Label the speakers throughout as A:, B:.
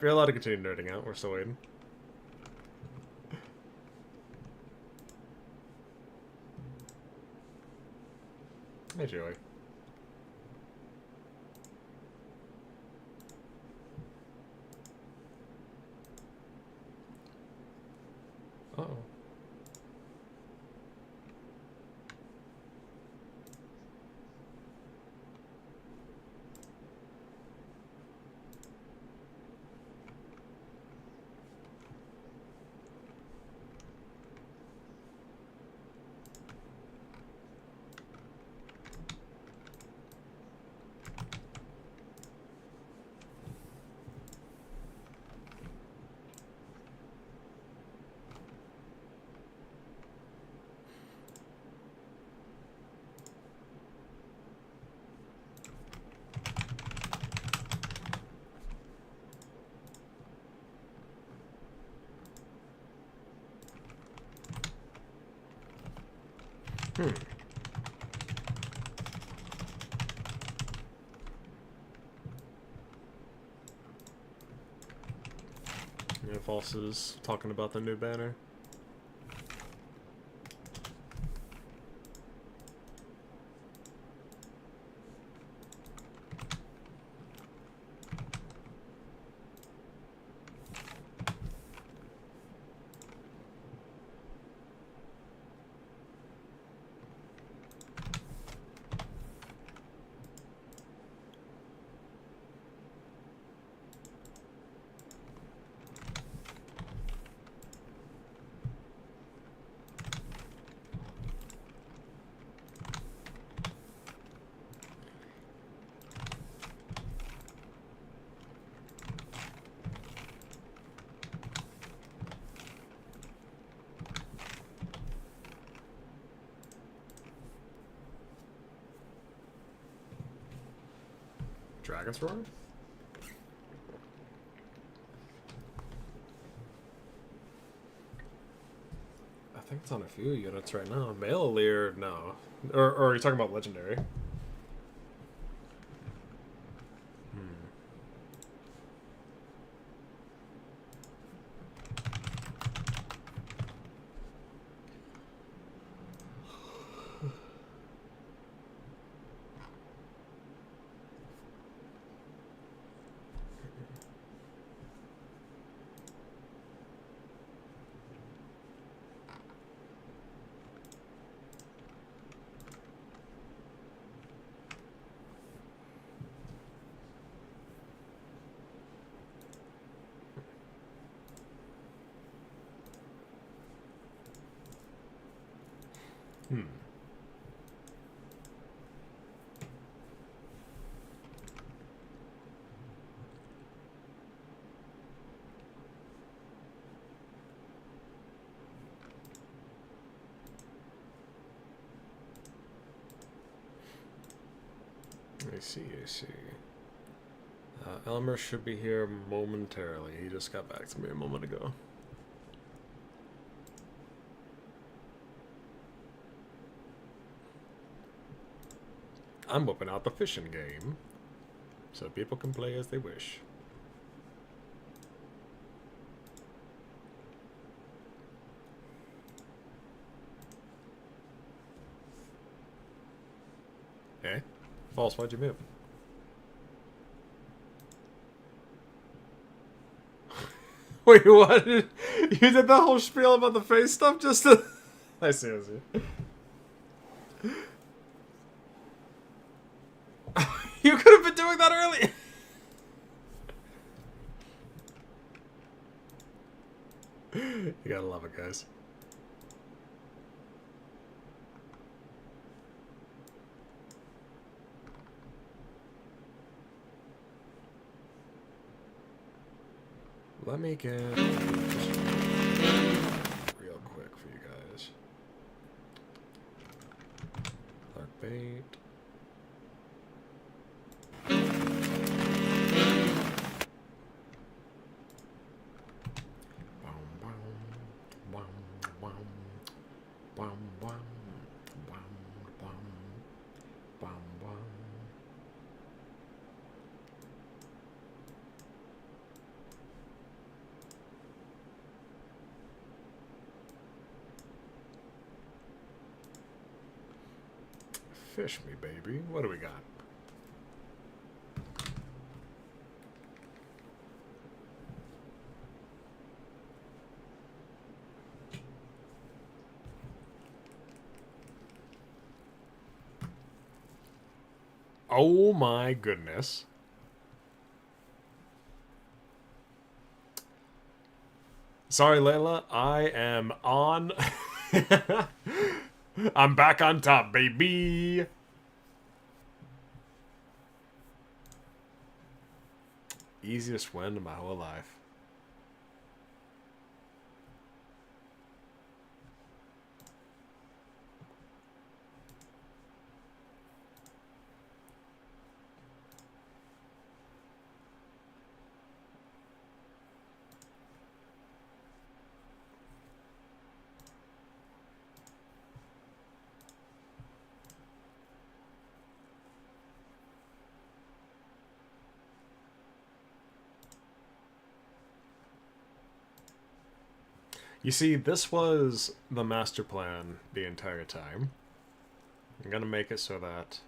A: You're allowed to continue nerding out. We're still waiting. Hey, Joey. Uh-oh. Hmm. Yeah, False is talking about the new banner. Dragon's Roar? I think it's on a few units right now. Male Lear, no. Or are you talking about Legendary? Hmm. I see, I see. Elmer should be here momentarily. He just got back to me a moment ago. I'm whipping out the fishing game, so people can play as they wish. Hey, False, why'd you move? Wait, what? You did the whole spiel about the face stuff just to... I see, I see. You could have been doing that earlier! You gotta love it, guys. Let me get real quick for you guys. Dark bait. Fish me, baby. What do we got? Oh my goodness. Sorry, Layla. I am on. I'm back on top, baby. Easiest win of my whole life. You see, this was the master plan the entire time. I'm gonna make it so that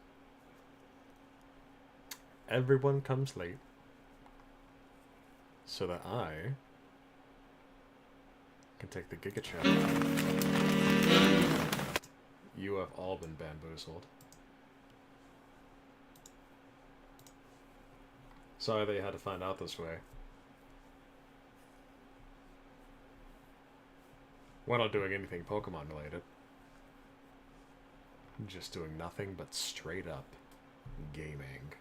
A: everyone comes late. So that I can take the Giga Chat. You have all been bamboozled. Sorry that you had to find out this way. We're not doing anything Pokemon related. Just doing nothing but straight up gaming.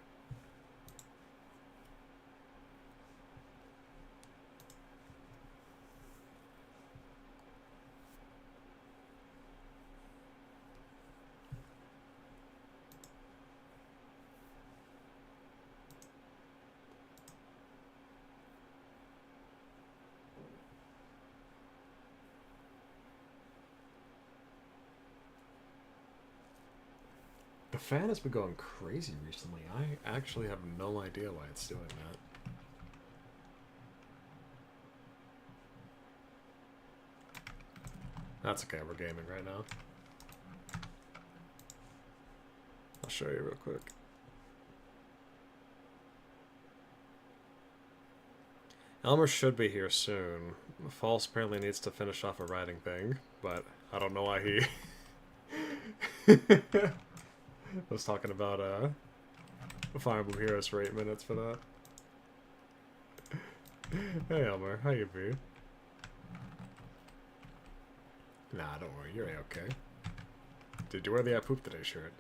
A: The fan has been going crazy recently. I actually have no idea why it's doing that. That's okay, we're gaming right now. I'll show you real quick. Elmer should be here soon. False apparently needs to finish off a writing thing, but I don't know why he... I was talking about Fire Emblem Heroes for 8 minutes for that. Hey Elmer, how you be? Nah, don't worry, you're okay. Did you wear the I Poop Today shirt?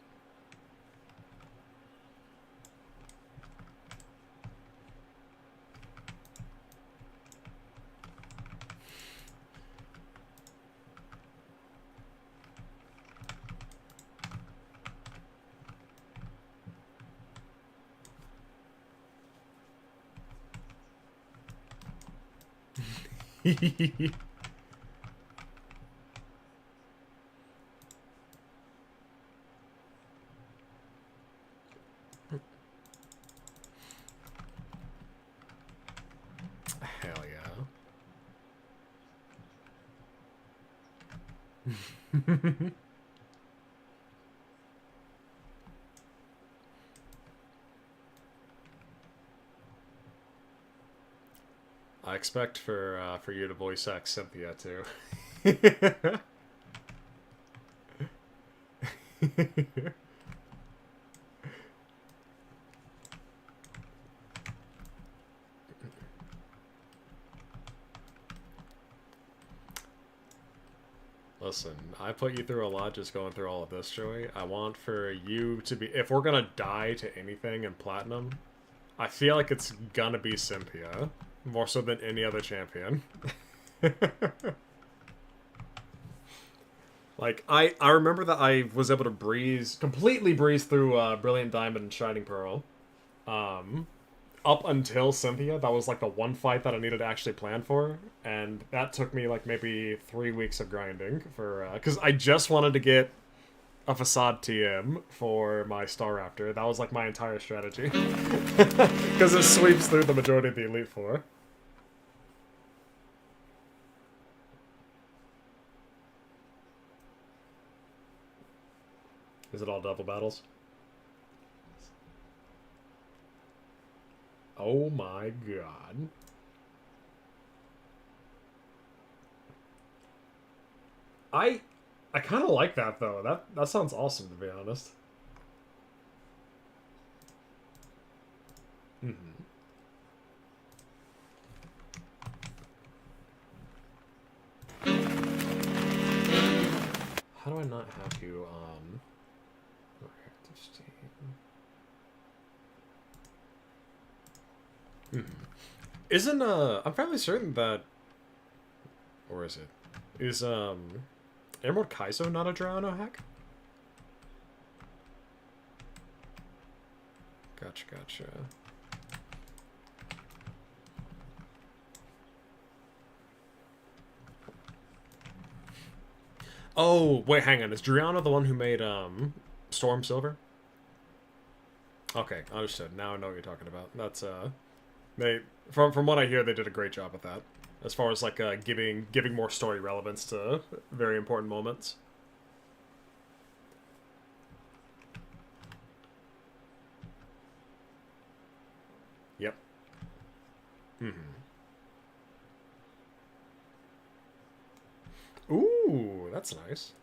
A: Hell yeah. I expect for you to voice act Cynthia too. Listen, I put you through a lot just going through all of this, Joey. I want for you to be... If we're gonna die to anything in Platinum, I feel like it's gonna be Cynthia. More so than any other champion. Like, I remember that I was able to completely breeze through Brilliant Diamond and Shining Pearl. Up until Cynthia, that was like the one fight that I needed to actually plan for. And that took me like maybe 3 weeks of grinding for... Because I just wanted to get a Facade TM for my Star Raptor. That was like my entire strategy. Because it sweeps through the majority of the Elite Four. Is it all double battles? Oh my god. I I kind of like that though. That sounds awesome to be honest. Hmm. How do I not have you on reactive steam? Hmm. Isn't I'm fairly certain that, or is it? Is Emerald Kaizo not a Drano hack? Gotcha, gotcha. Oh, wait, hang on. Is Driano the one who made Storm Silver? Okay, understood. Now I know what you're talking about. That's they from what I hear, they did a great job with that. As far as like giving more story relevance to very important moments. Yep. Ooh, that's nice.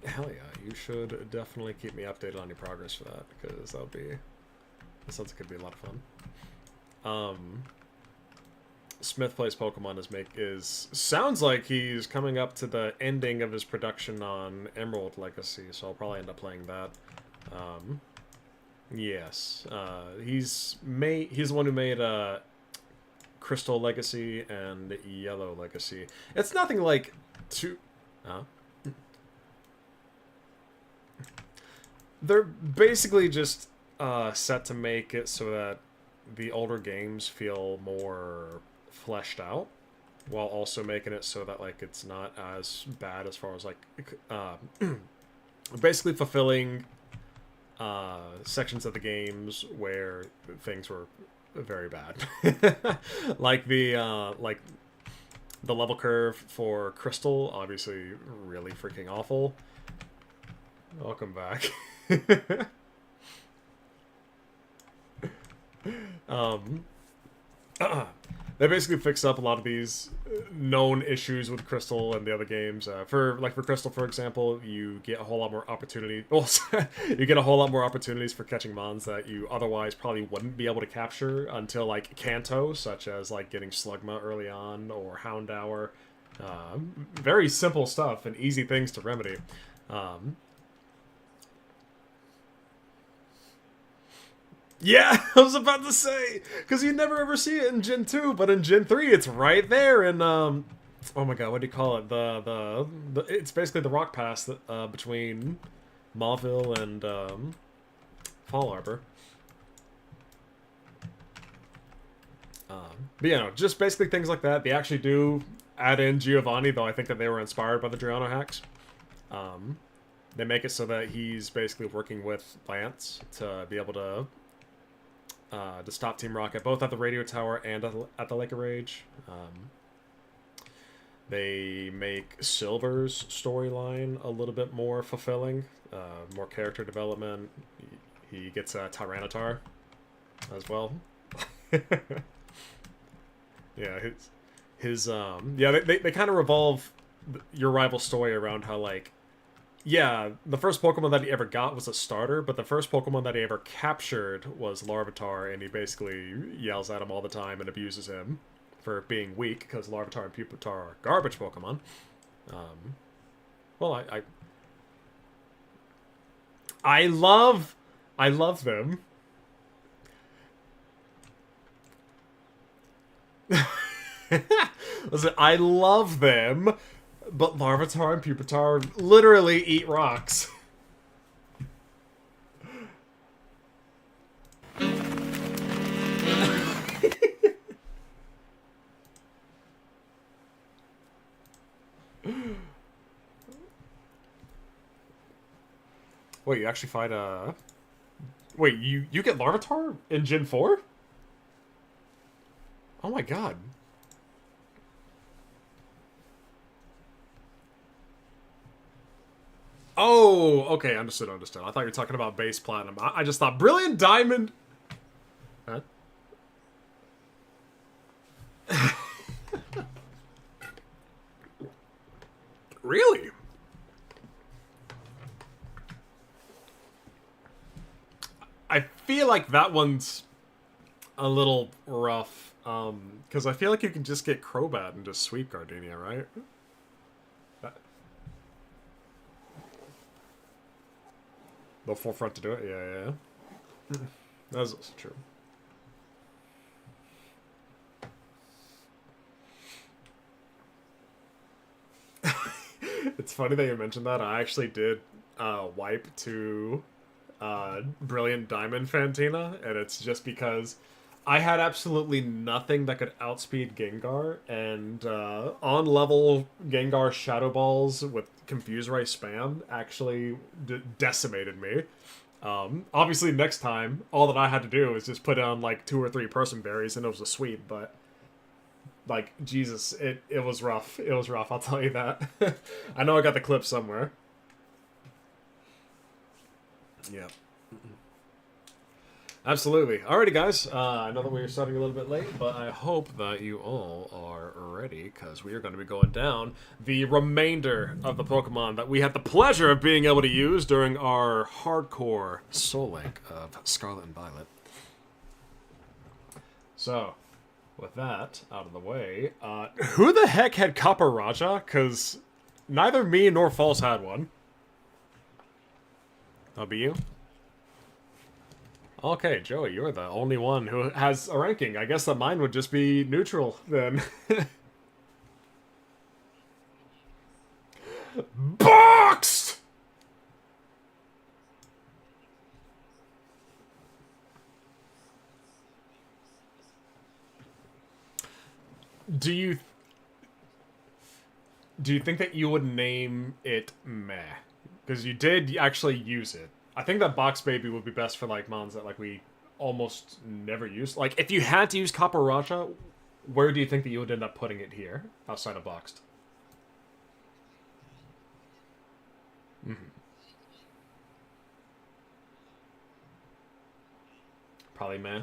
A: Hell yeah, you should definitely keep me updated on your progress for that, because that sounds like it'd be a lot of fun. Smith plays Pokemon sounds like he's coming up to the ending of his production on Emerald Legacy, so I'll probably end up playing that. Yes, he's the one who made Crystal Legacy and Yellow Legacy. It's nothing like too. They're basically just set to make it so that the older games feel more fleshed out, while also making it so that like it's not as bad as far as like basically fulfilling sections of the games where things were very bad, like the level curve for Crystal, obviously really freaking awful. Welcome back. um, they basically fix up a lot of these known issues with Crystal and the other games. For Crystal, for example, you get a whole lot more opportunity. Well, you get a whole lot more opportunities for catching mons that you otherwise probably wouldn't be able to capture until like Kanto, such as like getting Slugma early on or Houndour. Very simple stuff and easy things to remedy. Yeah, I was about to say, because you never ever see it in Gen 2, but in Gen 3 it's right there in, oh my god, what do you call it? It's basically the rock pass that, between Mauville and Fall Harbor. But yeah, no, just basically things like that. They actually do add in Giovanni, though I think that they were inspired by the Driano hacks. They make it so that he's basically working with Lance to be able to stop Team Rocket, both at the radio tower and at the Lake of Rage. They make Silver's storyline a little bit more fulfilling, more character development. He gets a Tyranitar as well. Yeah, they kind of revolve your rival's story around how like, yeah, the first Pokemon that he ever got was a starter, but the first Pokemon that he ever captured was Larvitar, and he basically yells at him all the time and abuses him for being weak, because Larvitar and Pupitar are garbage Pokemon. Well, I love them. Listen, I love them, but Larvitar and Pupitar literally eat rocks. Wait, you actually fight Wait, you get Larvitar in Gen 4? Oh my god. Oh, okay, understood, understood. I thought you were talking about base platinum. I just thought brilliant diamond. Huh? Really? I feel like that one's a little rough, because I feel like you can just get Crobat and just sweep Gardenia, right? That- The forefront to do it? Yeah, yeah. That's also true. It's funny that you mentioned that. I actually did wipe to Brilliant Diamond Fantina, and it's just because I had absolutely nothing that could outspeed Gengar, and on level Gengar Shadow Balls with Confuse Ray spam actually decimated me. Obviously, next time, all that I had to do was just put on like 2 or 3 person berries, and it was a sweep. But like Jesus, it was rough. It was rough. I'll tell you that. I know I got the clip somewhere. Yeah. Absolutely. Alrighty, guys. I know that we're starting a little bit late, but I hope that you all are ready, because we are going to be going down the remainder of the Pokemon that we had the pleasure of being able to use during our hardcore Soul Link of Scarlet and Violet. So, with that out of the way, who the heck had Copper Raja? Because neither me nor False had one. That'll be you? Okay, Joey, you're the only one who has a ranking. I guess that mine would just be neutral, then. Boxed! Do you... Do you think that you would name it Meh? Because you did actually use it. I think that Box Baby would be best for, like, mons that, like, we almost never use. Like, if you had to use Copper Raja, where do you think that you would end up putting it here, outside of Boxed? Mm-hmm. Probably Meh.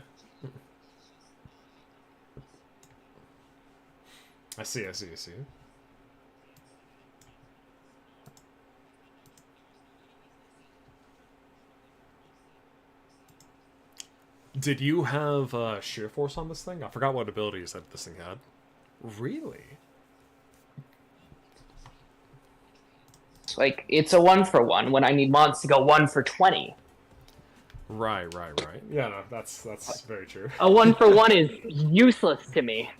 A: I see, I see, I see. Did you have Sheer Force on this thing? I forgot what abilities that this thing had. Really?
B: Like, it's a 1-for-1 when I need mons to go 1-for-20.
A: Right, right, right. Yeah, no, that's very true.
B: A 1-for-1 is useless to me.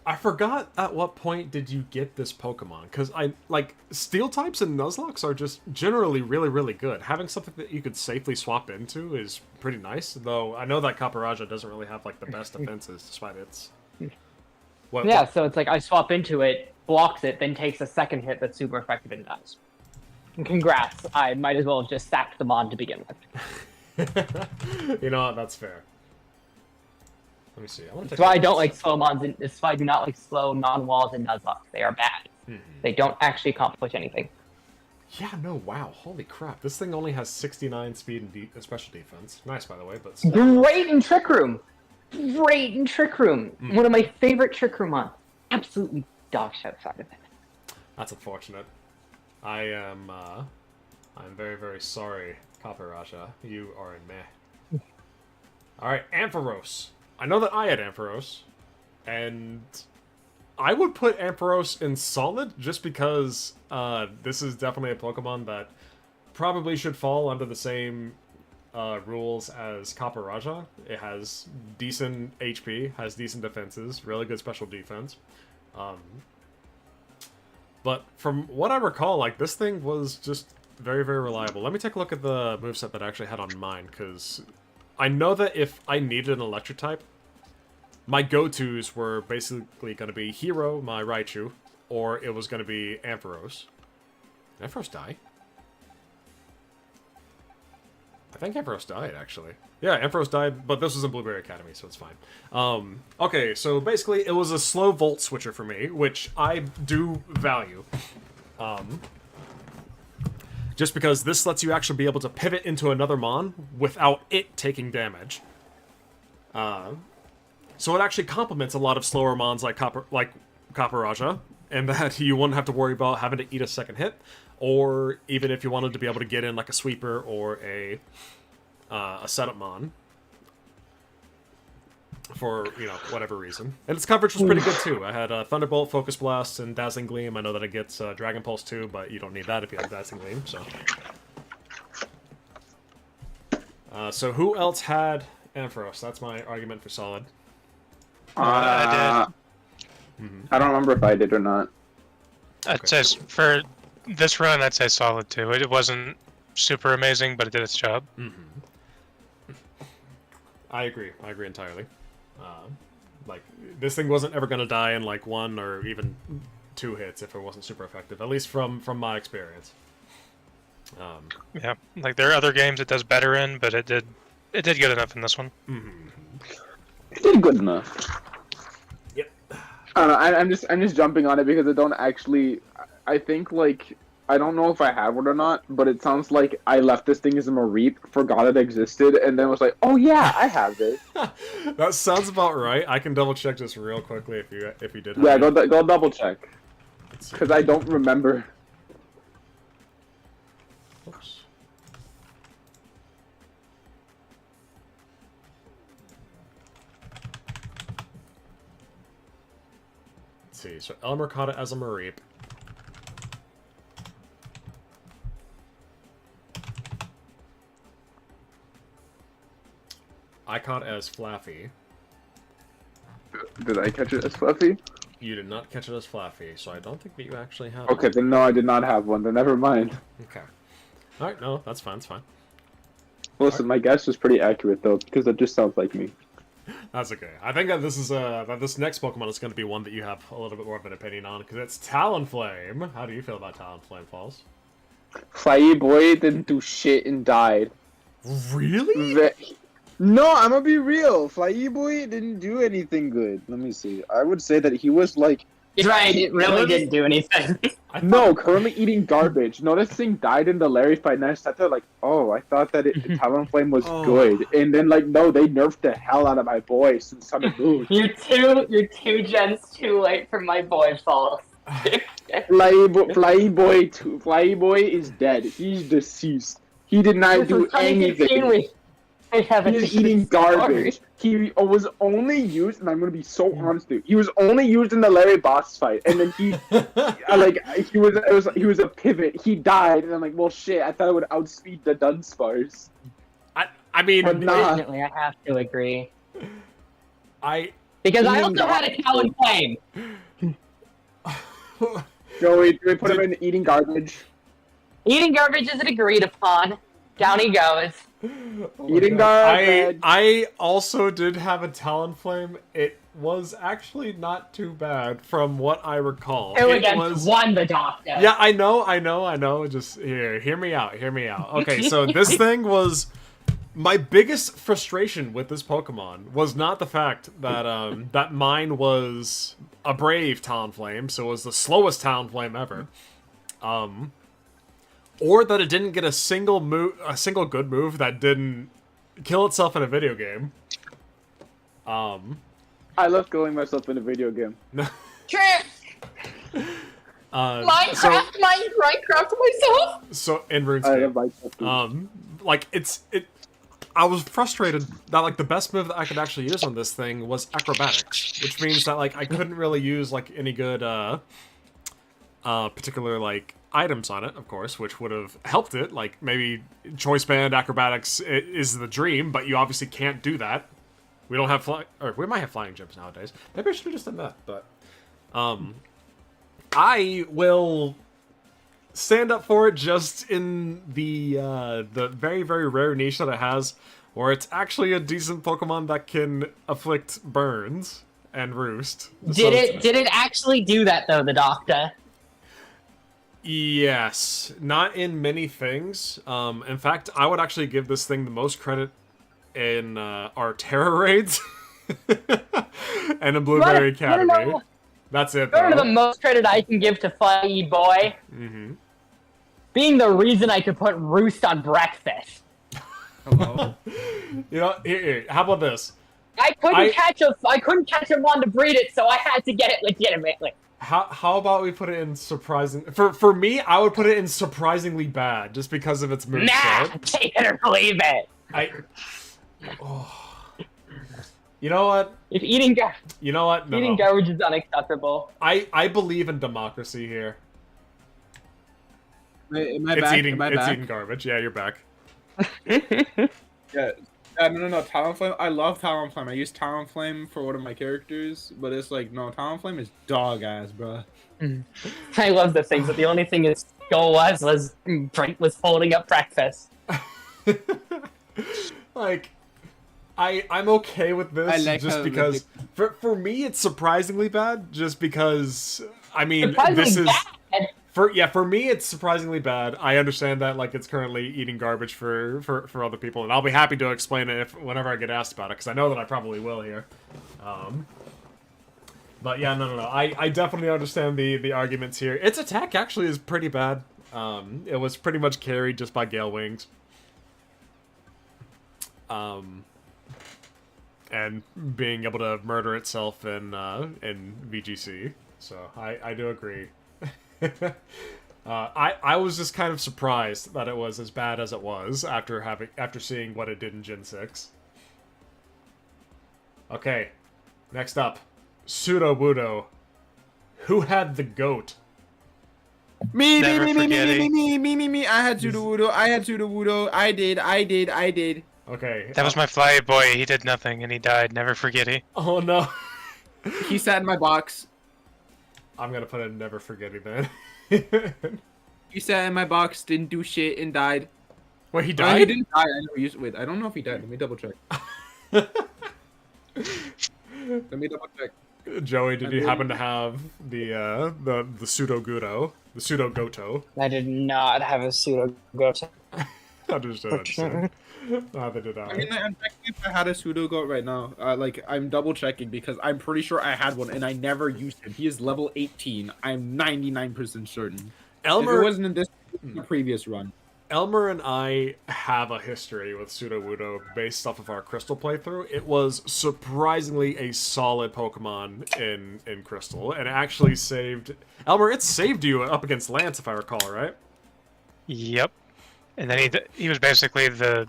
A: I forgot at what point did you get this Pokemon, because like, Steel types and Nuzlocke are just generally really, really good. Having something that you could safely swap into is pretty nice, though I know that Caparaja doesn't really have, like, the best defenses, despite its...
B: So it's like I swap into it, blocks it, then takes a second hit that's super effective and dies. And congrats, I might as well have just sacked the mod to begin
A: with. You know what, that's fair. Let me see.
B: That's why I don't like slow mons, and that's why I do not like slow non-walls and Nuzlocke. They are bad. Mm-hmm. They don't actually accomplish anything.
A: Yeah, no, wow. Holy crap. This thing only has 69 speed and special defense. Nice, by the way, but...
B: Great in Trick Room! Great in Trick Room! Mm. One of my favorite Trick Room mons. Absolutely dog shit outside of it.
A: That's unfortunate. I'm very, very sorry, Copper Raja. You are in meh. Alright, Ampharos. I know that I had Ampharos, and I would put Ampharos in Solid just because this is definitely a Pokemon that probably should fall under the same rules as Copper Raja. It has decent HP, has decent defenses, really good special defense. But from what I recall, like, this thing was just very, very reliable. Let me take a look at the moveset that I actually had on mine, because I know that if I needed an electric type, my go-tos were basically going to be Hero, my Raichu, or it was going to be Ampharos. Did Ampharos die? I think Ampharos died, actually. Yeah, Ampharos died, but this was in Blueberry Academy, so it's fine. Okay, so basically it was a slow Volt switcher for me, which I do value. just because this lets you actually be able to pivot into another mon without it taking damage. So it actually complements a lot of slower mons like Copper Raja, and that you wouldn't have to worry about having to eat a second hit, or even if you wanted to be able to get in like a sweeper or a setup mon for, you know, whatever reason. And its coverage was pretty good too. I had Thunderbolt, Focus Blast, and Dazzling Gleam. I know that it gets Dragon Pulse too, but you don't need that if you have Dazzling Gleam, so. So who else had Ampharos? That's my argument for solid.
C: I did. I don't remember if I did or not.
D: I'd say for this run, I'd say solid too. It wasn't super amazing, but it did its job.
A: I agree entirely. Like, this thing wasn't ever going to die in like 1 or even 2 hits if it wasn't super effective, at least from my experience.
D: Yeah, like there are other games it does better in, but it did good enough in this one.
C: It did good enough.
A: Yep.
C: I don't know, I'm just jumping on it because I don't actually. I think like I don't know if I have it or not, but it sounds like I left this thing as a Mareep, forgot it existed, and then was like, oh yeah, I have it.
A: That sounds about right. I can double check this real quickly if you did.
C: Yeah, go double check. Because I don't remember.
A: Oops. Let's see. So Elmer caught it as a Mareep. I caught it as Flaffy.
C: Did I catch it as Fluffy?
A: You did not catch it as Flaffy, so I don't think that you actually have
C: Okay,
A: it.
C: then no, I did not have one. Then never mind.
A: Okay. Alright, no, that's fine, it's fine.
C: Listen, my guess was pretty accurate though, because it just sounds like me.
A: That's okay. I think that this is that this next Pokemon is going to be one that you have a little bit more of an opinion on, because it's Talonflame. How do you feel about Talonflame, Falls?
C: Flyy Boy didn't do shit and died.
A: Really?
C: No, I'm gonna be real. Flyy Boy didn't do anything good. Let me see. I would say that he was like.
B: He's right. It really didn't do anything.
C: No, currently eating garbage. No, this thing died in the Larry fight, and I sat there like, oh, I thought that Talonflame was good, and then like, no, they nerfed the hell out of my boy since Sun and Moon.
B: You're 2 gens too late for my boy, False.
C: Flyy Boy is dead. He's deceased. He did not do anything. He's eating garbage. He was only used, and I'm gonna be so honest, dude. He was only used in the Larry boss fight, and then he was a pivot. He died, and I'm like, well, shit. I thought it would outspeed the Dunsparce.
A: I mean,
B: unfortunately, I have to agree. Because I also had a Talonflame.
C: Joey, do we put him in eating garbage?
B: Eating garbage isn't agreed upon. Down he goes.
C: Eating garbage.
A: I also did have a Talonflame. It was actually not too bad from what I recall.
B: 2 against 1, the doctor.
A: Yeah, I know. Just hear me out. Okay, so this thing was my biggest frustration with this Pokemon was not the fact that that mine was a brave Talonflame, so it was the slowest Talonflame ever. Or that it didn't get a single good move that didn't kill itself in a video game.
C: I love killing myself in a video game.
B: Minecraft myself.
A: So in RuneScape, like I was frustrated that like the best move that I could actually use on this thing was acrobatics, which means that like I couldn't really use like any good particular like items on it, of course, which would have helped it. Like maybe choice band acrobatics is the dream, but you obviously can't do that. We don't have or we might have flying jumps nowadays. Maybe I should have just done that, but I will stand up for it just in the very, very rare niche that it has, where it's actually a decent Pokemon that can afflict burns and roost.
B: Did it actually do that though, the doctor?
A: Yes, not in many things. In fact, I would actually give this thing the most credit in our Terror raids and in Blueberry Academy. That's it, though.
B: The most credit I can give to Flyy Boy. being the reason I could put Roost on breakfast.
C: Hello.
A: You know, here, how about this?
B: I couldn't catch a mon to breed it, so I had to get it legitimately.
A: How about we put it in surprising? For me, I would put it in surprisingly bad, just because of its moveset.
B: Nah, take it or leave it.
A: You know what?
B: If eating
A: You know what? No,
B: eating garbage is unacceptable.
A: I believe in democracy here.
C: Wait, am I
A: It's
C: back?
A: eating.
C: Am I
A: It's
C: back?
A: eating garbage. Yeah, you're back.
C: Yeah. No. Talonflame. I love Talonflame. I use Talonflame for one of my characters, but it's like, no, Talonflame is dog ass, bro.
B: I love the things, but the only thing is goal was holding up breakfast.
A: Like, I'm okay with this
C: I like
A: just
C: how
A: because for me it's surprisingly bad. Just because I mean
B: Surprisingly
A: this is
B: bad.
A: for me it's surprisingly bad. I understand that like it's currently eating garbage for other people, and I'll be happy to explain it whenever I get asked about it, because I know that I probably will here. But yeah, no. I definitely understand the arguments here. Its attack actually is pretty bad. It was pretty much carried just by Gale Wings. And being able to murder itself in VGC. So I do agree. I was just kind of surprised that it was as bad as it was after seeing what it did in Gen 6. Okay, next up, Pseudo Wudo. Who had the goat?
C: Me.
D: Never
C: I had
A: Pseudo
C: Sudowoodo. I did.
A: Okay.
D: That was my fly boy. He did nothing, and he died. Never forget it.
A: Oh no.
C: He sat in my box.
A: I'm gonna put in Never Forgetting then.
C: He sat in my box, didn't do shit, and died.
A: Wait, he
C: No,
A: died?
C: he didn't die. I know. Wait, I don't know if he died. Let me double check.
A: Joey, did you happen to have the pseudo Gudo, the pseudo Goto?
B: I did not have a pseudo goat.
A: Understood. Neither did I.
C: I mean, I'm checking if I had a pseudo goat right now. Like, I'm double checking because I'm pretty sure I had one and I never used him. He is level 18. I'm 99% certain.
A: Elmer,
C: If it wasn't in this the previous run.
A: Elmer and I have a history with Pseudo Wudo based off of our Crystal playthrough. It was surprisingly a solid Pokemon in Crystal, and it actually saved... Elmer, it saved you up against Lance, if I recall, right?
D: Yep. And then he was basically the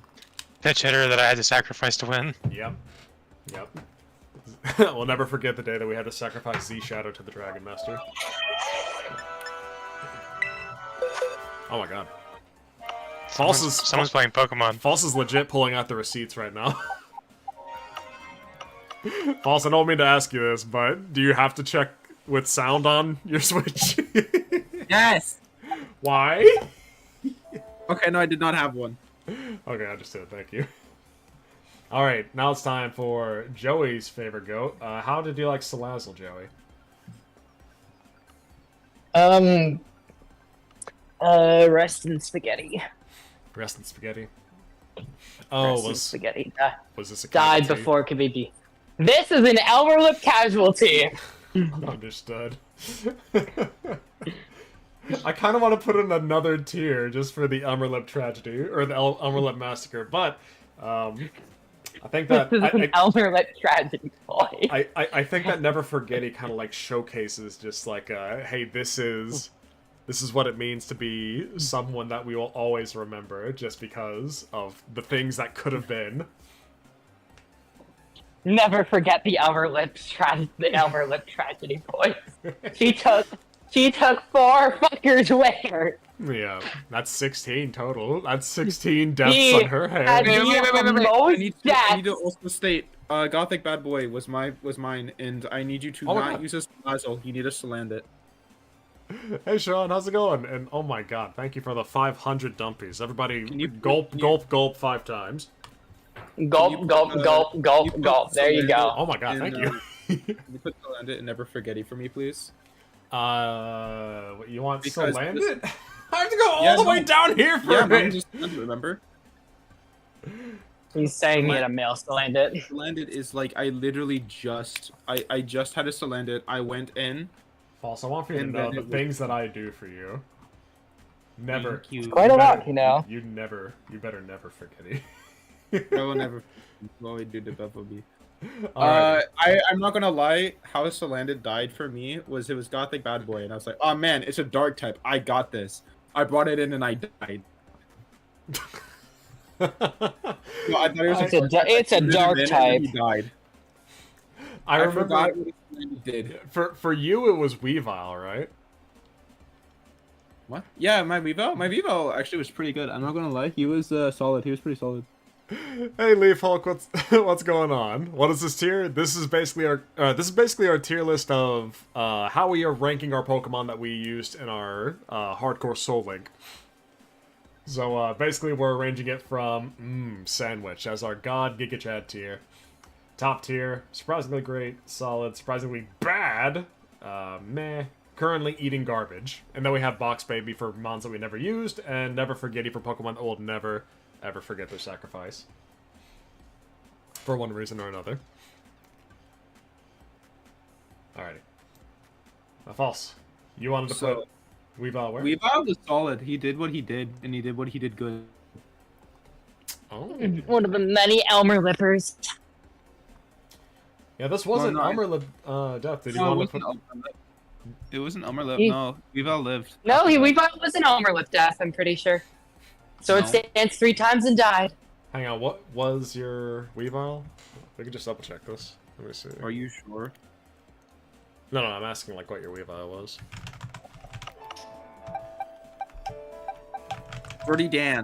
D: pitch hitter that I had to sacrifice to win.
A: Yep. We'll never forget the day that we had to sacrifice Z-Shadow to the Dragon Master. Oh my god.
D: Someone's playing Pokemon.
A: False is legit pulling out the receipts right now. False, I don't mean to ask you this, but do you have to check with sound on your Switch?
C: Yes!
A: Why?
C: Okay, no, I did not have one.
A: Okay, understood. Thank you. Alright, now it's time for Joey's favorite goat. How did you like Salazzle, Joey?
B: Rest in spaghetti.
A: Rest in spaghetti. Oh,
B: Rest in spaghetti.
A: was this a
B: Died
A: casualty?
B: before it could be beat. This is an Elmer Lip casualty.
A: Understood. I kind of want to put in another tier just for the Elmerlip tragedy, or the Elmerlip massacre, but I think that
B: This is an Elmer Lip tragedy, boy.
A: I think that Never Forgetty kind of like showcases just like hey, this is what it means to be someone that we will always remember just because of the things that could have been.
B: Never forget the Elmer Lip tragedy, boys. She took 4 fuckers with her.
A: Yeah, that's 16 total. That's 16 deaths on her head.
B: Wait.
C: I need to also state, Gothic Bad Boy was mine, and I need you to not use a Salazzle. You need to Salandit.
A: Hey Sean, how's it going? And oh my god, thank you for the 500 dumpies. Everybody, gulp 5 times.
B: Gulp. There you go.
A: Oh my god, thank you.
C: Can you put Salandit and Never Forgetty for me, please?
A: What, you want
C: Because
A: Salandit? I have to go all the way down here for
C: mine
A: it.
C: just remember.
B: He's saying he had a male Salandit.
C: Salandit is like I literally I just had a Salandit. I went in.
A: False, I want for you to
C: And
A: know
C: then
A: the
C: it
A: things that I do for you. Never.
E: Thank you.
B: Quite a lot, you know.
A: You better never forget it.
E: I will never. What we do to Bumblebee.
A: Alright.
E: I'm not gonna lie. How Salandit died for me was it was Gothic Bad Boy, and I was like, oh man, it's a dark type. I got this. I brought it in and I died. No, I thought it was
B: It's a dark type.
E: He died.
A: I remember
E: forgot what Salandit did.
A: for you it was Weavile, right?
E: What? Yeah, my Vivo actually was pretty good. I'm not gonna lie. He was solid. He was pretty solid.
A: Hey Leaf Hulk, what's going on? What is this tier? This is basically our tier list of how we are ranking our Pokemon that we used in our Hardcore Soul Link. So basically we're arranging it from Sandwich as our God Giga Chad tier. Top tier, surprisingly great, solid, surprisingly bad, meh, currently eating garbage. And then we have Box Baby for mons that we never used, and Never Forgetty for Pokemon that will never ever forget their sacrifice. For one reason or another. Alrighty. False. You wanted to put Weavile where?
E: Weavile was solid. He did what he did, and he did what he did good.
A: Oh.
B: One of the many Elmer Lippers.
A: Yeah, this wasn't
E: no,
A: Elmer Death. Did you want to put...
E: It wasn't Elmer Lip.
B: He-
E: No, Weavile lived.
B: No, Weavile was an Elmer Lip death, I'm pretty sure. Sword
E: No.
B: Stance 3 times and died.
A: Hang on, what was your Weavile? We can just double check this. Let me see.
E: Are you sure?
A: No, I'm asking like what your Weavile was.
E: Birdie Dan.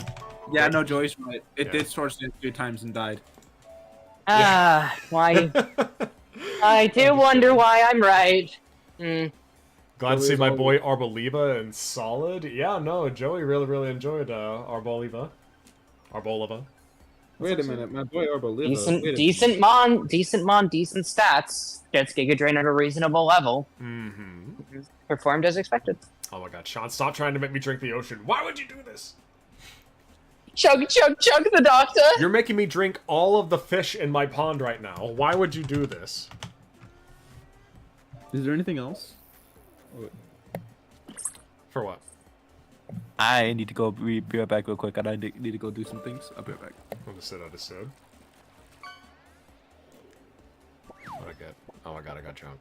E: Yeah, no, Joy's right. It
A: Yeah.
E: did Sword Stance 3 times and died.
B: Why? I do wonder why I'm right.
A: Glad to see
E: Joey's
A: my
E: all-
A: boy Arboliva and Solid. Yeah, no, Joey really enjoyed Arboliva. Arboliva.
E: Wait a minute, my boy Arboliva.
B: Decent mon, decent stats. Gets Giga Drain at a reasonable level.
A: Mm-hmm.
B: Performed as expected.
A: Oh my god, Sean, stop trying to make me drink the ocean. Why would you do this?
B: Chug, the doctor!
A: You're making me drink all of the fish in my pond right now. Why would you do this?
E: Is there anything else?
A: For what?
E: I need to go be right back real quick. I need to go do some things. I'll be right back.
A: Understood. What I get? Oh my god, I got drunk.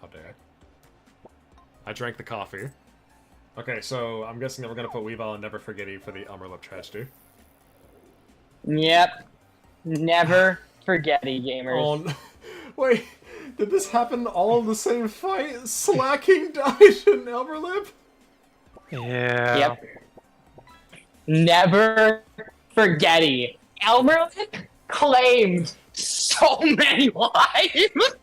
A: How dare I drank the coffee. Okay, so I'm guessing that we're gonna put Weavile and Never Forgetty for the Elmer Lip tragedy.
B: Yep. Never forgetty, gamers.
A: Oh, no. Wait, did this happen all in the same fight? Slacking died in Elmer Lip?
D: Yeah.
B: Yep. Never forgetty. Elmer Lip claimed so many lives.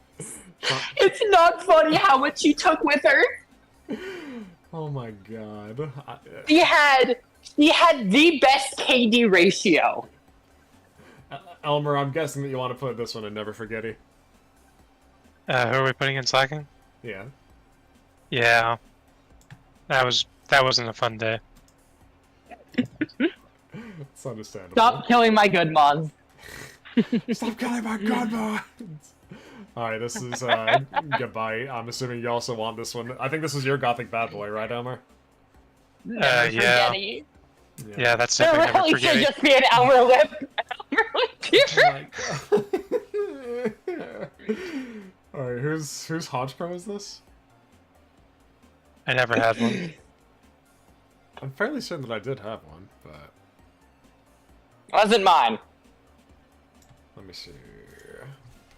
B: It's not funny how much she took with her.
A: Oh my god.
B: He had the best KD ratio.
A: Elmer, I'm guessing that you want to put this one in Never Forgetty.
D: Who are we putting in slacking?
A: Yeah.
D: Yeah. That wasn't a fun day.
A: It's understandable.
B: Stop killing my good mons.
A: Stop killing my godmons! Alright, this is, goodbye. I'm assuming you also want this one. I think this is your Gothic Bad Boy, right, Elmer?
B: Never
D: Yeah.
B: forgetty.
D: Yeah, that's
B: There
D: definitely never
B: really should
D: forgetting.
B: just be an Elmer Lip. Elmer Lip tier.
A: Alright, whose Hodgepro is this?
D: I never had one.
A: I'm fairly certain that I did have one, but
B: Wasn't mine.
A: let me see.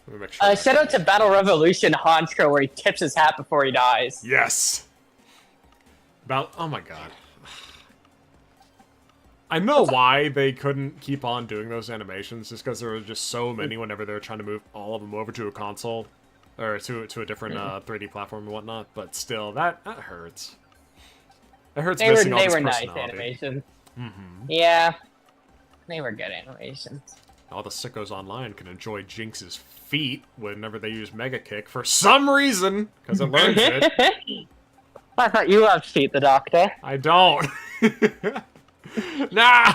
A: Let me make sure.
B: Shout out to Battle Revolution Honchko where he tips his hat before he dies.
A: Yes! Oh my god. I know why they couldn't keep on doing those animations, just because there were just so many whenever they were trying to move all of them over to a console, or to a different 3D platform and whatnot, but still, that hurts. It hurts missing all
B: They
A: this
B: were nice
A: personality.
B: animations.
A: Mm-hmm.
B: Yeah. They were good animations.
A: All the sickos online can enjoy Jinx's feet whenever they use Mega Kick for some reason, because it learns it.
B: I thought you loved Feet the Doctor.
A: I don't. Nah!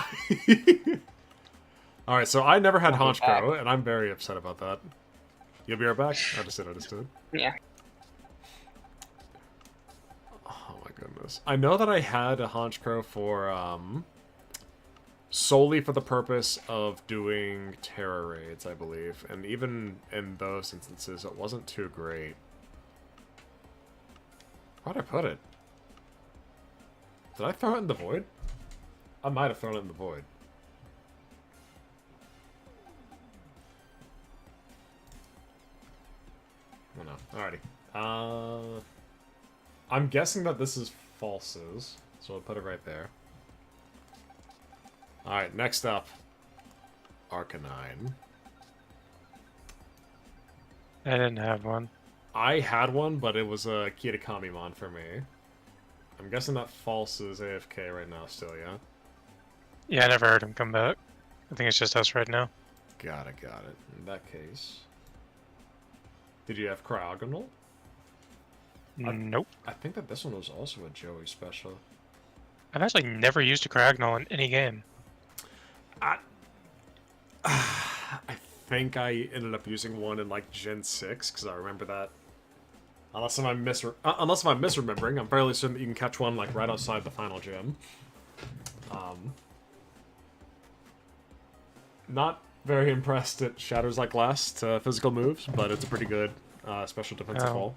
A: Alright, so I never had Honchkrow, and I'm very upset about that. You'll be right back? Understood.
B: Yeah.
A: Oh my goodness. this. I know that I had a Honchkrow for, solely for the purpose of doing terror raids, I believe. And even in those instances, it wasn't too great. Where'd I put it? Did I throw it in the void? I might have thrown it in the void. Oh no. Alrighty. I'm guessing that this is falses, so I'll put it right there. Alright, next up. Arcanine.
D: I didn't have one.
A: I had one, but it was a Kitakamimon for me. I'm guessing that false is AFK right now still, yeah?
D: Yeah, I never heard him come back. I think it's just us right now.
A: Got it. In that case... Did you have Cryogonal?
D: Nope.
A: I think that this one was also a Joey special.
D: I've actually never used a Cragnol in any game.
A: I think I ended up using one in like Gen 6 because I remember that. Unless I'm misremembering, I'm fairly certain that you can catch one like right outside the final gym. Not very impressed at Shatters Like Glass to physical moves, but it's a pretty good special defensive fall.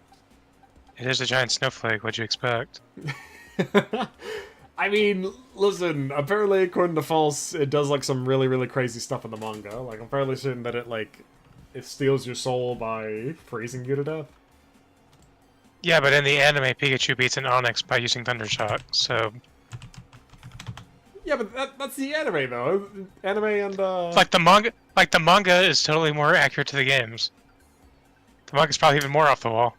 D: It is a giant snowflake. What'd you expect?
A: I mean, listen, apparently according to False, it does like some really, really crazy stuff in the manga. Like, I'm fairly certain that it steals your soul by freezing you to death.
D: Yeah, but in the anime, Pikachu beats an Onix by using Thunder Shock, so...
A: Yeah, but that's the anime, though. Anime and,
D: Like the manga is totally more accurate to the games. The manga's probably even more off the wall.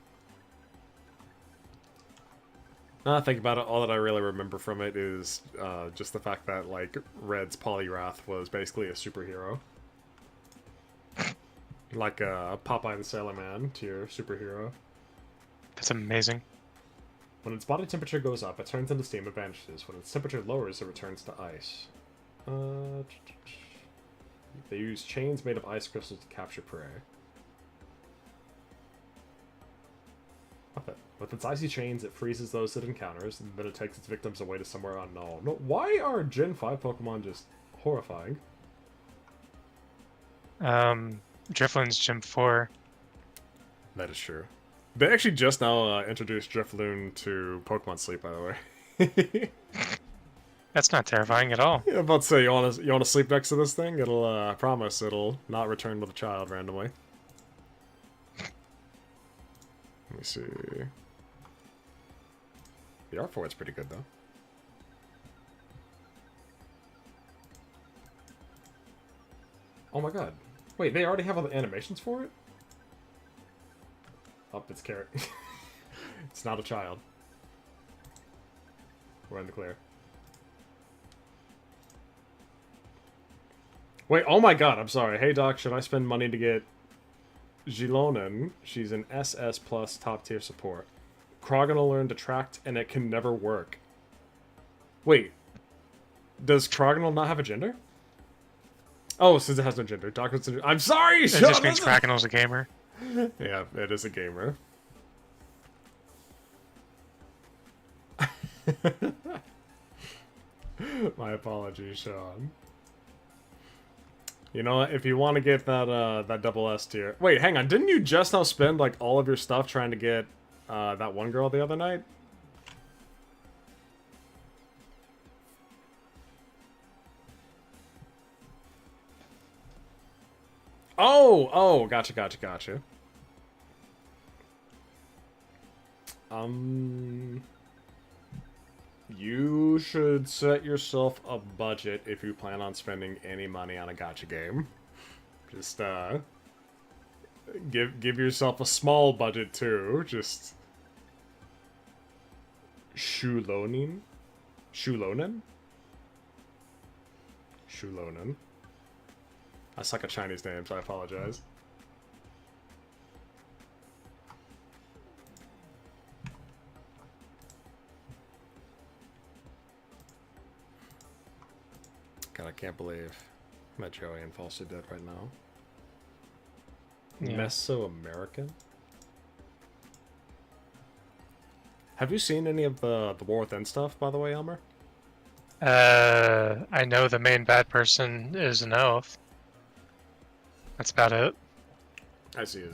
A: Now I think about it, all that I really remember from it is just the fact that, like, Red's Poliwrath was basically a superhero. Like Popeye the Sailor Man tier superhero.
D: That's amazing.
A: When its body temperature goes up, it turns into steam and vanishes. When its temperature lowers, it returns to ice. They use chains made of ice crystals to capture prey. With its icy chains, it freezes those it encounters, and then it takes its victims away to somewhere unknown. No, why are Gen 5 Pokemon just horrifying?
D: Drifloon's Gym 4.
A: That is true. They actually just now introduced Drifloon to Pokemon Sleep, by the way.
D: That's not terrifying at all.
A: Yeah, I'm about to say, you want to sleep next to this thing? It'll, I promise, it'll not return with a child randomly. Let me see. The art for it's pretty good, though. Oh my god. Wait, they already have all the animations for it? Oh, it's Carrot. It's not a child. We're in the clear. Wait, oh my god, I'm sorry. Hey doc, should I spend money to get Gilonen? She's an SS plus top tier support. Cryogonal learned Attract and it can never work. Wait. Does Cryogonal not have a gender? Oh, since it has no gender. Doc, I'm sorry!
D: It just means Cryogonal's a gamer.
A: Yeah, it is a gamer. My apologies, Sean. You know what? If you want to get that that double S tier... Wait, hang on. Didn't you just now spend like all of your stuff trying to get that one girl the other night? Oh, gotcha. You should set yourself a budget if you plan on spending any money on a gacha game. Just, give yourself a small budget, too. Just... Shulonen? I suck at Chinese names, I apologize. God, I can't believe that Joey and Falsely Dead right now. Yeah. Mesoamerican? Have you seen any of the War Within stuff, by the way, Elmer?
D: I know the main bad person is an elf. That's about it.
A: I see.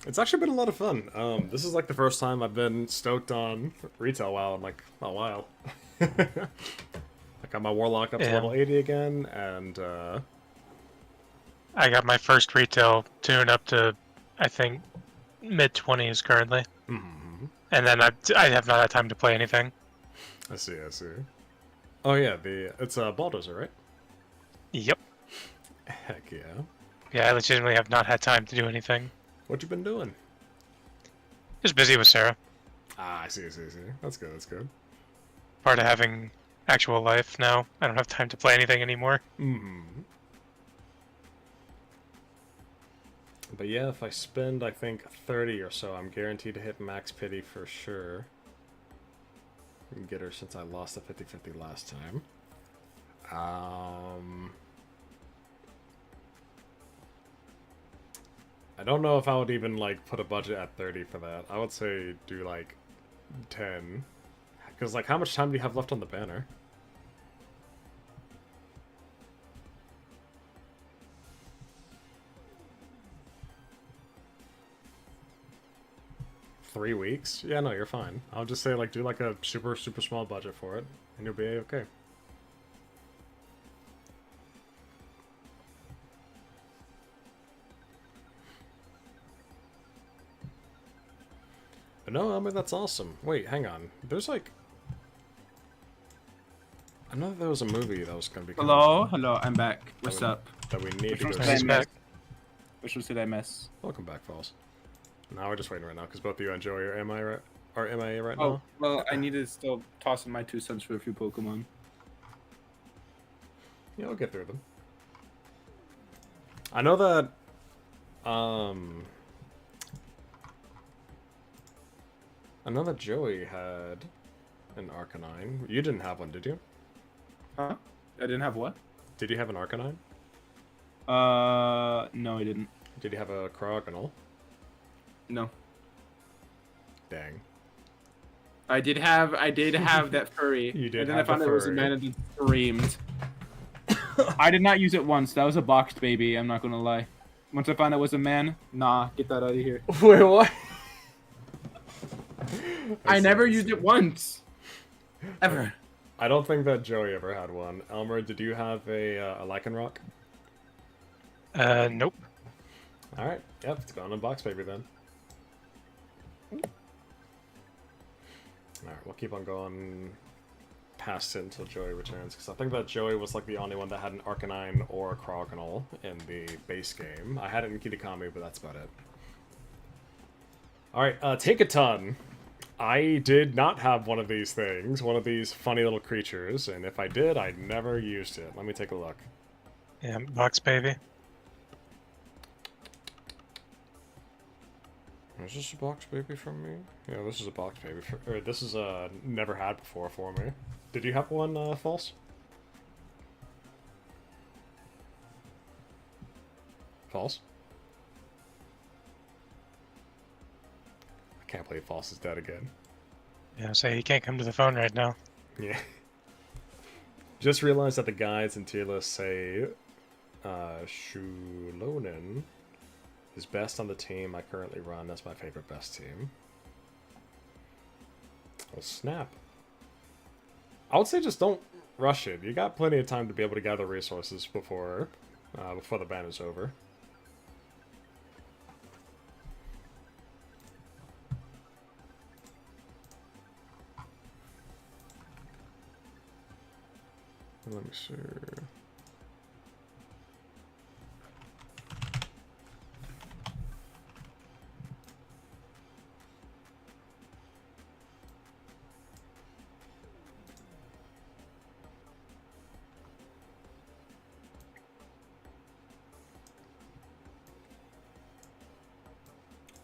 A: It's actually been a lot of fun. This is like the first time I've been stoked on retail WoW in like a while. I got my warlock up to level 80 again, and
D: I got my first retail tune up to, I think, mid-20s currently.
A: Mm-hmm.
D: And then I have not had time to play anything.
A: I see. Oh yeah, it's Bulldozer, right?
D: Yep.
A: Heck yeah.
D: Yeah, I legitimately have not had time to do anything.
A: What you been doing?
D: Just busy with Sarah.
A: Ah, I see. That's good.
D: Part of having actual life now. I don't have time to play anything anymore.
A: Mm-hmm. But yeah, if I spend, I think, 30 or so, I'm guaranteed to hit max pity for sure. And get her since I lost the 50-50 last time. I don't know if I would even, like, put a budget at 30 for that. I would say do, like, 10. Because, like, how much time do you have left on the banner? Three weeks? Yeah, no, you're fine. I'll just say, like, do, like, a super small budget for it, and you'll be okay. But no, I mean, that's awesome. Wait, hang on. There's, like... I know there was a movie that was going to be coming.
E: Hello, I'm back. What's up?
A: That we need
E: Which
A: to
E: ones
A: go
E: did I
A: see.
E: miss? Which ones did I miss?
A: Welcome back, Falls. Now we're just waiting right now, because both you and Joey are MIA right
E: Oh,
A: now.
E: well, I need to still toss in my 2 cents for a few Pokemon.
A: Yeah, we'll get through them. I know that... I know that Joey had an Arcanine. You didn't have one, did you?
E: Huh? I didn't have what?
A: Did you have an Arcanine?
E: No, I didn't.
A: Did you have a Cryogonal?
E: No.
A: Dang.
E: I did have that furry.
A: You did
E: and then
A: have
E: I found
A: the
E: out it was a
A: furry.
E: man and it screamed. I did not use it once. That was a boxed baby, I'm not gonna lie. Once I found out it was a man, nah, get that out of here.
A: Wait, what?
E: I never used it once. Ever.
A: I don't think that Joey ever had one. Elmer, did you have a Lycanroc?
D: Nope.
A: Alright, yep, it's gone on Box Baby then. Alright, we'll keep on going past it until Joey returns, because I think that Joey was like the only one that had an Arcanine or a Cryogonal in the base game. I had it in Kitakami, but that's about it. Alright, take a ton. I did not have one of these things, one of these funny little creatures, and if I did, I never used it. Let me take a look.
D: Yeah, box baby.
A: Is this a box baby from me? Yeah, this is a box baby. Or this is never had before for me. Did you have one, False? False? I can't believe False is dead again.
D: Yeah, so he can't come to the phone right now.
A: Yeah. Just realized that the guides and tier lists say Shulonen is best on the team I currently run. That's my favorite best team. Oh, snap. I would say just don't rush it. You got plenty of time to be able to gather resources before the ban is over. Let me see.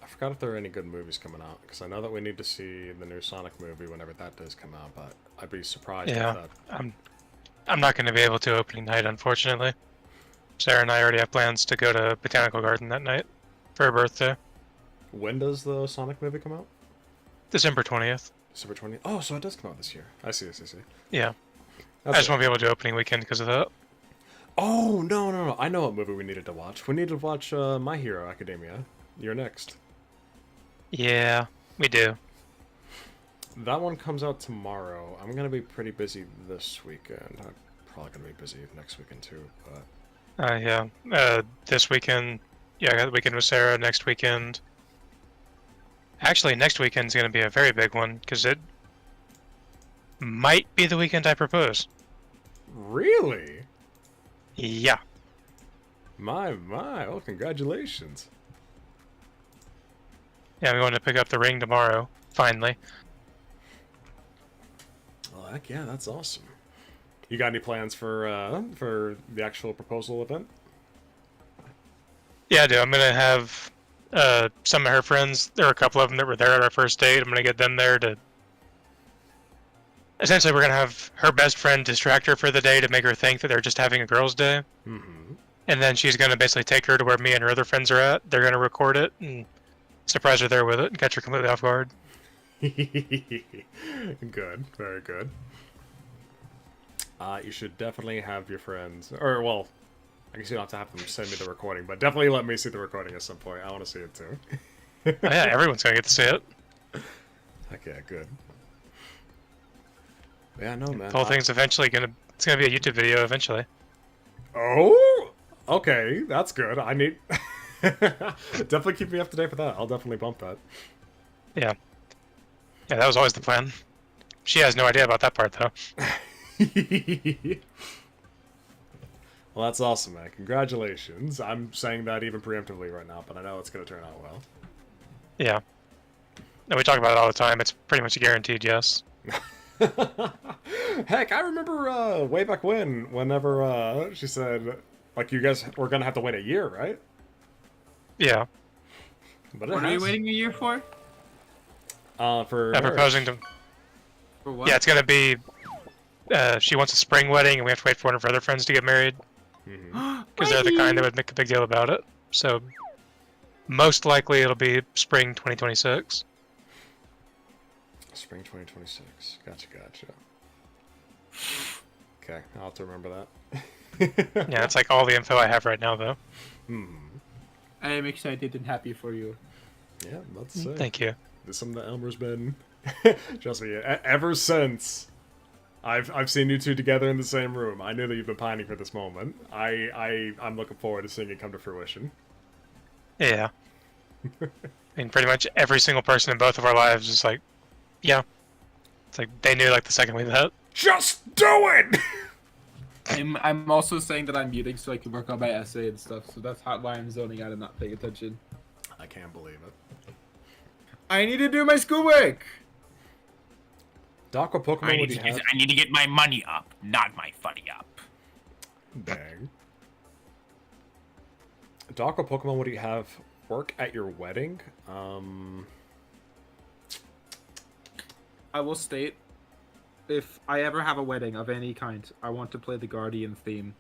A: I forgot if there are any good movies coming out, because I know that we need to see the new Sonic movie whenever that does come out, but I'd be surprised if
D: Yeah,
A: that...
D: I'm not going to be able to opening night, unfortunately. Sarah and I already have plans to go to Botanical Garden that night for her birthday.
A: When does the Sonic movie come out?
D: December 20th.
A: Super 20. Oh, so it does come out this year. I see.
D: Yeah.
A: That's
D: I just
A: it.
D: won't be able to do opening weekend because of that.
A: Oh, no. I know what movie we needed to watch. We needed to watch My Hero Academia. You're next.
D: Yeah, we do.
A: That one comes out tomorrow. I'm going to be pretty busy this weekend. I'm probably going to be busy next weekend too, but...
D: Yeah. This weekend, yeah, I got the weekend with Sarah. Next weekend. Actually, next weekend's going to be a very big one because it might be the weekend I propose.
A: Really?
D: Yeah.
A: My. Oh, congratulations.
D: Yeah, we want to pick up the ring tomorrow. Finally.
A: Well, heck yeah, that's awesome. You got any plans for the actual proposal event?
D: Yeah, I do. I'm gonna have some of her friends. There were a couple of them that were there at our first date. I'm gonna get them there to. Essentially, we're gonna have her best friend distract her for the day to make her think that they're just having a girls' day.
A: Mm-hmm.
D: And then she's gonna basically take her to where me and her other friends are at. They're gonna record it and surprise her there with it and catch her completely off guard.
A: Good, very good. You should definitely have your friends, or well, I guess you don't have to have them send me the recording, but definitely let me see the recording at some point. I want to see it too.
D: Oh, yeah, everyone's gonna get to see it.
A: Okay, good. Yeah, no, man.
D: The whole thing's eventually it's gonna be a YouTube video eventually.
A: Oh, okay, that's good. I need definitely keep me up to date for that. I'll definitely bump that.
D: Yeah. Yeah, that was always the plan. She has no idea about that part though.
A: Well, that's awesome, man. Congratulations. I'm saying that even preemptively right now, but I know it's going to turn out well.
D: Yeah. No, we talk about it all the time. It's pretty much a guaranteed yes.
A: Heck, I remember way back whenever she said, like, you guys were going to have to wait a year, right?
D: Yeah.
A: But
E: What are you waiting a year for?
A: For
D: I'm proposing to.
E: For what?
D: Yeah, it's gonna be. She wants a spring wedding, and we have to wait for one of her other friends to get married because they're the kind that would make a big deal about it. So, most likely it'll be spring 2026.
A: Spring 2026. Gotcha. Okay, I'll have to remember that.
D: Yeah, that's like all the info I have right now, though.
E: I am excited and happy for you.
A: Yeah, let's say.
D: Thank you.
A: This is something that Elmer's been, trust me, ever since I've seen you two together in the same room. I knew that you've been pining for this moment. I'm looking forward to seeing it come to fruition.
D: Yeah. I mean, pretty much every single person in both of our lives is like, yeah. It's like they knew like the second we met.
A: Just do it!
E: I'm also saying that I'm muting so I can work on my essay and stuff. So that's why I'm zoning out and not paying attention.
A: I can't believe it.
E: I need to do my schoolwork.
A: Doc, what Pokemon would you have?
F: I need to get my money up, not my funny up.
A: Dang. Doc, what Pokemon would you have work at your wedding?
E: I will state, if I ever have a wedding of any kind, I want to play the Guardian theme.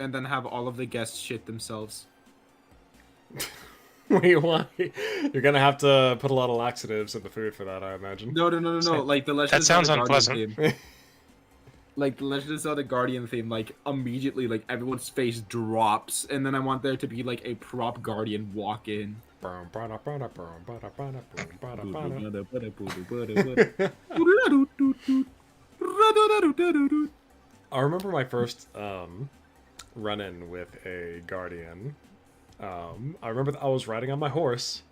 E: And then have all of the guests shit themselves.
A: Wait, why? You're gonna have to put a lot of laxatives in the food for that, I imagine.
E: No. Like the Legend
D: That sounds
E: of Zelda
D: unpleasant.
E: Guardian theme. Like the Legend of Zelda Guardian theme, like immediately, like everyone's face drops, and then I want there to be like a prop Guardian walk in.
A: I remember my first run-in with a Guardian. I remember that I was riding on my horse,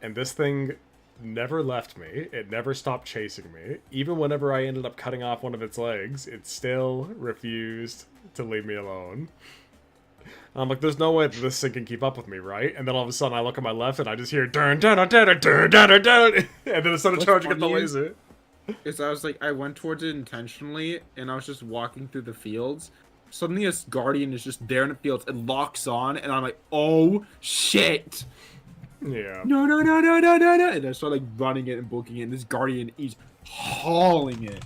A: and this thing never left me. It never stopped chasing me. Even whenever I ended up cutting off one of its legs, it still refused to leave me alone. And I'm like, there's no way that this thing can keep up with me, right? And then all of a sudden I look at my left and I just hear dun dun dun dun dun dun dun, and then it started charging at the laser.
E: Is I was like, I went towards it intentionally, and I was just walking through the fields. Suddenly, this Guardian is just there in the fields. It locks on, and I'm like, oh shit!
A: Yeah.
E: No! And I start like running it and booking it, and this Guardian is hauling it.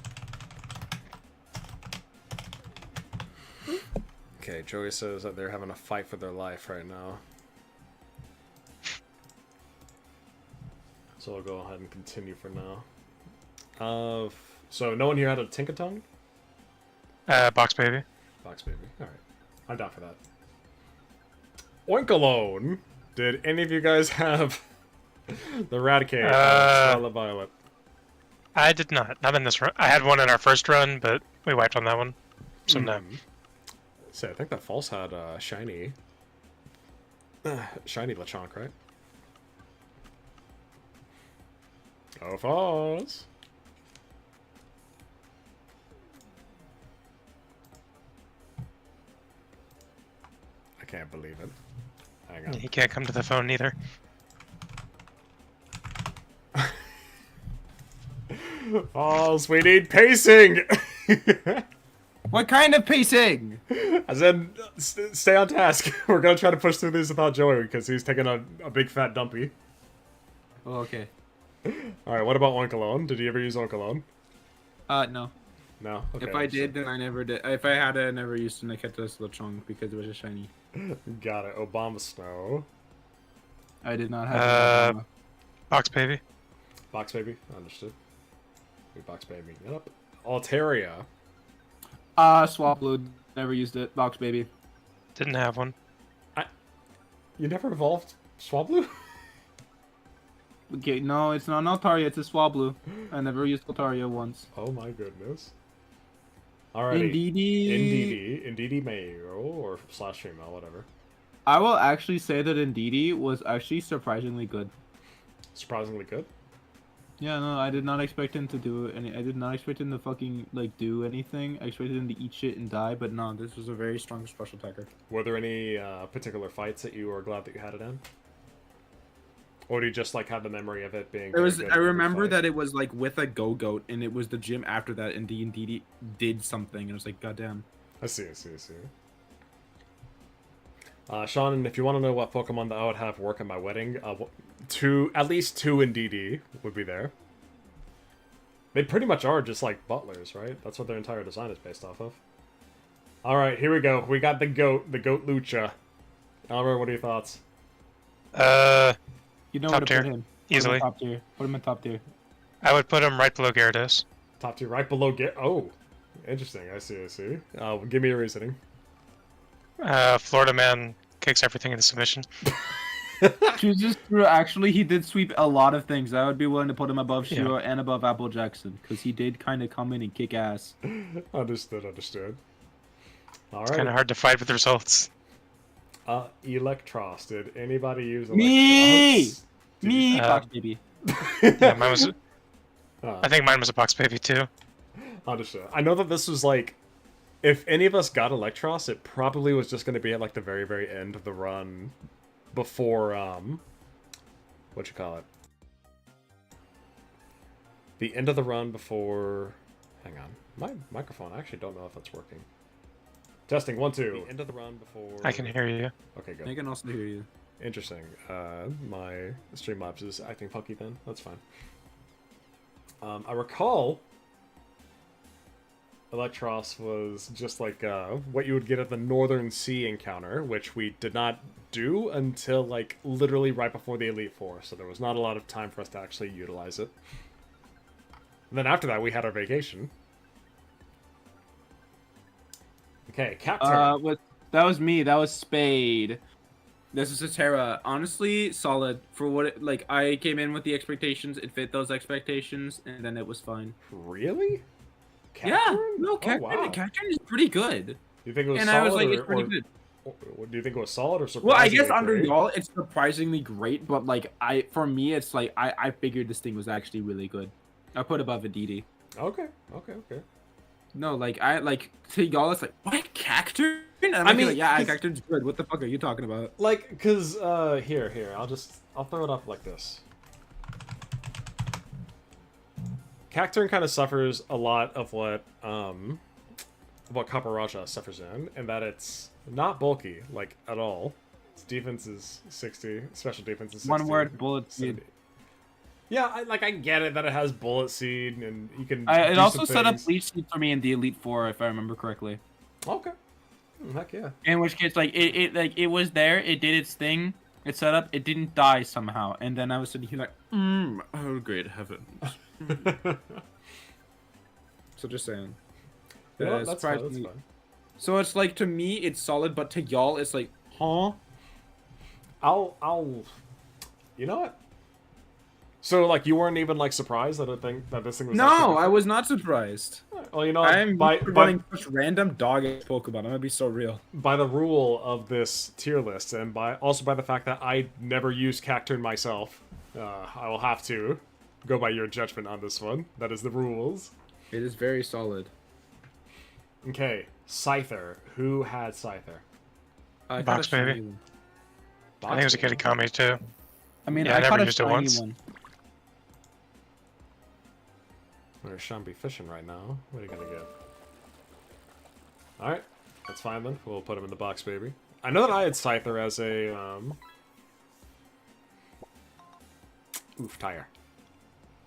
A: Okay, Joey says that they're having a fight for their life right now. So I'll go ahead and continue for now. So no one here had a Tinkatongue?
D: Box baby.
A: Box baby. Alright. I'm down for that. Oinkalone! Did any of you guys have the Raticate Scarlet Violet?
D: I did not in this run. I had one in our first run, but we wiped on that one. So no.
A: So I think that false had shiny Lechonk, right? Go false! I can't believe it. Hang on.
D: He can't come to the phone either.
A: False, we need pacing!
E: What kind of pacing?
A: I said, stay on task. We're gonna try to push through these without Joey because he's taking a big fat dumpy.
E: Oh, okay.
A: Alright, what about Oinkalone? Did you ever use Oinkalone?
E: No.
A: No? Okay,
E: If I did, then I never did. If I had it, I never used Niketas Lechonk because it was a shiny.
A: Got it. Obama Snow.
E: I did not have it.
D: Box baby.
A: Box Baby. Understood. Box Baby. Yep. Altaria.
E: Swaplu. Never used it. Box baby.
D: Didn't have one.
A: You never evolved Swablu?
E: Okay, no, it's not Altaria, it's a Swablu. I never used Altaria once.
A: Oh my goodness. Alrighty. Indeedee male or slash female, whatever.
E: I will actually say that Indeedee was actually surprisingly good.
A: Surprisingly good?
E: Yeah, no, I did not expect him to do any. I did not expect him to fucking like do anything. I expected him to eat shit and die, but no, this was a very strong special attacker.
A: Were there any particular fights that you were glad that you had it in? Or do you just like have the memory of it being?
E: It was.
A: good
E: I
A: every
E: remember
A: fight?
E: that it was like with a Go-Goat, and it was the gym after that, and Indeedee did something, and it was like, goddamn.
A: I see. Sean, if you want to know what Pokemon that I would have work at my wedding, at least two in DD would be there. They pretty much are just like butlers, right? That's what their entire design is based off of. Alright, here we go. We got the goat Lucha. Albert, what are your thoughts?
E: You know
D: Top
E: where to
D: tier.
E: put him.
D: Easily.
E: Top tier. Put him in top tier.
D: I would put him right below Gyarados.
A: Top tier, right below Oh, interesting. I see. Give me a reasoning.
D: Florida man kicks everything into submission.
E: Chooses through. Actually, he did sweep a lot of things. I would be willing to put him above
D: Yeah.
E: Shiro and above Apple Jackson because he did kind of come in and kick ass.
A: Understood. Alright.
D: It's kind of hard to fight with results.
A: Electros. Did anybody use Electros?
E: Me!
A: Did
E: Me,
D: Uh,
E: Box baby.
D: Yeah, mine was.
A: Uh,
D: I think mine was a box baby too.
A: Understood. I know that this was like, if any of us got Electros, it probably was just going to be at like the very, very end of the run, before what you call it? The end of the run before. Hang on, my microphone. I actually don't know if it's working. Testing 1 2. The end of the run before.
D: I can hear you.
A: Okay,
E: I
A: good.
E: can also hear you.
A: Interesting. My Streamlabs is acting funky then. That's fine. I recall Electros was just like what you would get at the Northern Sea encounter, which we did not do until like literally right before the Elite Four, so there was not a lot of time for us to actually utilize it. And then after that, we had our vacation. Okay, Captain.
E: That was me. That was Spade. This is a Terra. Honestly, solid for what it, like. I came in with the expectations. It fit those expectations, and then it was fine.
A: Really?
E: Yeah,
A: Cacturne?
E: no,
A: Oh,
E: Cacturne,
A: wow.
E: Cacturne is pretty good.
A: You think it was
E: And
A: solid,
E: I was like,
A: or,
E: it's pretty
A: or-
E: good.
A: or- do you think it was solid or surprisingly
E: Well, I guess under
A: great?
E: y'all, it's surprisingly great, but like for me, it's like I figured this thing was actually really good. I put above Aditi.
A: Okay.
E: No, like to y'all, it's like what Cacturne? And I'm
A: I
E: like,
A: mean,
E: yeah,
A: 'cause-
E: Cacturne's good. What the fuck are you talking about?
A: Like, cause here, I'll throw it up like this. Cacturne kind of suffers a lot of what Kaparaja suffers in that it's not bulky, like, at all. Its defense is 60, special defense is 60.
E: One word, bullet seed.
A: 70. Yeah, I get it that it has bullet seed and you can.
E: It
A: do
E: also
A: some
E: set up
A: things.
E: leech seed for me in the Elite Four, if I remember correctly.
A: Okay. Heck yeah.
E: In which case, like it was there, it did its thing, it set up, it didn't die somehow, and then I was sitting here like, oh great heavens. So just saying.
A: You know what? That's fine. That's
E: Surprisingly-
A: fine.
E: So it's like to me it's solid, but to y'all it's like, huh?
A: I'll. You know what? So like you weren't even like surprised that this thing was.
E: No,
A: actually-
E: I was not surprised.
A: Well, you know,
E: I'm
A: by
E: running such random dog ass Pokemon. I'm gonna be so real.
A: by the rule of this tier list, and by the fact that I never use Cacturne myself, I will have to go by your judgment on this one. That is the rules.
E: It is very solid.
A: Okay, Scyther. Who had Scyther?
E: I
D: Box
E: caught a
D: baby.
E: shiny one.
D: I think it was a kitty Kami too.
E: I mean,
D: Yeah, I
E: I
D: never
E: caught a
D: used it
E: shiny
D: once.
E: one.
A: There's Sean be fishing right now. What are you gonna get? Alright, that's fine then. We'll put him in the box, baby. I know that I had Scyther as a, Oof, tire.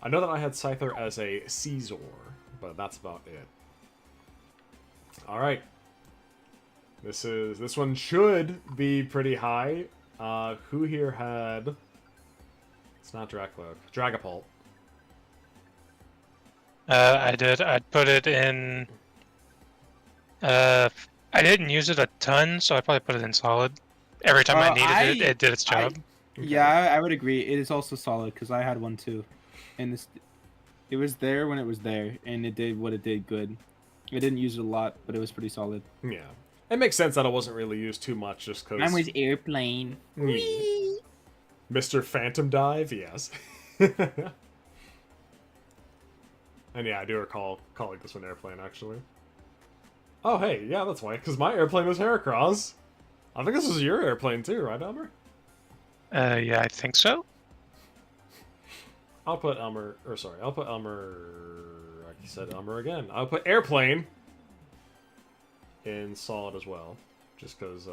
A: I know that I had Scyther as a Caesar, but that's about it. Alright. This one should be pretty high. Who here had... It's not Dracloak. Dragapult.
D: I did. I'd put it in. I didn't use it a ton, so I probably put it in solid. Every time I needed it, it did its job.
E: Yeah, I would agree. It is also solid because I had one too, and it was there when it was there, and it did what it did good. I didn't use it a lot, but it was pretty solid.
A: Yeah. It makes sense that it wasn't really used too much just because...
E: Mine was airplane.
A: Mr. Phantom Dive, yes. And yeah, I do recall calling this one Airplane, actually. Oh, hey, yeah, that's why, because my airplane was Heracross. I think this was your airplane too, right, Elmer?
D: Yeah, I think so.
A: I'll put Elmer, like you said, Elmer again. I'll put Airplane in solid as well, just because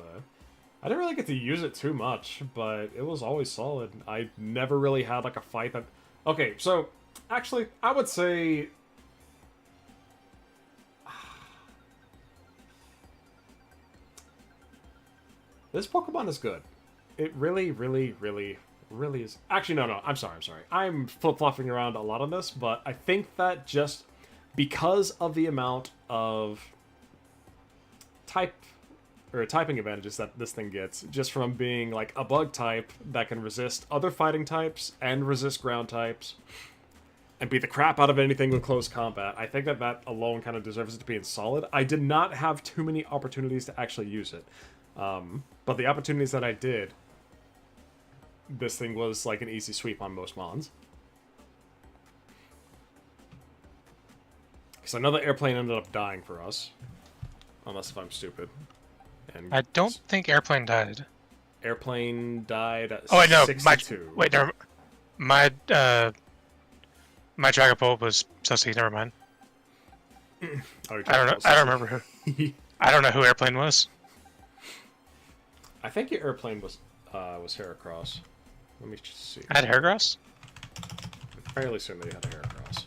A: I didn't really get to use it too much, but it was always solid. I never really had like a fight that... Okay, so actually, I would say... This Pokemon is good. It really, really, really, really is... Actually, no, I'm sorry. I'm flip-flopping around a lot on this, but I think that just because of the amount of typing advantages that this thing gets, just from being like a bug type that can resist other fighting types and resist ground types and beat the crap out of anything with close combat, I think that alone kind of deserves it to be in solid. I did not have too many opportunities to actually use it. But the opportunities that I did, this thing was like an easy sweep on most mons. Because I know the airplane ended up dying for us. Unless if I'm stupid. And
D: I don't think Airplane died.
A: Airplane died at
D: Oh, wait, no.
A: 62.
D: My Dragapult was Sussy, never mind.
A: Oh,
D: I don't know. I don't remember who. I don't know who Airplane was.
A: I think your airplane was Heracross. Let me just see.
D: I had Heracross?
A: I'm fairly certain that you had a Heracross.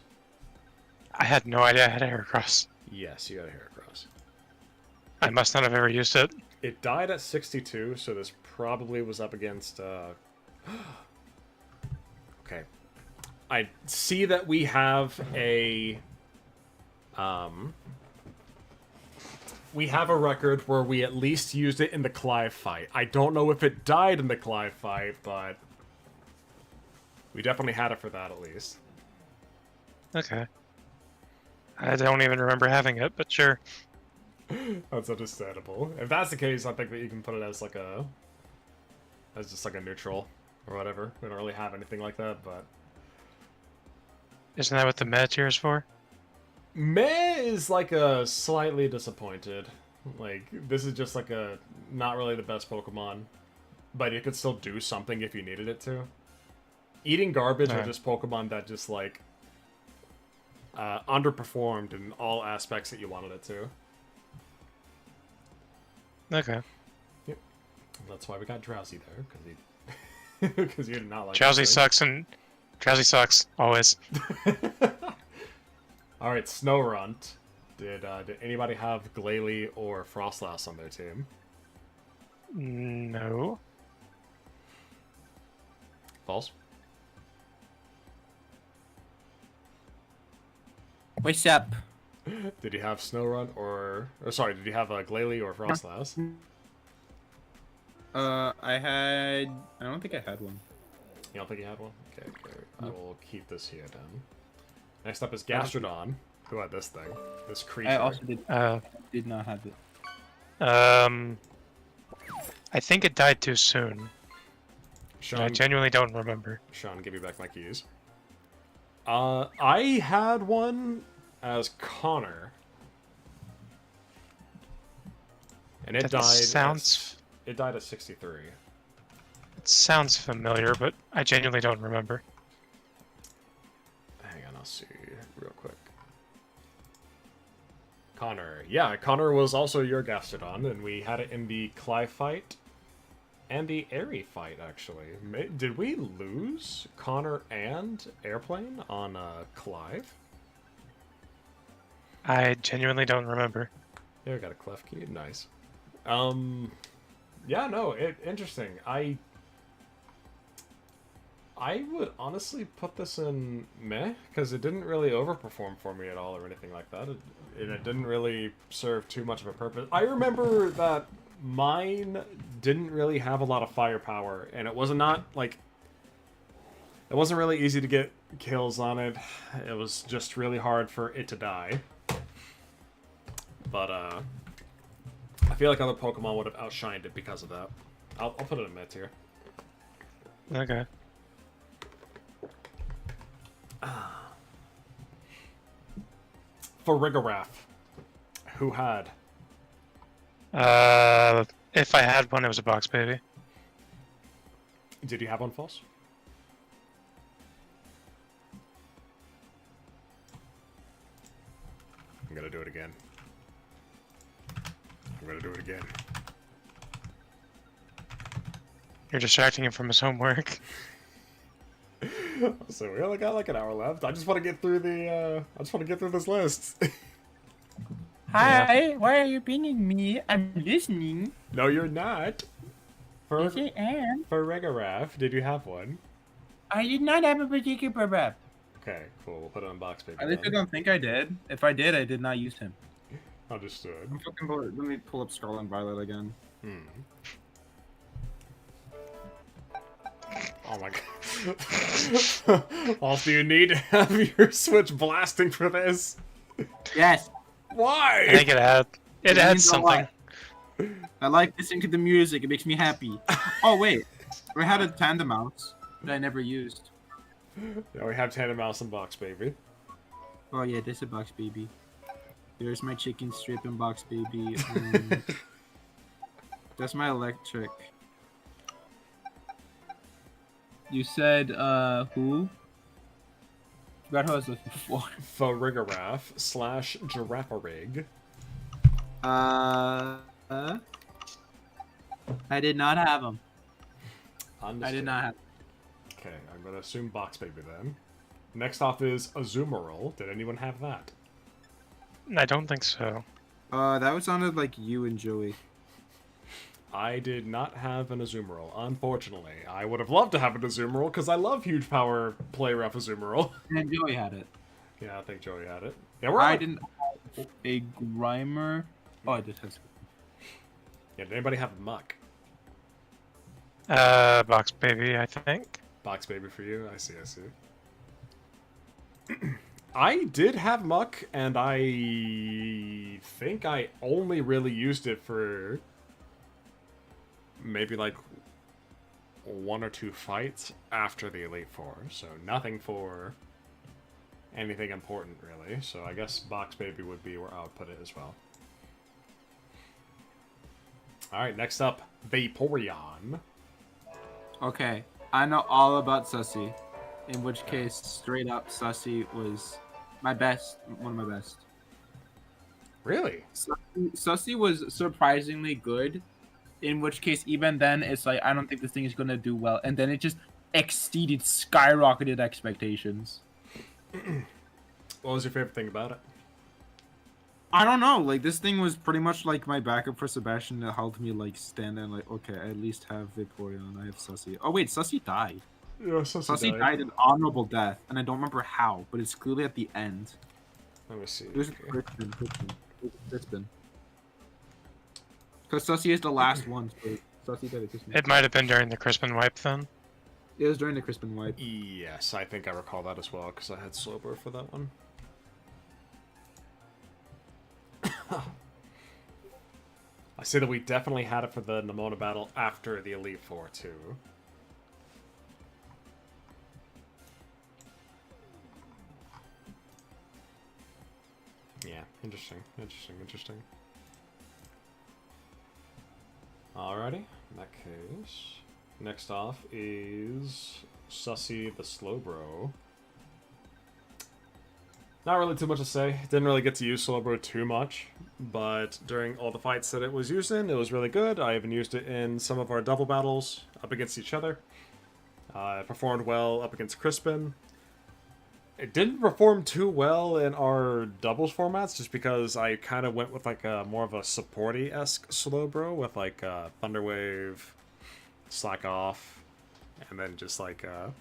D: I had no idea I had a Heracross.
A: Yes, you had a Heracross.
D: I must not have ever used it.
A: It died at 62, so this probably was up against... Okay. I see that we have a... We have a record where we at least used it in the Clive fight. I don't know if it died in the Clive fight, but... We definitely had it for that, at least.
D: Okay. I don't even remember having it, but sure.
A: That's understandable. If that's the case, I think that you can put it as like a... As just like a neutral, or whatever. We don't really have anything like that, but...
D: Isn't that what the meta tier is for?
A: Meh is like a slightly disappointed. Like, this is just like a... Not really the best Pokemon. But it could still do something if you needed it to. Eating garbage are just Pokemon that just like... underperformed in all aspects that you wanted it to.
D: Okay.
A: Yep. That's why we got Drowsy there, because he... Because you did not like
D: Drowsy
A: this thing.
D: sucks, and Drowsy sucks, always.
A: Alright, Snowrunt. Did anybody have Glalie or Frostlass on their team?
D: No.
A: False?
E: What's up?
A: Did you have Snowrun or sorry, did you have a Glalie or Frostlass?
E: I don't think I had one.
A: You don't think you had one? Okay, okay. I will keep this here then. Next up is Gastrodon. Who had this thing? This creature.
E: I also did not have it.
D: I think it died too soon.
A: Sean,
D: I genuinely don't remember.
A: Sean, give me back my keys. I had one as Connor. And it
D: That
A: died.
D: sounds.
A: It died at 63.
D: It sounds familiar, but I genuinely don't remember.
A: Hang on, I'll see real quick. Connor. Yeah, Connor was also your Gastrodon, and we had it in the Clive fight and the Airy fight, actually. Did we lose Connor and Airplane on Clive?
D: I genuinely don't remember.
A: Yeah, we got a clef key. Nice. Yeah, no, interesting. I would honestly put this in meh, because it didn't really overperform for me at all or anything like that. It didn't really serve too much of a purpose. I remember that mine didn't really have a lot of firepower, and it wasn't really easy to get kills on it. It was just really hard for it to die. But, I feel like other Pokemon would have outshined it because of that. I'll put it in mid tier.
D: Okay.
A: For Rigoraph, who had?
D: If I had one, it was a box baby.
A: Did you have one, False? I'm gonna do it again. I'm gonna do it again.
D: You're distracting him from his homework.
A: So we only got like an hour left. I just want to get through this list.
F: Hi, why are you pinging me? I'm listening.
A: No, you're not.
F: Yes, I am.
A: For Rigoraph, did you have one?
F: I did not have a particular rep.
A: Okay, cool. We'll put it on box, baby.
E: I literally don't think I did. If I did, I did not use him.
A: Understood.
E: I'm fucking bored. Let me pull up Scarlet and Violet again.
A: Oh my god. Also, you need to have your Switch blasting for this.
E: Yes.
A: Why?
D: I think it
E: It
D: adds
E: means a
D: something.
E: lot. I like listening to the music. It makes me happy. Oh wait, we had a tandem mouse that I never used.
A: Yeah, we have Tandem Mouse and Box Baby.
E: Oh yeah, this is a box baby. There's my chicken strip and box baby. That's my electric. You said who? Forgot who I was looking for.
A: Farigiraf / Giraffarig.
E: I did not have him.
A: Understood.
E: I did not have.
A: Okay, I'm gonna assume Box Baby then. Next off is Azumarill. Did anyone have that?
D: I don't think so.
E: That sounded like you and Joey.
A: I did not have an Azumarill, unfortunately. I would have loved to have an Azumarill because I love Huge Power Play Rough Azumarill.
E: And Joey had it.
A: Yeah, I think Joey had it. Yeah,
E: I didn't have a Grimer. Oh, I did have.
A: Yeah, did anybody have a Muck?
D: Box baby, I think.
A: Box Baby for you? I see. I did have Muck, and I think I only really used it for maybe like 1 or 2 fights after the Elite Four, so nothing for anything important really. So I guess Box Baby would be where I would put it as well. Alright, next up, Vaporeon.
E: Okay, I know all about Sussy. In which case, straight up, Sussy was my best, one of my best.
A: Really?
E: Sussy was surprisingly good. In which case, even then, it's like, I don't think this thing is going to do well. And then it just exceeded, skyrocketed expectations.
A: What was your favorite thing about it?
E: I don't know. Like, this thing was pretty much like my backup for Sebastian that helped me, like, stand there and, like, okay, I at least have Vaporeon. I have Sussy. Oh, wait, Sussy died.
A: Yeah,
E: Sussy died an honorable death, and I don't remember how, but it's clearly at the end.
A: Let me see.
E: It was Crispin. Crispin. Because Sussy is the last one, so Sussy did it Crispin.
D: It might have been during the Crispin wipe then.
E: It was during the Crispin wipe.
A: Yes, I think I recall that as well, because I had Slowbro for that one. I say that we definitely had it for the Nemona battle after the Elite Four, too. Yeah, interesting. Alrighty, in that case, next off is Sussy the Slowbro. Not really too much to say. Didn't really get to use Slowbro too much, but during all the fights that it was used in, it was really good. I even used it in some of our double battles up against each other. It performed well up against Crispin. It didn't perform too well in our doubles formats, just because I kind of went with like a more of a supporty-esque Slowbro with like Thunderwave, Slack Off, and then just like a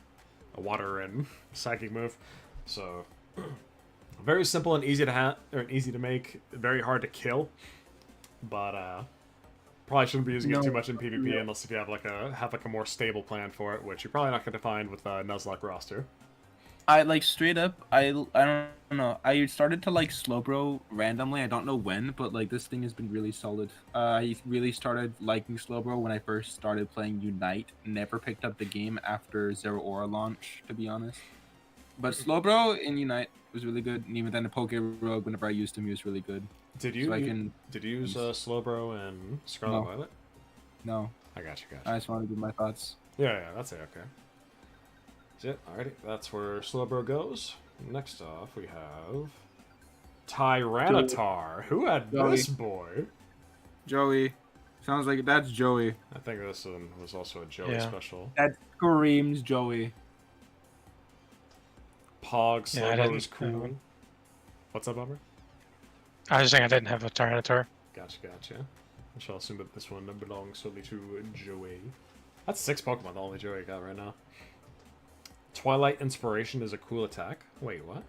A: Water and Psychic move. So very simple and easy to have, or easy to make. Very hard to kill, but probably shouldn't be using it too much in PvP unless if you have like a more stable plan for it, which you're probably not going to find with Nuzlocke roster.
E: I like straight up. I don't know. I started to like Slowbro randomly. I don't know when, but like this thing has been really solid. I really started liking Slowbro when I first started playing Unite. Never picked up the game after Zero Aura launch, to be honest. But Slowbro in Unite was really good, and even then the Poke Rogue, whenever I used him, he was really good.
A: Did you use Slowbro and Scarlet Violet?
E: No.
A: I got you.
E: I just wanted to give my thoughts.
A: Yeah, that's it. Okay. That's it. Alrighty, that's where Slowbro goes. Next off, we have Tyranitar. Who had this boy?
E: Joey. Sounds like that's Joey.
A: I think this one was also a Joey special.
E: That screams Joey.
A: Pog Slowbro was cool. What's up, Bummer?
D: I was just saying I didn't have a Tyranitar.
A: Gotcha. I shall assume that this one belongs solely to Joey. That's 6 Pokemon, the only Joey got right now. Twilight Inspiration is a cool attack. Wait, what?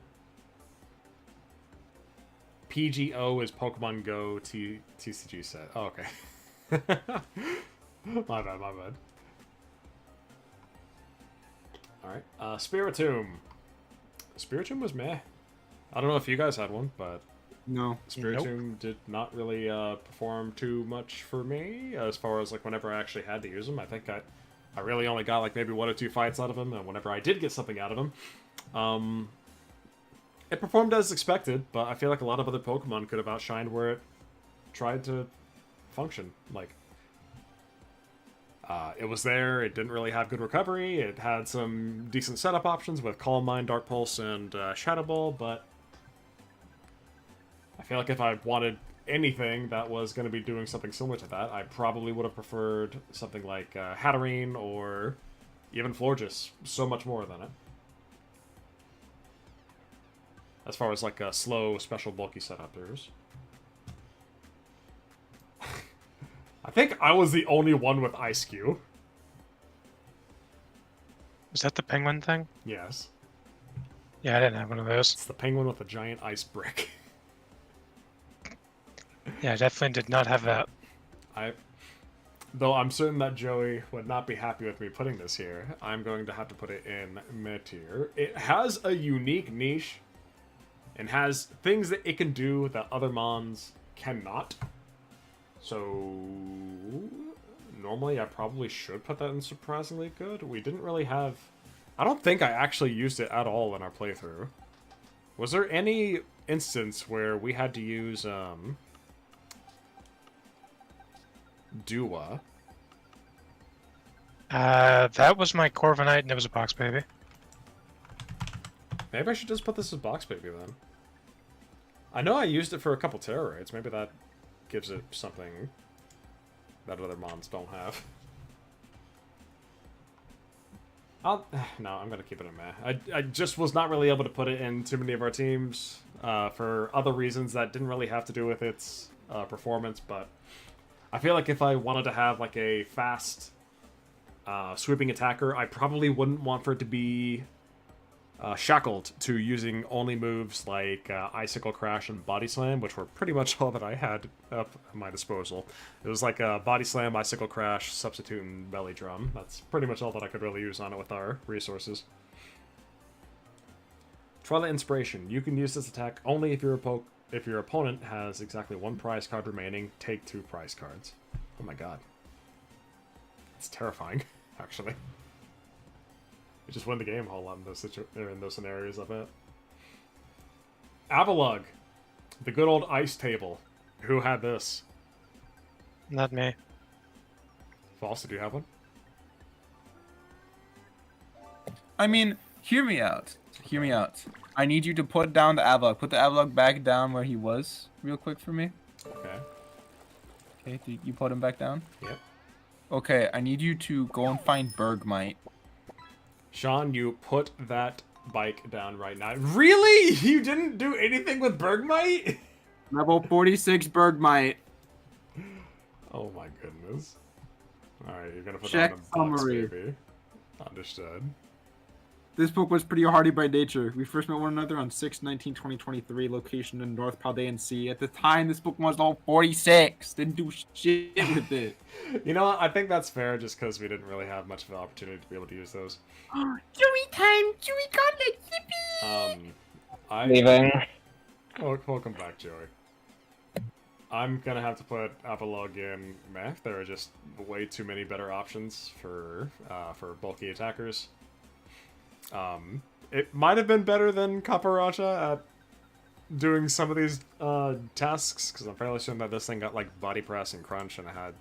A: PGO is Pokemon Go TCG set. Oh, okay. my bad. Alright, Spiritomb. Spiritomb was meh. I don't know if you guys had one, but
E: no.
A: Spiritomb did not really perform too much for me as far as like whenever I actually had to use them. I think I really only got like maybe 1 or 2 fights out of him, and whenever I did get something out of him, it performed as expected, but I feel like a lot of other Pokemon could have outshined where it tried to function. Like, it was there, it didn't really have good recovery, it had some decent setup options with Calm Mind, Dark Pulse, and Shadow Ball, but I feel like if I wanted anything that was going to be doing something similar to that, I probably would have preferred something like Hatterene or even Florges so much more than it. As far as like a slow, special, bulky setup there's. I think I was the only one with Ice Cube.
D: Was that the penguin thing?
A: Yes.
D: Yeah, I didn't have one of those.
A: It's the penguin with a giant ice brick.
D: Yeah, I definitely did not have that.
A: Though I'm certain that Joey would not be happy with me putting this here, I'm going to have to put it in mid-tier. It has a unique niche, and has things that it can do that other mons cannot. So normally I probably should put that in surprisingly good. We didn't really have... I don't think I actually used it at all in our playthrough. Was there any instance where we had to use Dua?
D: That was my Corviknight, and it was a box baby.
A: Maybe I should just put this as box baby then. I know I used it for a couple terror raids. Maybe that gives it something that other mons don't have. No, I'm gonna keep it in meh. I just was not really able to put it in too many of our teams for other reasons that didn't really have to do with its performance, but I feel like if I wanted to have like a fast sweeping attacker, I probably wouldn't want for it to be shackled to using only moves like Icicle Crash and Body Slam, which were pretty much all that I had up at my disposal. It was like a Body Slam, Icicle Crash, Substitute, and Belly Drum. That's pretty much all that I could really use on it with our resources. Twilight Inspiration. You can use this attack only if your opponent has exactly 1 prize card remaining. Take 2 prize cards. Oh my god. It's terrifying, actually. You just win the game a whole lot in those scenarios, I bet. Avalugg. The good old ice table. Who had this?
D: Not me.
A: False, did you have one?
E: I mean, hear me out. Hear me out. I need you to put down the Avalugg. Put the Avalugg back down where he was, real quick for me.
A: Okay.
E: Okay, you put him back down?
A: Yep.
E: Okay, I need you to go and find Bergmite.
A: Sean, you put that bike down right now. Really? You didn't do anything with Bergmite?
E: Level 46 Bergmite.
A: Oh my goodness. Alright, you're gonna put
E: Check
A: on the box,
E: summary.
A: baby. Understood.
E: This book was pretty hardy by nature. We first met one another on 6/19/2023, location in North Paldean Sea. At the time, this book was level 46. Didn't do shit with it.
A: You know what? I think that's fair just because we didn't really have much of an opportunity to be able to use those.
F: Chewy time! Chewy Gauntlet! Yippee!
B: Leaving.
A: Welcome back, Joey. I'm gonna have to put Avalugg in meh. There are just way too many better options for bulky attackers. It might have been better than Kaparacha at doing some of these tasks, because I'm fairly certain that this thing got like body press and crunch, and it had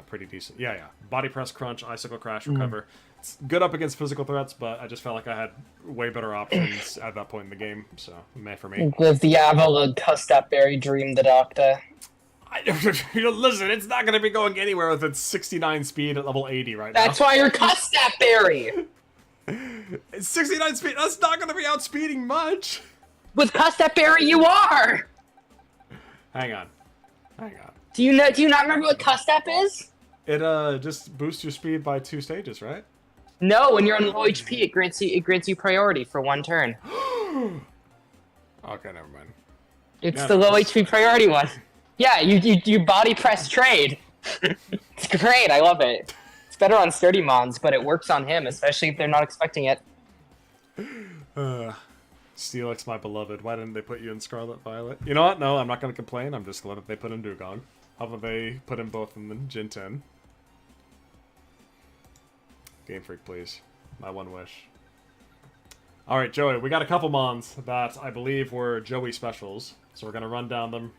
A: pretty decent. Yeah. Body press, crunch, icicle crash, recover. It's good up against physical threats, but I just felt like I had way better options at that point in the game, so meh for me.
B: With the Avalugg Custap Berry Dream the Doctor.
A: Listen, it's not gonna be going anywhere with its 69 speed at level 80 right now.
B: That's why you're Custap Berry!
A: It's 69 speed. That's not going to be outspeeding much.
B: With Custap Berry, you are!
A: Hang on.
B: Do you not remember what Custap is?
A: It just boosts your speed by 2 stages, right?
B: No, when you're on low HP, it grants you priority for 1 turn.
A: Okay, never mind.
B: It's
A: Yeah,
B: the low
A: that's-
B: HP priority one. Yeah, you body press trade. It's great, I love it. It's better on sturdy mons, but it works on him, especially if they're not expecting it.
A: Steelix, my beloved. Why didn't they put you in Scarlet Violet? You know what? No, I'm not going to complain. I'm just glad that they put in Dugong. How about they put in both in the Gen 10? Game Freak, please. My one wish. Alright, Joey, we got a couple mons that I believe were Joey specials. So we're going to run down them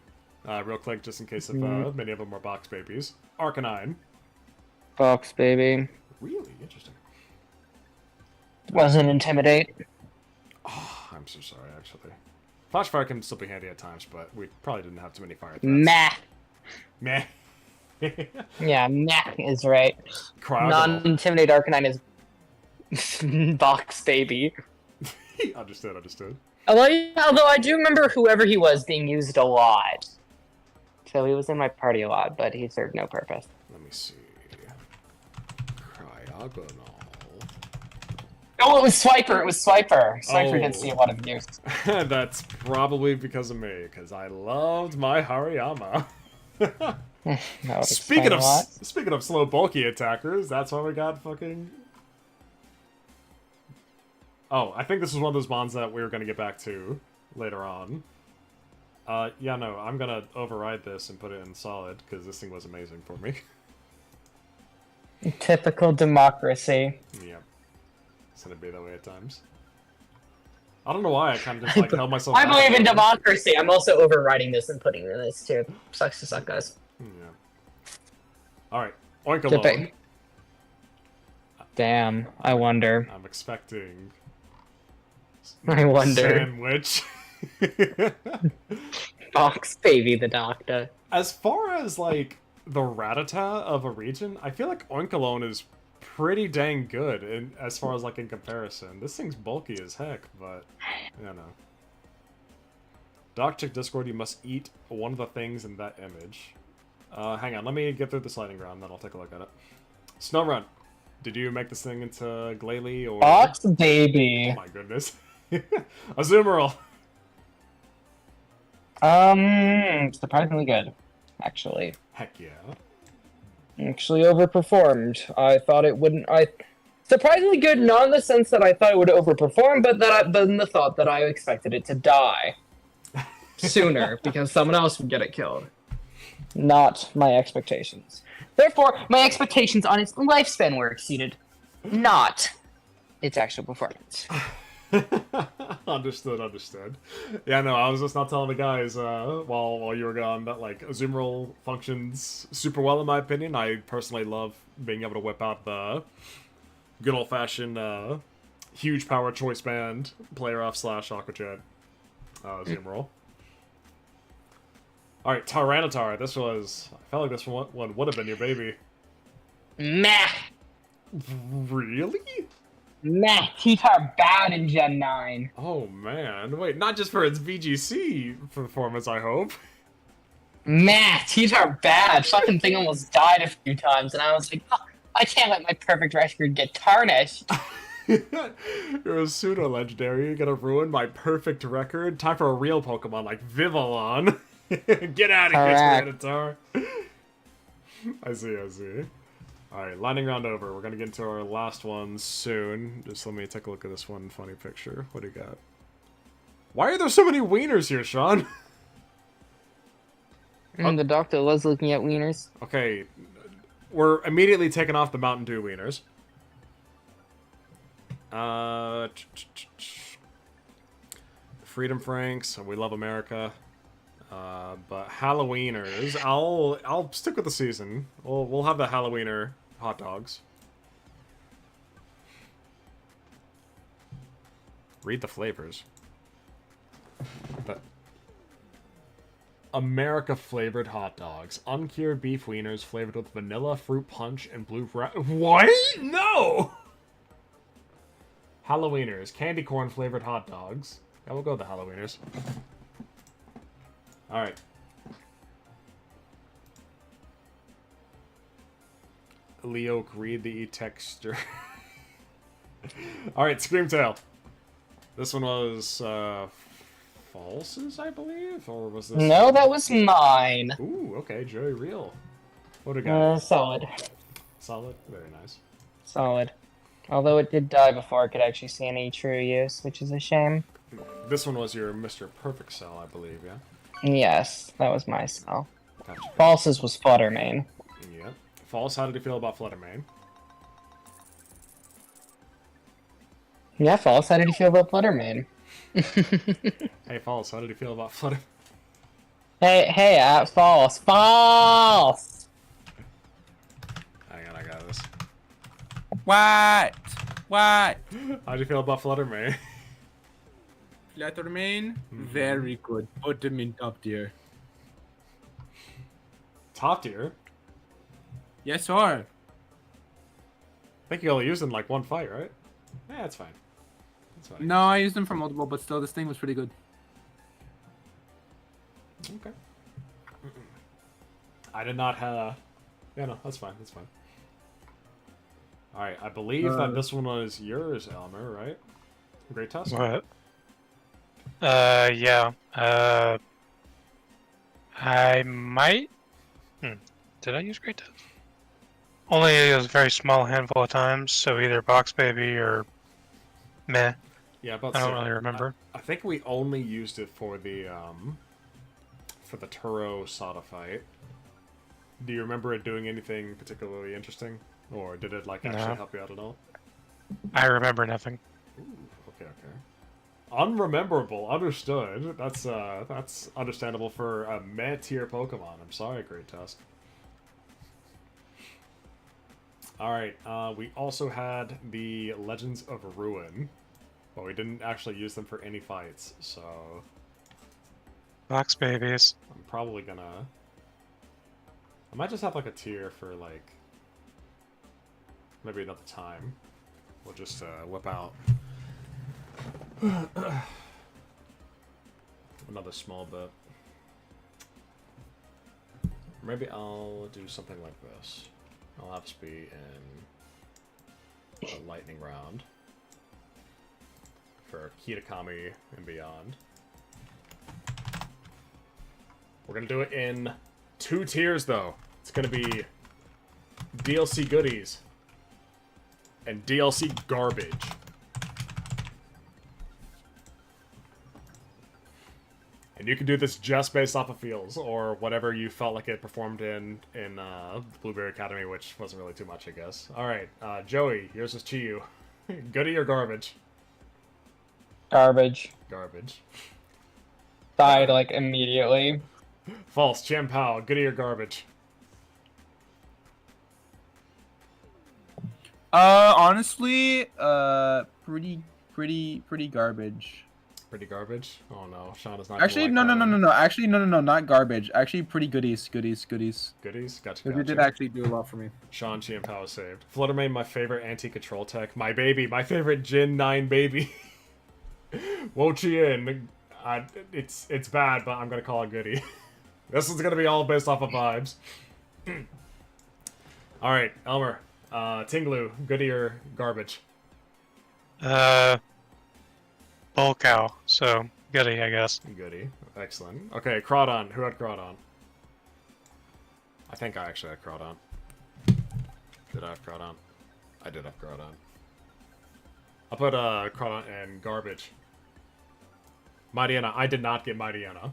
A: real quick just in case many of them were box babies. Arcanine.
B: Box baby.
A: Really? Interesting.
B: Wasn't Intimidate.
A: Oh, I'm so sorry, actually. Flash Fire can still be handy at times, but we probably didn't have too many fire threats.
B: Meh.
A: Meh.
B: Yeah, meh is right.
A: Cryogonal.
B: Non-Intimidate Arcanine is box baby.
A: Understood.
B: Although I do remember whoever he was being used a lot. So he was in my party a lot, but he served no purpose.
A: Let me see. Cryogonal.
B: Oh, it was Swiper. Swiper
A: Oh.
B: didn't see a lot of use.
A: That's probably because of me, because I loved my Hariyama.
B: That would
A: Speaking
B: explain a lot.
A: of slow bulky attackers, that's why we got fucking. Oh, I think this was one of those bonds that we were gonna get back to later on. Yeah, no, I'm gonna override this and put it in solid because this thing was amazing for me.
B: Typical democracy.
A: Yep. It's gonna be that way at times. I don't know why I kind of just like held myself.
B: I
A: back.
B: believe in democracy. I'm also overriding this and putting in this too. Sucks to suck, guys.
A: Yeah. All right, Oinkalone.
B: Dipping. Damn, I wonder.
A: I'm expecting.
B: I wonder.
A: Sandwich.
B: Box baby, the doctor.
A: As far as like the Rattata of a region, I feel like Oinkalone is pretty dang good in as far as like in comparison. This thing's bulky as heck, but you know. Doc check Discord, you must eat one of the things in that image. Hang on, let me get through this lightning round, then I'll take a look at it. Snow Run. Did you make this thing into Glalie or?
B: Box baby.
A: Oh my goodness. Azumarill.
B: Surprisingly good, actually.
A: Heck yeah.
B: Actually overperformed. I thought it wouldn't. Surprisingly good, not in the sense that I thought it would overperform, but in the thought that I expected it to die sooner because someone else would get it killed. Not my expectations. Therefore, my expectations on its lifespan were exceeded, not its actual performance.
A: Understood. Yeah, no, I was just not telling the guys while you were gone that like Azumarill functions super well in my opinion. I personally love being able to whip out the good old fashioned huge power choice band player off / Aqua Jet Azumarill. All right, Tyranitar. This was I felt like this one would have been your baby.
B: Meh.
A: Really?
B: Meh. T-Tar bad in Gen 9.
A: Oh man, wait, not just for its VGC performance, I hope.
B: Meh. T-Tar bad. Fucking thing almost died a few times, and I was like, oh, I can't let my perfect record get tarnished.
A: You're a pseudo legendary. You're gonna ruin my perfect record. Time for a real Pokemon like Vivillon. Get out of here, Tyranitar. I see. Alright, lightning round over. We're gonna get into our last one soon. Just let me take a look at this one funny picture. What do you got? Why are there so many wieners here, Sean?
B: The doctor was looking at wieners.
A: Okay, we're immediately taking off the Mountain Dew wieners. Freedom Franks. We love America. But Halloweeners, I'll stick with the season. We'll have the Halloweener hot dogs. Read the flavors. America flavored hot dogs, uncured beef wieners flavored with vanilla, fruit punch, and blue. What? No. Halloweeners, candy corn flavored hot dogs. Yeah, we'll go with the Halloweeners. Alright. Leo, read the e-texture. Alright, Screamtail. This one was, falses, I believe? Or was this...
B: No, that was mine.
A: Ooh, okay, Joey Real. What do we got?
B: Solid.
A: Solid? Very nice.
B: Solid. Although it did die before I could actually see any true use, which is a shame.
A: This one was your Mr. Perfect Cell, I believe, yeah?
B: Yes, that was my cell.
A: Gotcha.
B: False's was Fluttermane.
A: Yeah. False, how did you feel about Fluttermane?
B: Yeah, False, how did you feel about Fluttermane?
A: Hey, False, how did you feel about Flutter?
B: Hey, False. False!
A: Hang on, I got this.
E: What?
A: How'd you feel about Fluttermane?
E: Fluttermane, very good. Put him in top tier.
A: Top tier?
E: Yes, sir.
A: I think you only used in like one fight, right? Yeah, that's fine. That's fine.
E: No, I used him for multiple, but still, this thing was pretty good.
A: Okay. I did not have... Yeah, no, that's fine. That's fine. Alright, I believe that this one was yours, Elmer, right? Great test.
D: What? Yeah. I might... Did I use Great Test? Only a very small handful of times, so either Box Baby or meh.
A: Yeah, but
D: I don't really remember.
A: I think we only used it for the Turo Sada fight. Do you remember it doing anything particularly interesting? Or did it like actually help you out at all?
D: I remember nothing.
A: Ooh, okay. Unrememberable, understood. That's understandable for a meh tier Pokemon. I'm sorry, Great Tusk. Alright, we also had the Legends of Ruin, but we didn't actually use them for any fights, so...
D: Box Babies.
A: I'm probably gonna... I might just have like a tier for like... maybe another time. We'll just whip out... another small bit. Maybe I'll do something like this. I'll have Speed and a lightning round for Kitakami and beyond. We're gonna do it in 2 tiers, though. It's gonna be DLC goodies and DLC garbage. And you can do this just based off of feels, or whatever you felt like it performed in Blueberry Academy, which wasn't really too much, I guess. Alright, Joey, yours is to you. Goodie or garbage?
B: Garbage.
A: Garbage.
B: Died like immediately.
A: False, Cham Pao, goodie or garbage?
E: Honestly, pretty garbage.
A: Pretty garbage? Oh no, Sean is not
E: Actually,
A: gonna like that.
E: no. Actually, no, not garbage. Actually, pretty goodies.
A: Goodies? Gotcha,
E: It
A: gotcha.
E: did actually do a lot for me.
A: Sean, Cham Pao is saved. Fluttermane, my favorite anti-control tech. My baby, my favorite Jin 9 baby. Wo Chien, it's bad, but I'm gonna call it goodie. This is gonna be all based off of vibes. Alright, Elmer. Tinglu, goodie or garbage?
D: Bull cow, so goodie, I guess.
A: Goodie. Excellent. Okay, Crawdon. Who had Crawdon? I think I actually had Crawdon. Did I have Crawdon? I did have Crawdon. I'll put Crawdon and garbage. Mightyena. I did not get Mightyena.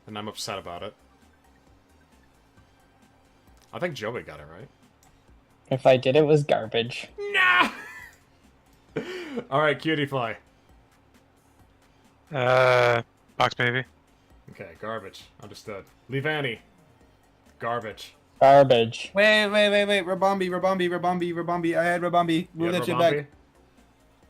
A: And I'm upset about it. I think Joey got it right.
B: If I did, it was garbage.
A: Nah! Alright, Cutie Fly.
D: Box baby.
A: Okay, garbage. Understood. Levanny. Garbage.
B: Garbage.
E: Wait. Rabombi. I had Rabombi.
A: You
E: Move
A: had
E: that shit
A: Rabambi?
E: back.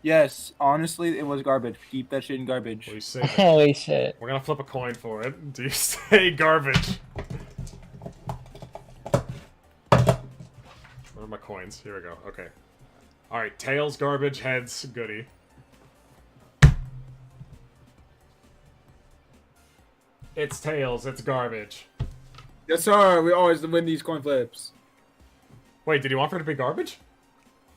E: Yes, honestly, it was garbage. Keep that shit in garbage.
A: What do you say?
B: Holy shit.
A: We're gonna flip a coin for it. Do you say garbage? Where are my coins? Here we go. Okay. Alright, tails, garbage, heads, goodie. It's tails, it's garbage.
E: Yes, sir. We always win these coin flips.
A: Wait, did you want for it to be garbage?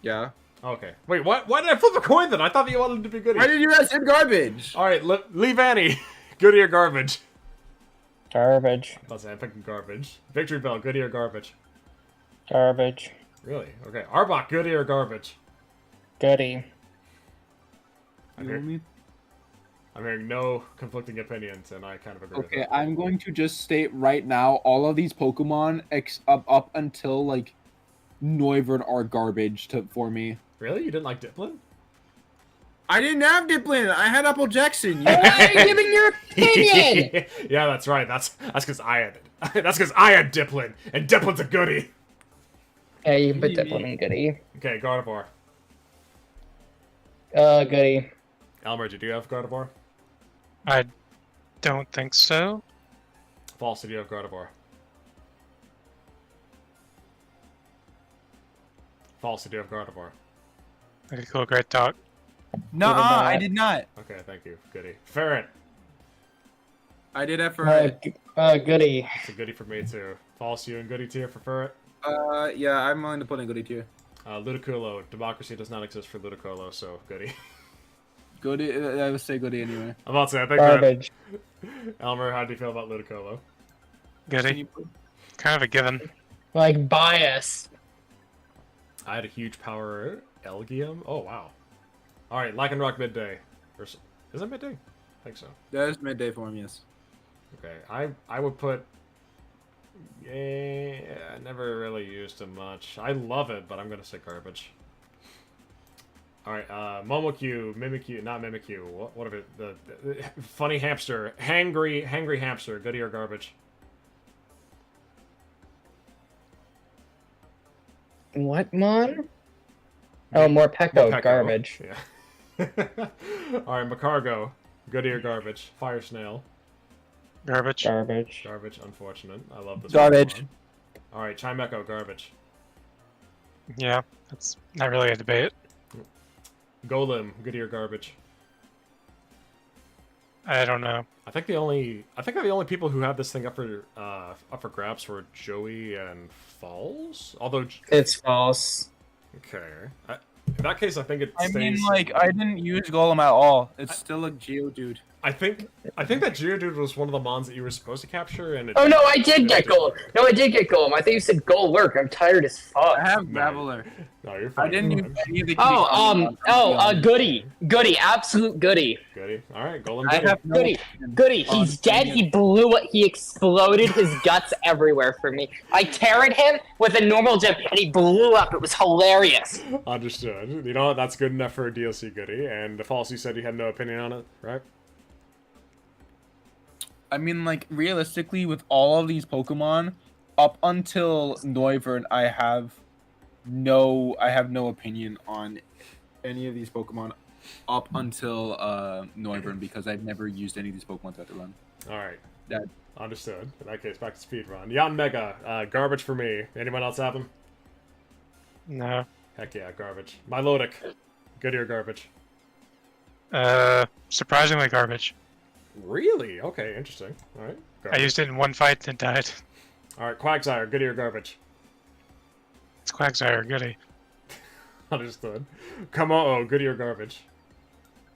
E: Yeah.
A: Okay. Wait, what? Why did I flip a coin then? I thought that you wanted it to be goodie.
E: Why did you guys say garbage?
A: Alright, leave Annie. Goodie or garbage?
B: Garbage.
A: Let's say I'm picking garbage. Victory Bell, goodie or garbage?
B: Garbage.
A: Really? Okay. Arbok, goodie or garbage?
B: Goodie.
A: I'm hearing no conflicting opinions, and I kind of agree with
E: Okay,
A: that.
E: I'm going to just state right now, all of these Pokemon up until like Noivern are garbage for me.
A: Really? You didn't like Diplin?
E: I didn't have Diplin. I had Apple Jackson.
B: Why are you giving your opinion?
A: Yeah, that's right. That's because I had it. That's because I had Diplin, and Diplin's a goodie.
B: Yeah, you can put Diplin in goodie.
A: Okay, Gardevoir.
B: Goodie.
A: Elmer, did you have Gardevoir?
D: I don't think so.
A: False, did you have Gardevoir? False, did you have Gardevoir?
D: Okay, cool, great talk.
E: No, I did not.
A: Okay, thank you. Goodie. Ferret.
E: I did that for
B: Goodie.
A: It's a goodie for me, too. False, you and goodie tier for Ferret?
E: yeah, I'm willing to put in goodie tier.
A: Ludicolo. Democracy does not exist for Ludicolo, so goodie.
E: Goodie, I would say goodie anyway.
A: I'm about to say, I think
B: Garbage.
A: Elmer, how do you feel about Ludicolo?
D: Goodie. Kind of a given.
B: Like, bias.
A: I had a huge power Elgium. Oh, wow. Alright, Lycanroc midday. Is it midday? I think so.
E: That is midday form, yes.
A: Okay, I would put... Yeah, I never really used it much. I love it, but I'm gonna say garbage. Alright, Momokyu, Mimikyu, not Mimikyu. What of it? The funny hamster. Hangry hamster. Goodie or garbage?
B: What, Mon? Oh, Morpeko. Garbage.
A: Yeah. Alright, Macargo. Goodie or garbage? Fire Snail.
D: Garbage.
B: Garbage.
A: Garbage, unfortunate. I love this
E: Garbage.
A: Alright, Chimecho, garbage.
D: Yeah, that's not really a debate.
A: Golem, goodie or garbage?
D: I don't know.
A: I think the only people who had this thing up for grabs were Joey and Falls. Although
B: It's false.
A: okay, in that case, I think it stays.
E: I mean, like, I didn't use Golem at all. It's still a Geodude.
A: I think that Geodude was one of the mons that you were supposed to capture, and it
B: Oh no, I did get Golem. No, I did get Golem. I think you said Gold Work. I'm tired as fuck.
E: I have
A: No.
E: Graveler.
A: No, you're fine.
E: I didn't use any of the
B: Goody, absolute goody.
A: Goody. All right, Golem.
E: I have no
B: Goody, Goody,
E: on
B: he's dead.
E: any
B: He blew it. He exploded his guts everywhere for me. I teared him with a normal gem, and he blew up. It was hilarious.
A: Understood. You know what? That's good enough for a DLC Goody. And the False, you said you had no opinion on it, right?
E: I mean, like, realistically, with all of these Pokemon, up until Noivern, I have no opinion on any of these Pokemon up until Noivern, because I've never used any of these Pokemon throughout the run.
A: All right.
E: That-
A: Understood. In that case, back to speedrun. Yan Mega, garbage for me. Anyone else have him?
D: No.
A: Heck yeah, garbage. Milotic, Goody or garbage?
D: Surprisingly garbage.
A: Really? Okay, interesting. All right.
D: I
A: Garbage.
D: used it in one fight and died.
A: All right, Quagsire, Goody or garbage?
D: It's Quagsire, goody.
A: Understood. Komo-o, Goody or garbage?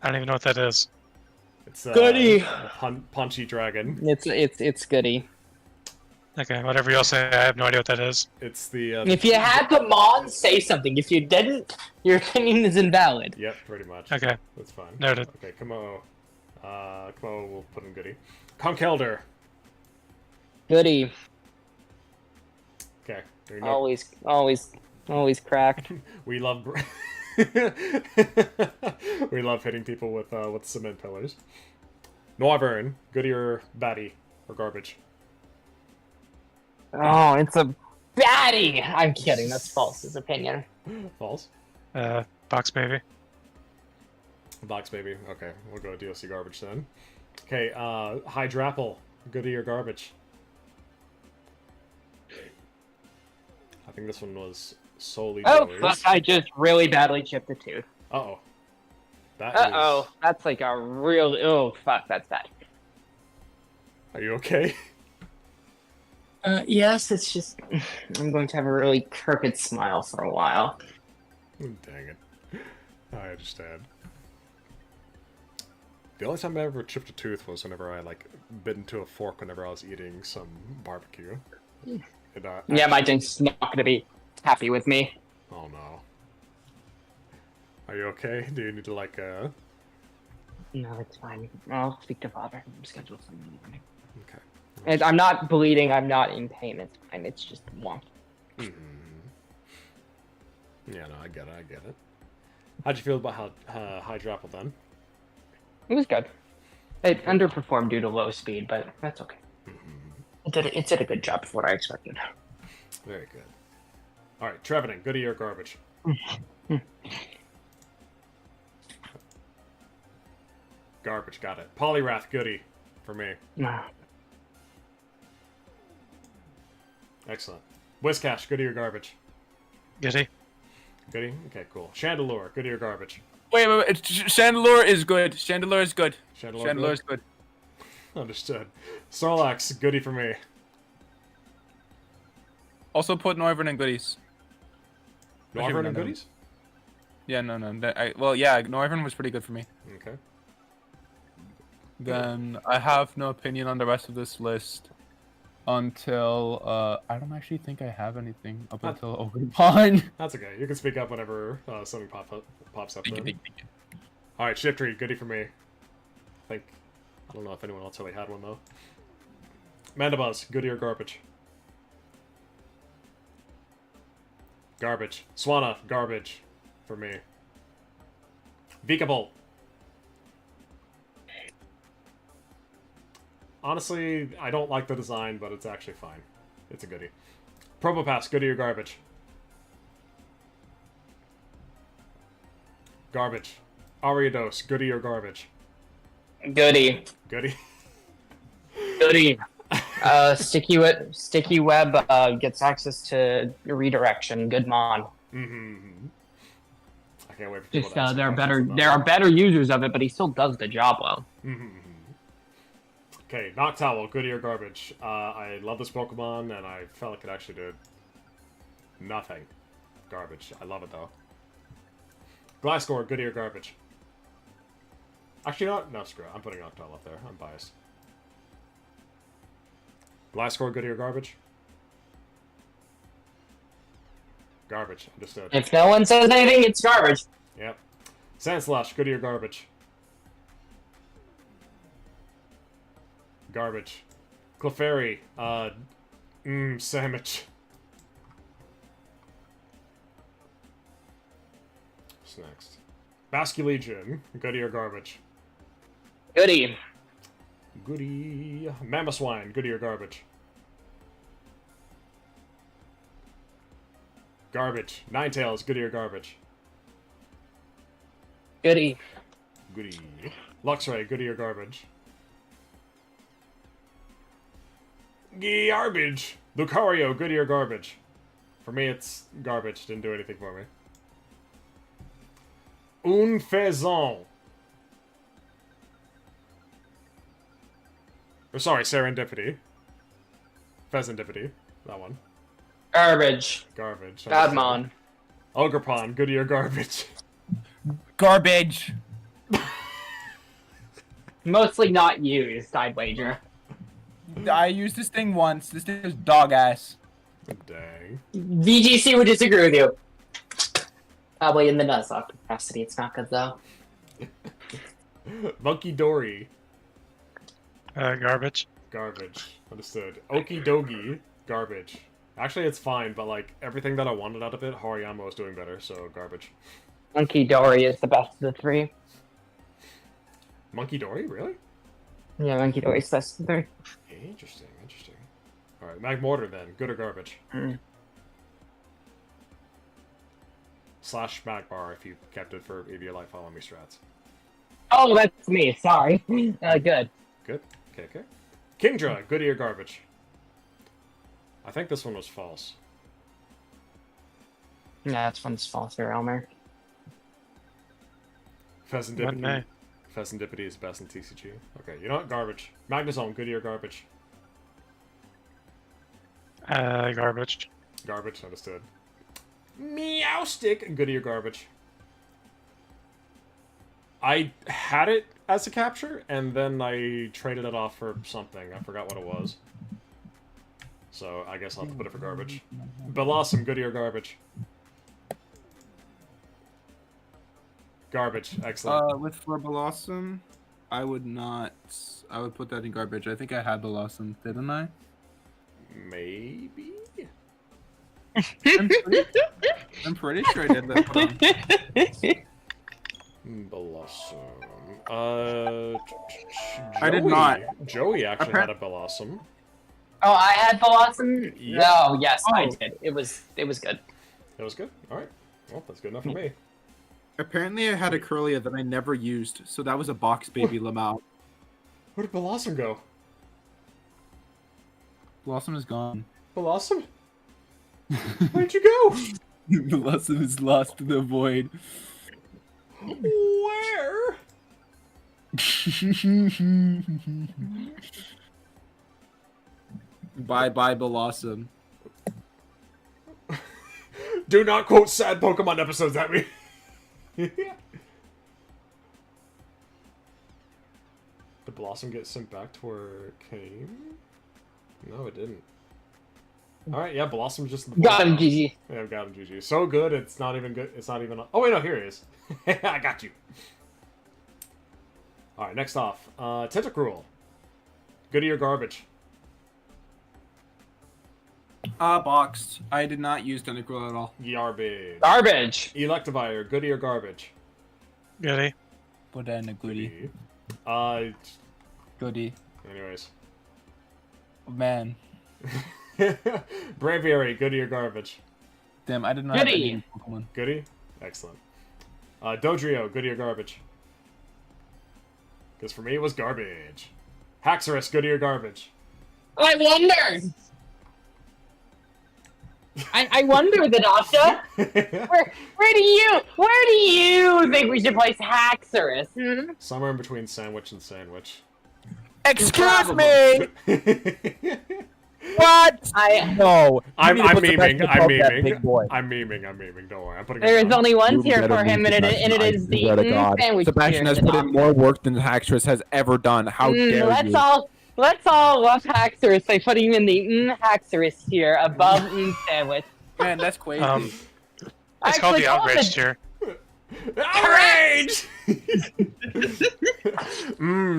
D: I don't even know what that is.
A: It's
B: Goody.
A: a punchy dragon.
B: It's Goody.
D: Okay, whatever y'all say, I have no idea what that is.
A: It's the.
B: If you had the Mons, say something. If you didn't, your opinion is invalid.
A: Yep, pretty much.
D: Okay,
A: That's fine.
D: noted.
A: Okay, Komo-o. Komo-o, we'll put in Goody. Conkeldurr.
B: Goody.
A: Okay. There you go.
B: Always cracked.
A: We love. We love hitting people with cement pillars. Noivern, Goody or baddie or garbage?
B: Oh, it's a baddie. I'm kidding. That's false. His opinion.
A: False.
D: Box baby.
A: Box baby. Okay, we'll go to DLC garbage then. Okay, Hydrapple, Goody or garbage? I think this one was solely
B: Oh,
A: Joey's.
B: fuck, I just really badly chipped a tooth.
A: Uh-oh. That
B: Uh-oh,
A: is-
B: that's like a real... Oh, fuck, that's bad.
A: Are you okay?
B: Yes, it's just... I'm going to have a really crooked smile for a while.
A: Dang it. I understand. The only time I ever chipped a tooth was whenever I, like, bit into a fork whenever I was eating some barbecue. And,
B: Yeah, my dink's not going to be happy with me.
A: Oh no. Are you okay? Do you need to, like,
B: No, it's fine. I'll speak to father. Schedule something in the morning.
A: Okay.
B: And I'm not bleeding. I'm not in pain. It's fine. It's just wonky.
A: Mhm. Yeah, no, I get it. How'd you feel about Hydrapple then?
B: It was good. It underperformed due to low speed, but that's okay. It did a good job of what I expected.
A: Very good. Alright, Trevenant, Goody or garbage? Garbage, got it. Poliwrath, Goody for me. Excellent. Whiscash, Goody or garbage?
D: Goody.
A: Goody? Okay, cool. Chandelure, Goody or garbage?
E: Wait. Chandelure is good. Chandelure is good.
A: Chandelure,
E: Chandelure is good.
A: Understood. Snorlax, Goody for me.
E: Also put Noivern and goodies.
A: Noivern
E: no.
A: and goodies?
E: Yeah, no. Noivern was pretty good for me.
A: Okay.
E: Then I have no opinion on the rest of this list until I don't actually think I have anything up until Open
A: That's okay. You can speak up whenever something pops up.
E: Thank
A: Then.
E: you.
A: Alright, Shiftry, Goody for me. I don't know if anyone else really had one though. Mandibuzz, Goody or garbage? Garbage. Swanna, garbage for me. Vikavolt. Honestly, I don't like the design, but it's actually fine. It's a goodie. Probopass, Goody or garbage? Garbage. Ariados, Goody or garbage?
B: Goody.
A: Goody.
B: Goody. Sticky web gets access to redirection. Good mon.
A: Mm-hmm. I can't wait for people
B: Just
A: to ask
B: there are
A: questions
B: better
A: about
B: there are better users of it, but he still does the job well.
A: Mm-hmm. Okay, Noctowl, goodie or garbage? I love this Pokemon, and I felt like it actually did nothing. Garbage. I love it, though. Gliscor, goodie or garbage? Actually, not. No, screw it. I'm putting Noctowl up there. I'm biased. Gliscor, goodie or garbage? Garbage. Understood.
B: If no one says anything, it's garbage.
A: Yep. Sandslash, goodie or garbage? Garbage. Clefairy, sandwich. What's next? Basculegion, goodie or garbage?
B: Goody.
A: Goodie. Mamoswine, goodie or garbage? Garbage. Ninetales, goodie or garbage?
B: Goody.
A: Goodie. Luxray, goodie or garbage? Garbage. Lucario, goodie or garbage? For me, it's garbage. Didn't do anything for me. Un faisan. Or sorry, serendipity. Pheasantipity. That one.
B: Garbage.
A: Garbage.
B: Badmon.
A: Ogerpon, goodie or garbage?
E: Garbage.
B: Mostly not used, I'd wager.
E: I used this thing once. This thing is dog ass.
A: Dang.
B: VGC would disagree with you. Probably in the Nuzlocke capacity. It's not good though.
A: Monkey Dory.
D: Garbage.
A: Garbage. Understood. Okie dokie. Garbage. Actually, it's fine, but like everything that I wanted out of it, Hariyama was doing better, so garbage.
B: Monkey Dory is the best of the three.
A: Monkey Dory? Really?
B: Yeah, Monkey Dory is best of the three.
A: Interesting, interesting. Alright, Magmortar then. Good or garbage? Slash Magmar if you kept it for if you like follow me strats.
B: Oh, that's me. Sorry. Good.
A: Good. Okay, okay. Kingdra, goodie or garbage? I think this one was false.
B: Yeah, that's one's false for Elmer.
A: Pheasantipity. Pheasantipity is best in TCG. Okay, you know what? Garbage. Magnezone, goodie or garbage?
D: Garbage.
A: Garbage, understood. Meowstick, goodie or garbage? I had it as a capture, and then I traded it off for something. I forgot what it was. So, I guess I'll have to put it for garbage. Blossom, goodie or garbage? Garbage, excellent.
E: For Blossom, I would not. I would put that in garbage. I think I had Blossom, didn't I?
A: Maybe?
E: I'm pretty sure I did that. Hold on.
A: Blossom.
E: I did not.
A: Joey actually had a Blossom.
B: Oh, I had Blossom?
A: Yeah.
B: No, yes, I
E: Oh.
B: did. It was good.
A: It was good? Alright. Well, that's good enough for me.
E: Apparently, I had a Curlia that I never used, so that was a box baby Lamau.
A: Where did Blossom go?
E: Blossom is gone.
A: Blossom? Where'd you go?
E: Blossom is lost in the void.
A: Where?
E: Bye bye Blossom.
A: Do not quote sad Pokemon episodes at me. Did Blossom get sent back to where it came? No, it didn't. Alright, yeah, Blossom's just in the
B: Got him, GG.
A: Yeah, I've got him, GG. So good, it's not even good. It's not even. Oh, wait, no, here he is. I got you. Alright, next off. Tentacruel. Goodie or garbage?
E: Boxed. I did not use Tentacruel at all.
A: Garbage.
B: Garbage.
A: Electivire. Goodie or garbage?
D: Goodie.
E: Put that in a goodie. Goodie.
A: Anyways.
E: Man.
A: Braviary. Goodie or garbage?
E: Damn, I did not
B: Goodie.
E: have any Pokemon.
A: Goodie? Excellent. Dodrio. Goodie or garbage? Because for me, it was garbage. Haxorus. Goodie or garbage?
B: I wondered. I wonder, the doctor. Where do you think we should place Haxorus? Hmm?
A: Somewhere in between sandwich and sandwich.
G: Excuse me! What? No.
A: I'm
G: You need to put some
A: memeing.
G: respect
A: I'm
G: on that
A: memeing.
G: big boy.
A: I'm memeing. Don't worry. I'm putting it
B: There is
A: down.
B: only one
G: You
B: tier
G: better
B: for him,
G: move,
B: and
G: Sebastian.
B: it
G: I
B: is the
G: swear to God.
B: sandwich
G: Sebastian
B: tier.
G: has put in more work than Haxorus has ever done. How dare
B: Let's
G: you?
B: all love Haxorus by putting him in the Haxorus tier above sandwich.
E: Man, that's crazy.
D: It's called the
B: Actually,
D: outrage tier.
A: Outrage!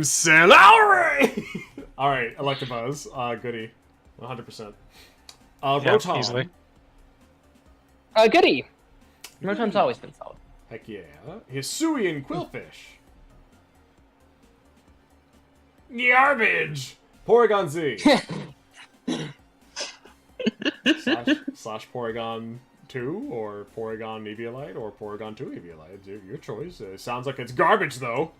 A: Celery! Alright, Electabuzz. Goody. 100%.
D: Yeah,
A: Rotom.
D: easily.
B: Goody. Rotom's always been solid.
A: Heck yeah. Hisuian Quillfish. Garbage! Porygon Z. slash Porygon 2, or Porygon Eviolite, or Porygon 2 Eviolite. Your choice. Sounds like it's garbage, though.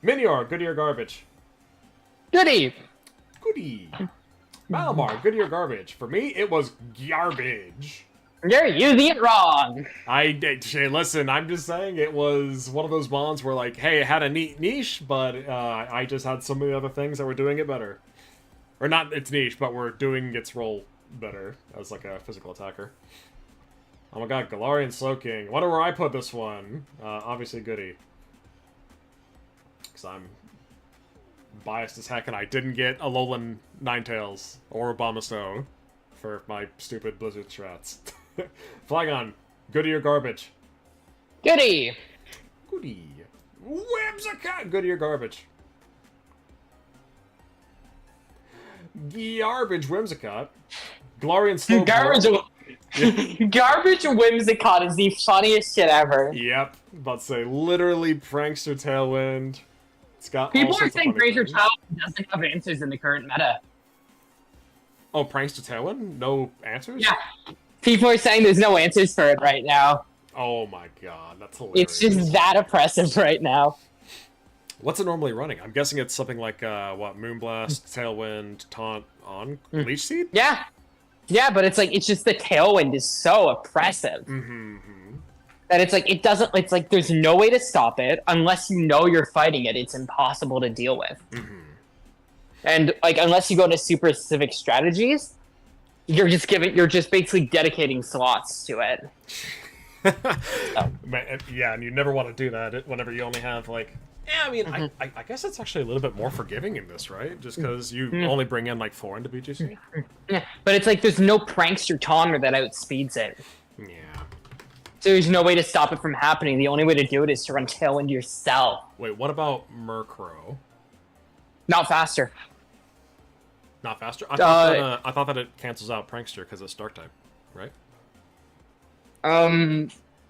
A: Minior, goody or garbage?
B: Goody.
A: Goody. Malamar, goody or garbage? For me, it was garbage.
B: You're using it wrong.
A: Hey, listen, I'm just saying it was one of those bonds where, like, hey, it had a neat niche, but I just had so many other things that were doing it better. Or not its niche, but were doing its role better as, like, a physical attacker. Oh my god, Galarian Slowking. I wonder where I put this one. Obviously Goody. Because I'm biased as heck, and I didn't get Alolan Ninetales or Abomasnow for my stupid Blizzard strats. Flygon, goody or garbage?
B: Goody.
A: Goody. Whimsicott, goody or garbage? Garbage Whimsicott. Galarian Slowbro.
B: Garbage Whimsicott is the funniest shit ever.
A: Yep. About to say, literally Prankster Tailwind. It's got
B: People
A: all
B: are
A: sorts of
B: saying
A: funny
B: Prankster
A: things.
B: Tailwind doesn't have answers in the current meta.
A: Oh, Prankster Tailwind? No answers?
B: Yeah. People are saying there's no answers for it right now.
A: Oh my god, that's hilarious.
B: It's just that oppressive right now.
A: What's it normally running? I'm guessing it's something like, Moonblast, Tailwind, Taunt on Leech Seed?
B: Yeah. Yeah, but it's like, it's just the Tailwind is so oppressive. That it's like, it's like there's no way to stop it unless you know you're fighting it. It's impossible to deal with. And, like, unless you go to super specific strategies, you're just basically dedicating slots to it.
A: Yeah, and you never want to do that whenever you only have, like... Yeah, I mean, I guess it's actually a little bit more forgiving in this, right? Just because you only bring in, like, 4 into BGC?
B: Yeah, but it's like there's no Prankster Taunter that outspeeds it.
A: Yeah.
B: So there's no way to stop it from happening. The only way to do it is to run Tailwind yourself.
A: Wait, what about Murkrow?
B: Not faster.
A: Not faster? I thought that it cancels out Prankster because it's Dark-type, right?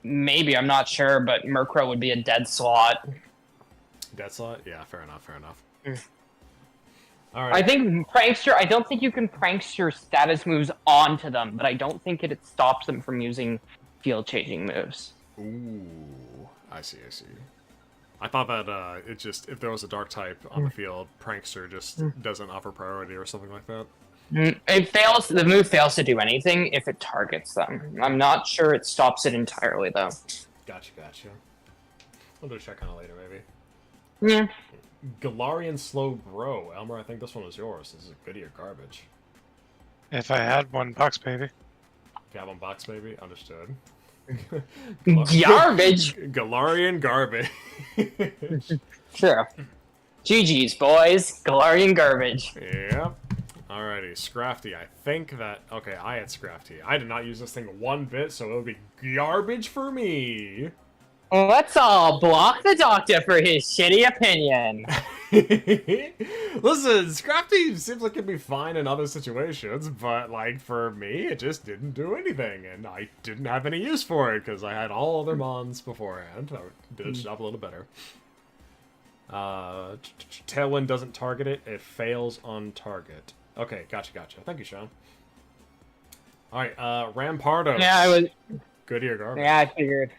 B: Maybe, I'm not sure, but Murkrow would be a dead slot.
A: Dead slot? Yeah, fair enough.
B: Alright. I don't think you can Prankster status moves onto them, but I don't think it stops them from using field-changing moves.
A: Ooh, I see. I thought that it just, if there was a dark type on the field, Prankster just doesn't offer priority or something like that.
B: The move fails to do anything if it targets them. I'm not sure it stops it entirely, though.
A: Gotcha. We'll do a check on it later, maybe.
B: Yeah.
A: Galarian Slowbro. Elmer, I think this one was yours. This is goody or garbage?
D: If I had one box, baby.
A: Gab on box, maybe? Understood.
B: Garbage!
A: Galarian garbage.
B: Sure. GG's, boys. Galarian garbage.
A: Yep. Alrighty, Scrafty. I think that... Okay, I had Scrafty. I did not use this thing one bit, so it would be garbage for me.
B: Let's all block the doctor for his shitty opinion.
A: Listen, Scrafty seems like it'd be fine in other situations, but, like, for me, it just didn't do anything, and I didn't have any use for it, because I had all other mons beforehand. I did its job a little better. Tailwind doesn't target it, it fails on target. Okay, gotcha. Thank you, Sean. Alright, Rampardos.
B: Yeah, I was...
A: Goody or garbage?
B: Yeah, I figured.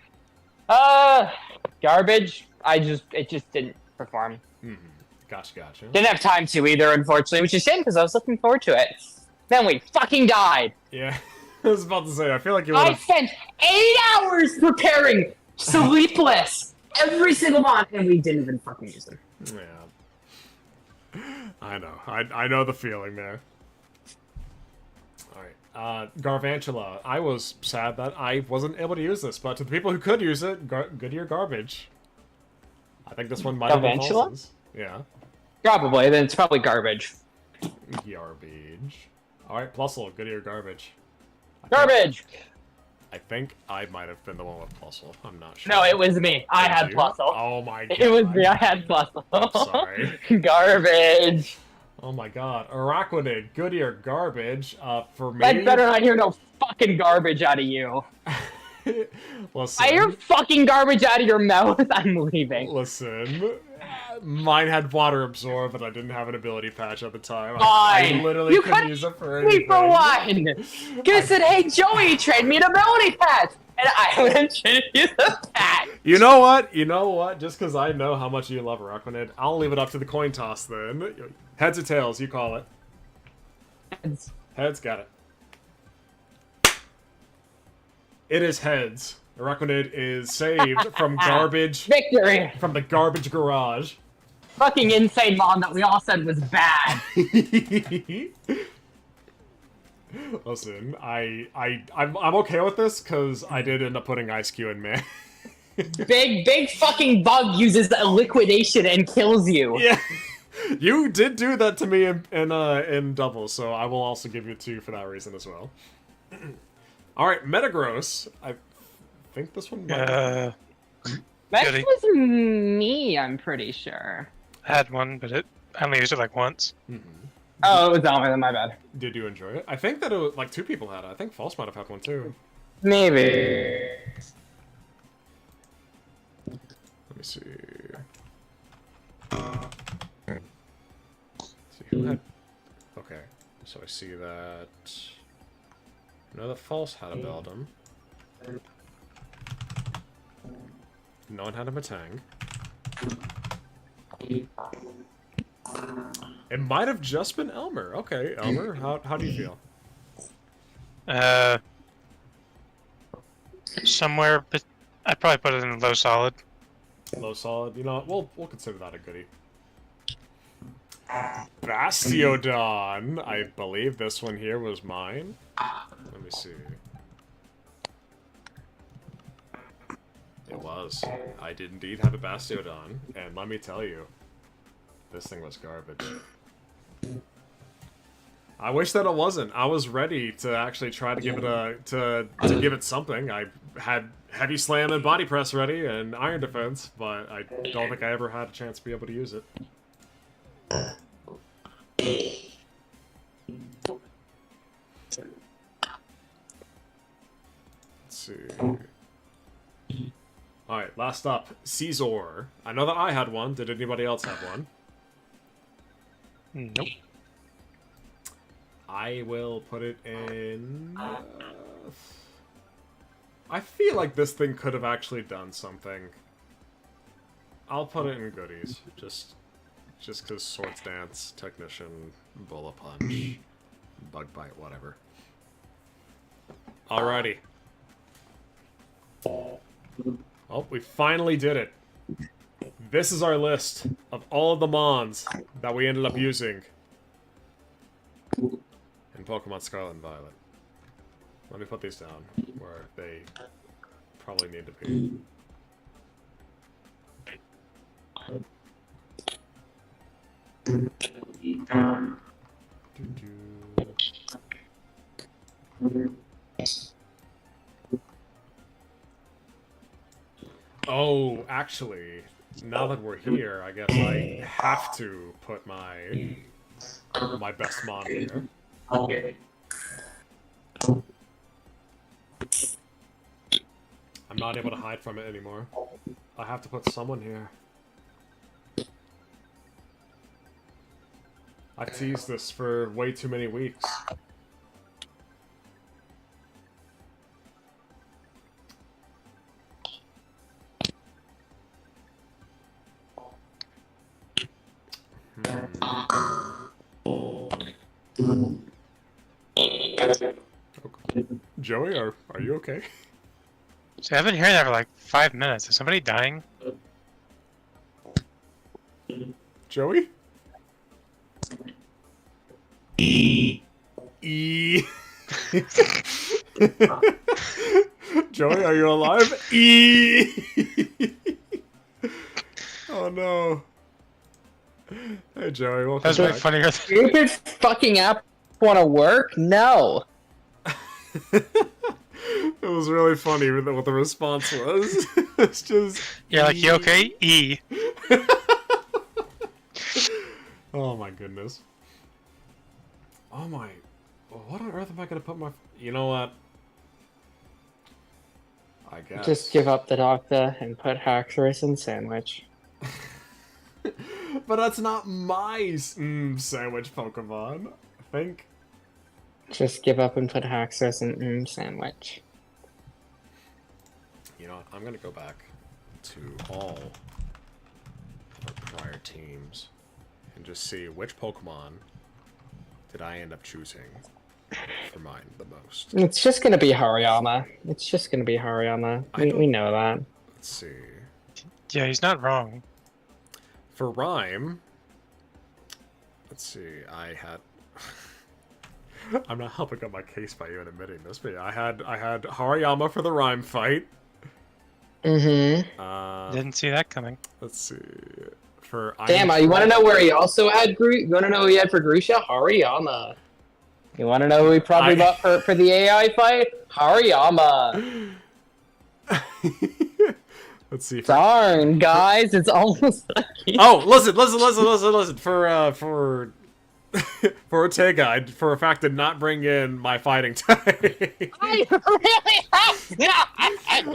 B: Garbage. It just didn't perform.
A: Gotcha.
B: Didn't have time to either, unfortunately, which is a shame because I was looking forward to it. Then we fucking died.
A: Yeah, I was about to say, I feel like you
B: I
A: would've...
B: spent 8 hours preparing sleepless every single month, and we didn't even fucking use them.
A: Yeah. I know. I know the feeling there. Alright. Garvantula. I was sad that I wasn't able to use this, but to the people who could use it, Goodyear Garbage. I think this one might have been
B: Garvantula?
A: Paulson's. Yeah.
B: Probably, then it's probably garbage.
A: Garbage. Alright, Plusle, Goodyear Garbage.
B: Garbage!
A: I think I might have been the one with Plusle. I'm not sure.
B: No, it was me. I
A: Did
B: had
A: you?
B: Plusle.
A: Oh my god.
B: It was me. I had Plusle.
A: I'm sorry.
B: Garbage.
A: Oh my god. Araquanid, Goodyear Garbage. For me...
B: I'd better not hear no fucking garbage out of you.
A: Listen.
B: I hear fucking garbage out of your mouth. I'm leaving.
A: Listen. Mine had water absorb, and I didn't have an ability patch at the time.
B: Fine.
A: I literally
B: You
A: couldn't
B: could've
A: use it for
B: Me
A: anything.
B: for one. Could have said, "Hey Joey, trade me an ability patch," and I would have traded you the patch.
A: You know what? You know what? Just because I know how much you love Araquanid, I'll leave it up to the coin toss then. Heads or tails, you call it.
B: Heads.
A: Heads, got it. It is heads. Araquanid is saved from garbage.
B: Victory.
A: From the garbage garage.
B: Fucking insane mon that we all said was bad.
A: Listen, I'm okay with this because I did end up putting Ice Cube in man.
B: Big fucking bug uses a liquidation and kills you.
A: Yeah, you did do that to me in double, so I will also give you 2 for that reason as well. All right, Metagross. I think this one might.
B: That
D: Goody.
B: was me, I'm pretty sure.
D: I had one, but I only used it like once.
B: Oh, it was Alma, then my bad.
A: Did you enjoy it? I think that it was, like 2 people had it. I think False might have had one too.
B: Maybe.
A: Let me see. See who had. Okay, so I see that. No, that False had a Beldum. No one had a Matang. It might have just been Elmer. Okay, Elmer, how do you feel?
D: Somewhere, but I'd probably put it in low solid.
A: Low solid. You know what? We'll consider that a goodie. Bastiodon. I believe this one here was mine. Let me see. It was. I did indeed have a Bastiodon, and let me tell you, this thing was garbage. I wish that it wasn't. I was ready to actually try to give it to give it something. I had Heavy Slam and Body Press ready and Iron Defense, but I don't think I ever had a chance to be able to use it. Let's see. Alright, last up, Caesar. I know that I had one. Did anybody else have one?
D: Nope.
A: I will put it in... I feel like this thing could have actually done something. I'll put it in goodies. Just because Swords Dance, Technician, Bullet Punch, Bug Bite, whatever. Alrighty. Oh, we finally did it. This is our list of all of the mons that we ended up using in Pokemon Scarlet and Violet. Let me put these down where they probably need to be. Oh, actually, now that we're here, I guess I have to put my best mon here. I'm not able to hide from it anymore. I have to put someone here. I teased this for way too many weeks. Okay. Joey, are you okay?
D: So I've been hearing that for like 5 minutes. Is somebody dying?
A: Joey? E. Joey, are you alive? E. Oh no. Hey Joey, welcome
D: That's way
A: back.
D: funnier. Than...
B: Stupid fucking app want to work? No.
A: It was really funny with what the response was. It's just.
D: You're like, you okay? E.
A: Oh my goodness. Oh my. What on earth am I gonna put my. You know what? I guess.
B: Just give up the doctor and put Haxorus in sandwich.
A: But that's not my sandwich Pokemon. I think.
B: Just give up and put Haxorus in sandwich.
A: You know what? I'm gonna go back to all our prior teams and just see which Pokemon did I end up choosing for mine the most.
B: It's just gonna be Hariyama. It's just gonna be Hariyama. We know that.
A: Let's see.
D: Yeah, he's not wrong.
A: For Rhyme, let's see. I had. I'm not helping up my case by even admitting this, but yeah, I had Hariyama for the Rhyme fight.
B: Mm-hmm.
D: Didn't see that coming.
A: Let's see. For
B: Damn, you want to know where he also had You want to know who he had for Grusha? Hariyama. You want to know who he probably bought for the AI fight? Hariyama.
A: Let's see.
B: Darn, guys, it's almost like
A: Oh, listen. For Ortega, I for a fact did not bring in my fighting type.
B: I really have not.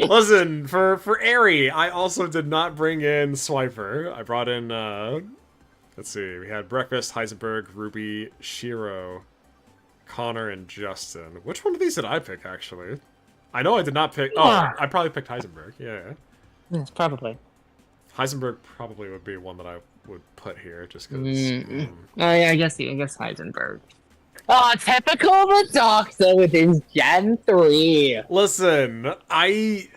A: Listen, for Aerie, I also did not bring in Swiper. I brought in, let's see, we had Breakfast, Heisenberg, Ruby, Shiro, Connor, and Justin. Which one of these did I pick, actually? I know I did not pick... Oh, I probably picked Heisenberg, yeah.
B: Yes, probably.
A: Heisenberg probably would be one that I would put here, just because...
B: I guess Heisenberg. Oh, typical the Doctor with his Gen 3.
A: Listen, I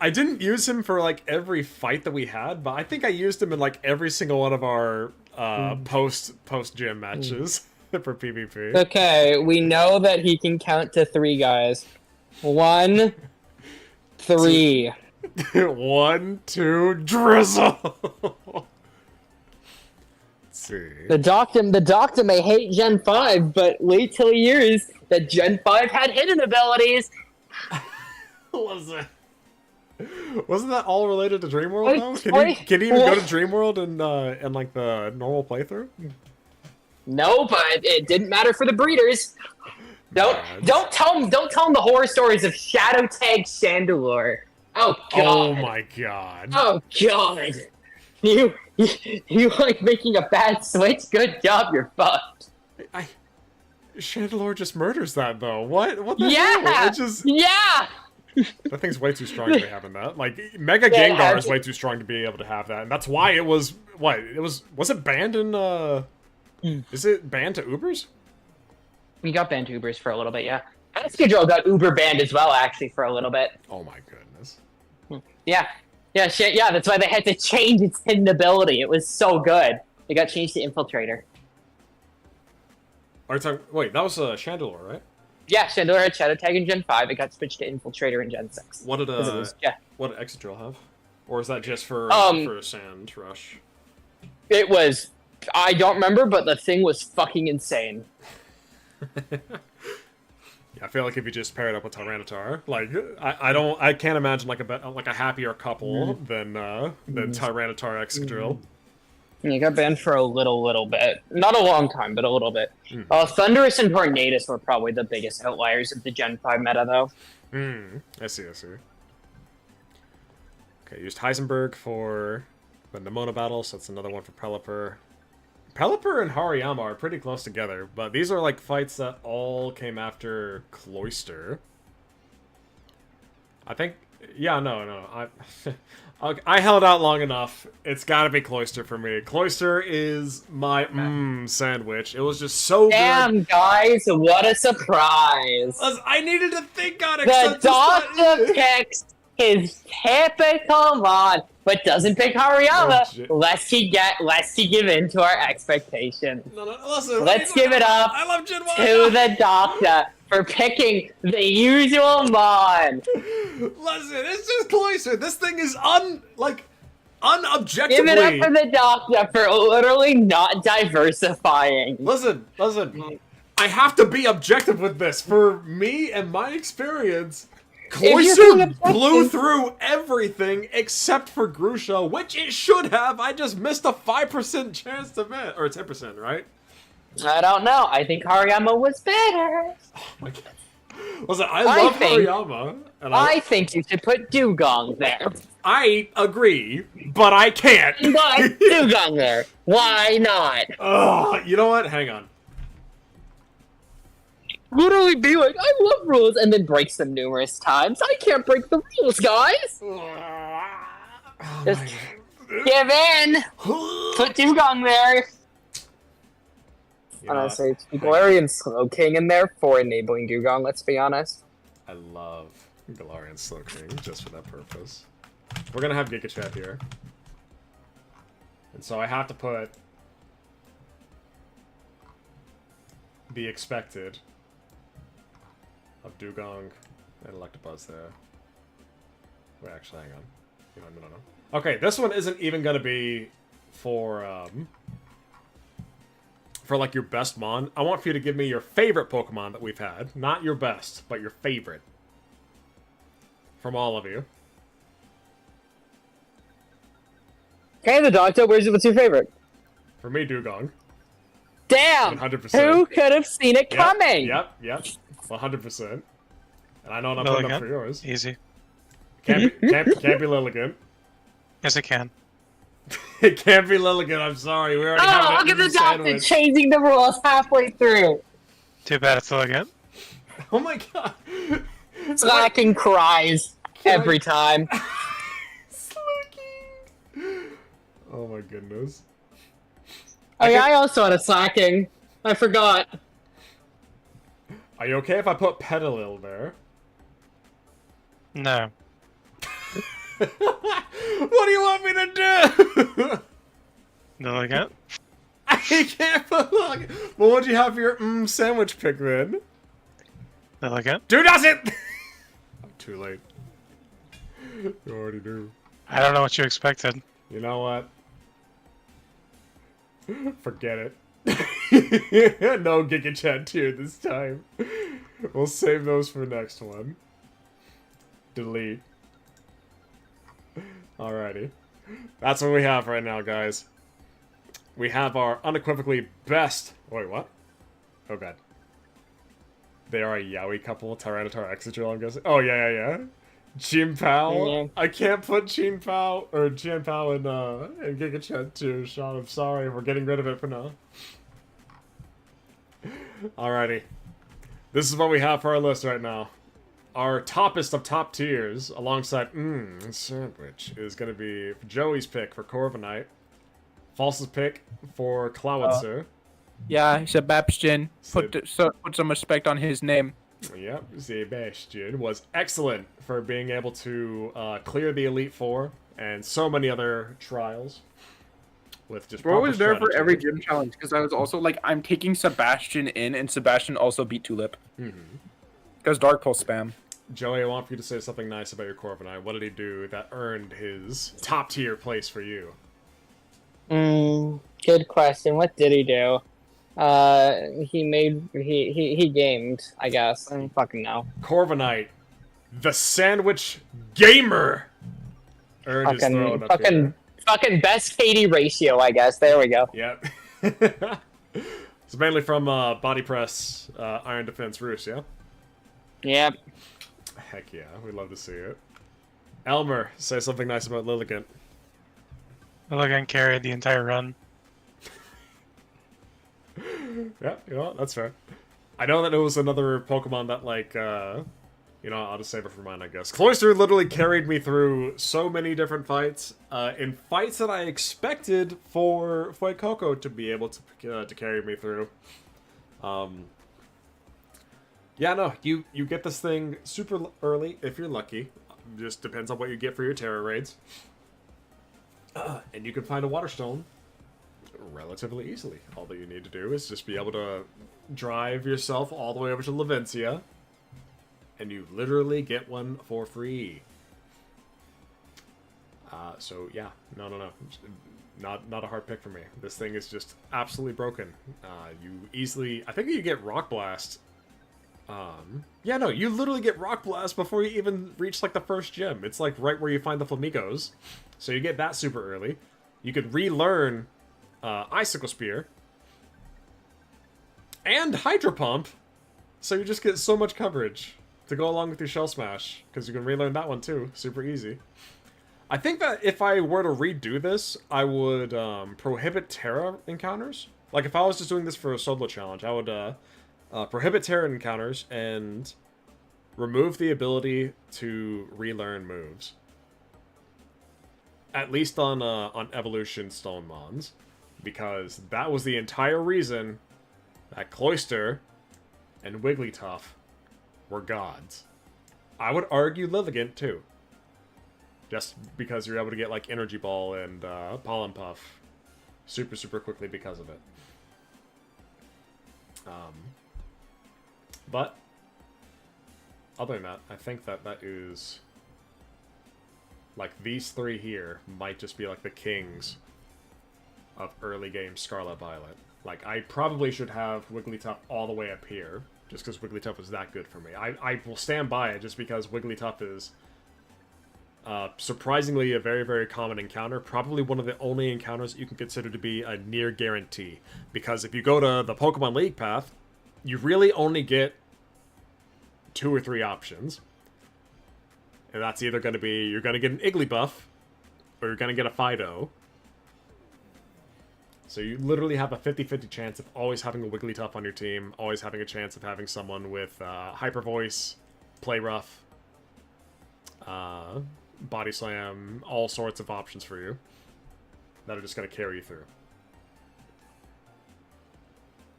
A: didn't use him for, like, every fight that we had, but I think I used him in, like, every single one of our post-gym matches for PvP.
B: Okay, we know that he can count to 3, guys. 1, 3.
A: 1, 2, drizzle! Let's see.
B: The doctor may hate Gen 5, but wait till he hears that Gen 5 had hidden abilities.
A: Wasn't that all related to Dreamworld though? Can he even go to Dreamworld in like the normal playthrough?
B: No, but it didn't matter for the breeders. Don't tell him the horror stories of Shadow Tag Chandelure. Oh god.
A: Oh my god.
B: Oh god. You like making a bad switch? Good job, you're fucked.
A: Chandelure just murders that though. What the
B: Yeah!
A: hell? It just...
B: Yeah!
A: That thing's way too strong to be having that. Like, Mega Gengar is way too strong to be able to have that, and that's why it was... What? Was it banned in, Is it banned to Ubers?
B: We got banned to Ubers for a little bit, yeah. Escadrille got Uber banned as well, actually, for a little bit.
A: Oh my goodness.
B: Yeah. Yeah, shit, yeah, that's why they had to change its hidden ability. It was so good. It got changed to Infiltrator.
A: Wait, that was Chandelure, right?
B: Yeah, Chandelure had Shadow Tag in Gen 5. It got switched to Infiltrator in Gen 6.
A: What did what did Excadrill have? Or is that just for Sand Rush?
B: It was... I don't remember, but the thing was fucking insane.
A: Yeah, I feel like if you just pair it up with Tyranitar, like I can't imagine like a happier couple than Tyranitar Excadrill.
B: You got banned for a little bit. Not a long time, but a little bit. Thunderous and Tornadus were probably the biggest outliers of the Gen 5 meta, though.
A: I see. Okay, used Heisenberg for the Nemona battle, so that's another one for Pelipper. Pelipper and Hariyama are pretty close together, but these are like fights that all came after Cloyster. I think... Yeah, no. I held out long enough. It's gotta be Cloyster for me. Cloyster is my sandwich. It was just so good.
B: Damn, guys, what a surprise.
A: I needed to think on it.
B: The doctor picks his typical mod. but doesn't pick Hariyama,
A: Oh, shit.
B: lest he give in to our expectations.
A: No, listen.
B: Let's give it up
A: I love Jinwon.
B: to the doctor for picking the usual Mon.
A: Listen, it's just Cloyster. This thing is unobjectively.
B: Give it up for the doctor for literally not diversifying.
A: Listen. I have to be objective with this. For me and my experience, Cloyster blew through everything except for Grusha, which it should have. I just missed a 5% chance to miss. Or 10%, right?
B: I don't know. I think Hariyama was better.
A: Oh my god. Listen, I love Hariyama. And
B: I think you should put Dugong there.
A: I agree, but I can't.
B: But Dugong there. Why not?
A: Ugh, you know what? Hang on.
B: Literally be like, I love rules, and then breaks them numerous times. I can't break the rules, guys. Just give in. Put Dugong there. Honestly, it's Galarian Slow King in there for enabling Dugong, let's be honest.
A: I love Galarian Slow King just for that purpose. We're gonna have Giga Chat here. And so I have to put the expected of Dugong and Electabuzz there. Wait, actually, hang on. No. Okay, this one isn't even gonna be for like your best Mon. I want for you to give me your favorite Pokemon that we've had. Not your best, but your favorite. From all of you.
B: Okay, the doctor, what's your favorite?
A: For me, Dugong.
B: Damn!
A: 100%.
B: Who could have seen it coming?
A: Yep. 100%. And I know I'm not putting up for yours.
D: Easy.
A: Can't be Lilligant.
D: Yes, it can.
A: It can't be Lilligant, I'm sorry. We already have
B: Oh,
A: it
B: look at
A: in
B: the doctor
A: sandwich.
B: changing the rules halfway through.
D: Too bad it's again.
A: Oh my god.
B: Slacking cries every time.
A: Slacking. Oh my goodness.
B: Oh yeah, I also had a slacking. I forgot.
A: Are you okay if I put Petalil there?
D: No.
A: What do you want me to do?
D: No again?
A: I can't put Lilligant. Well, what'd you have for your sandwich pick then?
D: No again?
A: Do doesn't! I'm too late. You already do.
D: I don't know what you expected.
A: You know what? Forget it. No Giga Chat tier this time. We'll save those for next one. Delete. Alrighty. That's what we have right now, guys. We have our unequivocally best... Wait, what? Oh god. They are a yaoi couple, Tyranitar Exegol, I'm guessing. Oh, yeah. Chien-Pao.
B: Yeah.
A: I can't put Chien-Pao or Chien-Pao in Giga Chat too, Sean. I'm sorry. We're getting rid of it for now. Alrighty. This is what we have for our list right now. Our toppest of top tiers, alongside Sandwich, is going to be Joey's pick for Corviknight, False's pick for Clawitzer.
G: Yeah, Sebastian. Put some respect on his name.
A: Yep, Sebastian was excellent for being able to clear the Elite Four and so many other trials. With just
E: Bro was there for
A: strategy.
E: every gym challenge because I was also like, I'm taking Sebastian in, and Sebastian also beat Tulip. Because Dark Pulse spam.
A: Joey, I want for you to say something nice about your Corviknight. What did he do that earned his top tier place for you?
B: Good question. What did he do? He gamed, I guess. I don't fucking know.
A: Corviknight, the sandwich gamer, earned his throne up here.
B: Fucking best KD ratio, I guess. There we go.
A: Yep. It's mainly from Body Press, Iron Defense Roost, yeah?
B: Yep.
A: Heck yeah, we'd love to see it. Elmer, say something nice about Lilligant.
D: Lilligant carried the entire run.
A: Yeah, you know what? That's fair. I know that it was another Pokemon that, like, you know, I'll just save it for mine, I guess. Cloyster literally carried me through so many different fights, in fights that I expected for Fuecoco to be able to carry me through. Yeah, no, you get this thing super early if you're lucky. Just depends on what you get for your Terra raids. And you can find a water stone relatively easily. All that you need to do is just be able to drive yourself all the way over to Lavencia, and you literally get one for free. So yeah, no, not a hard pick for me. This thing is just absolutely broken. You easily, I think you get Rock Blast. Yeah, no, you literally get Rock Blast before you even reach like the first gym. It's like right where you find the Flamingos, so you get that super early. You could relearn Icicle Spear and Hydro Pump, so you just get so much coverage to go along with your Shell Smash, because you can relearn that one too, super easy. I think that if I were to redo this, I would prohibit Terra encounters. Like, if I was just doing this for a solo challenge, I would prohibit Terra encounters and remove the ability to relearn moves. At least on Evolution Stone Mons. Because that was the entire reason that Cloyster and Wigglytuff were gods. I would argue Lilligant, too. Just because you're able to get, like, Energy Ball and Pollen Puff super, super quickly because of it. But, other than that, I think that that is... Like, these three here might just be, like, the kings of early game Scarlet Violet. Like, I probably should have Wigglytuff all the way up here, just because Wigglytuff was that good for me. I will stand by it just because Wigglytuff is surprisingly a very, very common encounter. Probably one of the only encounters that you can consider to be a near guarantee. Because if you go to the Pokemon League path, you really only get 2 or 3 options. And that's either going to be, you're going to get an Igglybuff, or you're going to get a Fido. So you literally have a 50-50 chance of always having a Wigglytuff on your team, always having a chance of having someone with Hyper Voice, Play Rough, Body Slam, all sorts of options for you that are just going to carry you through.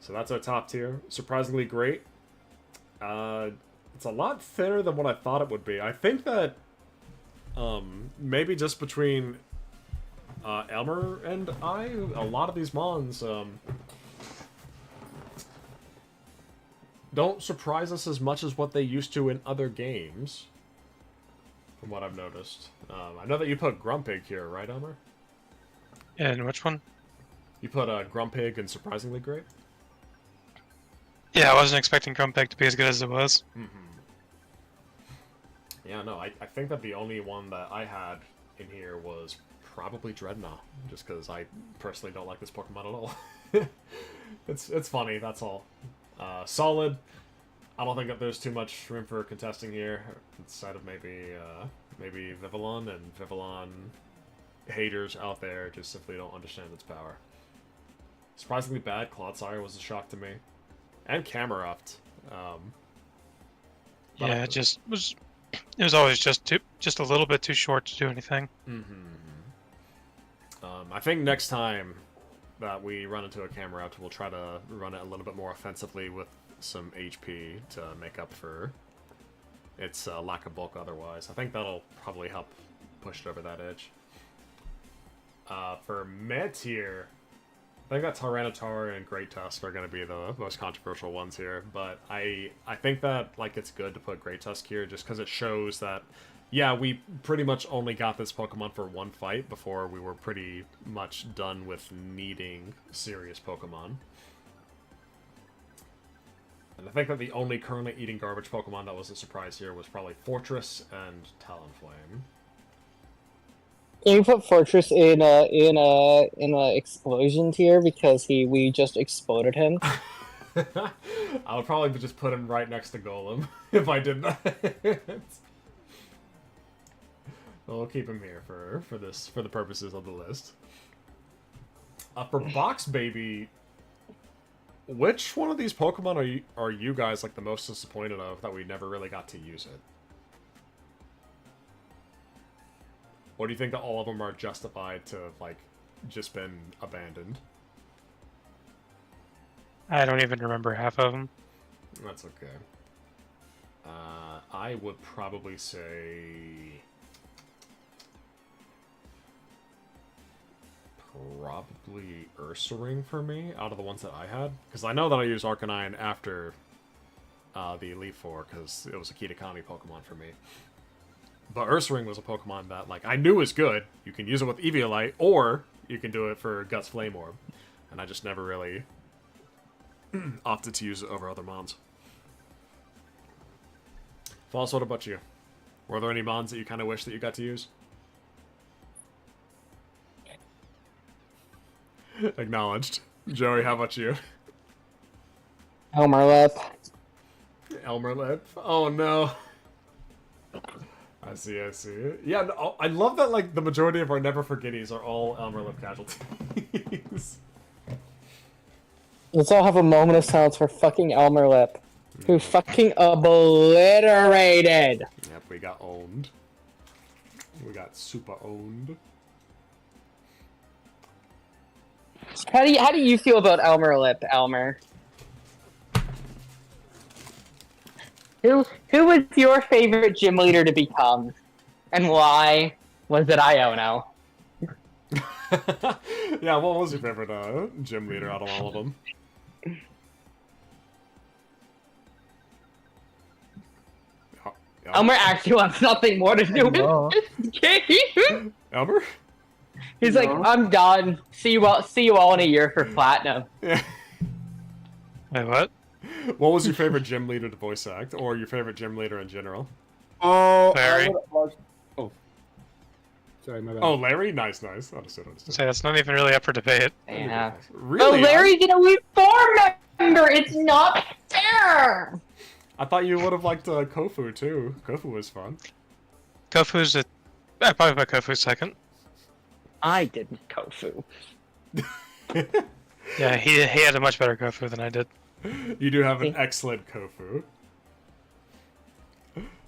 A: So that's our top tier. Surprisingly great. It's a lot thinner than what I thought it would be. I think that maybe just between Elmer and I, a lot of these Mons don't surprise us as much as what they used to in other games, from what I've noticed. I know that you put Grumpig here, right, Elmer?
D: And which one?
A: You put Grumpig and Surprisingly Great?
D: Yeah, I wasn't expecting Grumpig to be as good as it was.
A: Mm-hmm. Yeah, no, I think that the only one that I had in here was probably Dreadnought, just because I personally don't like this Pokemon at all. It's funny, that's all. Solid. I don't think that there's too much room for contesting here, outside of maybe Vivillon, and Vivillon haters out there just simply don't understand its power. Surprisingly bad, Clodsire was a shock to me. And Camerupt.
D: Yeah, it was always just a little bit too short to do anything.
A: Mm-hmm. I think next time that we run into a Camerupt, we'll try to run it a little bit more offensively with some HP to make up for its lack of bulk otherwise. I think that'll probably help push it over that edge. For mid tier, I think that Tyranitar and Great Tusk are going to be the most controversial ones here, but I think that like it's good to put Great Tusk here just because it shows that, yeah, we pretty much only got this Pokemon for one fight before we were pretty much done with needing serious Pokemon. And I think that the only currently eating garbage Pokemon that was a surprise here was probably Fortress and Talonflame.
B: Can you put Fortress in a explosion tier because we just exploded him?
A: I would probably just put him right next to Golem if I did that. We'll keep him here for the purposes of the list. For Box Baby, which one of these Pokemon are you guys like the most disappointed of that we never really got to use it? Or do you think that all of them are justified to have, like, just been abandoned?
D: I don't even remember half of them.
A: That's okay. I would probably say... probably Ursaring for me, out of the ones that I had. Because I know that I used Arcanine after the Elite Four, because it was a Kitakami Pokemon for me. But Ursaring was a Pokemon that, like, I knew was good. You can use it with Eviolite, or you can do it for Guts Flame Orb. And I just never really opted to use it over other mons. False, what about you? Were there any mons that you kind of wish that you got to use? Acknowledged. Joey, how about you?
B: Elmerlip.
A: Elmerlip? Oh no. I see. Yeah, no, I love that, like, the majority of our Never Forgetties are all Elmerlip casualties.
B: Let's all have a moment of silence for fucking Elmerlip, who fucking obliterated.
A: Yep, we got owned. We got super owned.
B: How do you feel about Elmerlip, Elmer? Who was your favorite gym leader to become, and why was it Iono?
A: Yeah, what was your favorite gym leader out of all of them?
B: Elmer actually wants nothing more to do with this game.
A: Elmer?
B: He's like, I'm done. See you all in a year for platinum.
A: Yeah.
D: Wait, what?
A: What was your favorite gym leader to voice act, or your favorite gym leader in general?
E: Oh,
D: Larry.
E: Sorry, my bad.
A: Oh, Larry? Nice. Understood.
D: So that's not even really up for debate.
B: Yeah.
A: Really?
B: But Larry's an Elite Four member. It's not fair.
A: I thought you would have liked Kofu, too. Kofu was fun.
D: Kofu's I'd probably put Kofu second.
B: I didn't Kofu.
D: Yeah, he had a much better Kofu than I did.
A: You do have an excellent Kofu.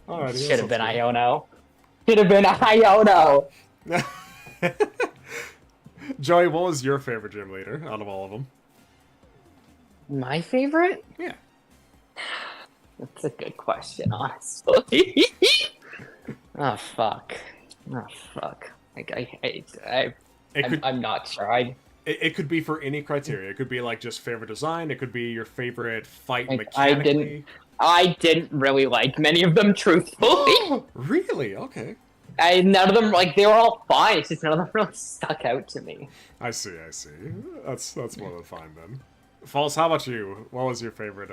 A: Alrighty,
B: Should have been Iono. Should have been Iono.
A: Joey, what was your favorite gym leader out of all of them?
B: My favorite?
A: Yeah.
B: That's a good question, honestly. Oh fuck. Like I'm not sure.
A: It could be for any criteria. It could be like just favorite design. It could be your favorite fight
B: Like,
A: mechanically.
B: I didn't really like many of them, truthfully.
A: Really? Okay.
B: None of them, like, they were all fine. It's just none of them really stuck out to me.
A: I see. That's more than fine then. False, how about you? What was your favorite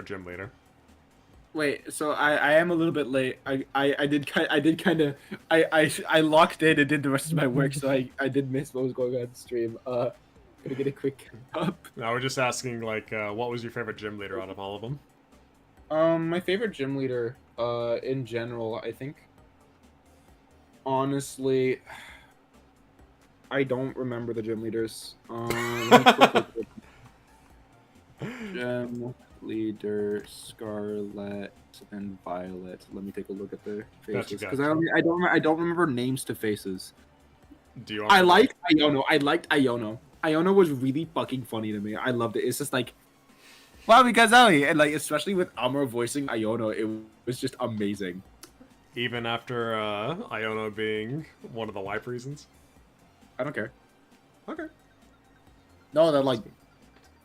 A: gym leader?
E: Wait, so I am a little bit late. I locked in and did the rest of my work, so I did miss what was going on stream. Gonna get a quick up.
A: Now we're just asking, like, what was your favorite gym leader out of all of them?
E: My favorite gym leader, in general, I think. Honestly, I don't remember the gym leaders. Gym leader, Scarlet, and Violet. Let me take a look at their faces because I don't remember names to faces.
A: Do you?
E: I liked Iono. Iono was really fucking funny to me. I loved it. It's just like, wow, because and like especially with Amuro voicing Iono, it was just amazing.
A: Even after Iono being one of the wipe reasons?
E: I don't care.
A: Okay.
E: No, that like,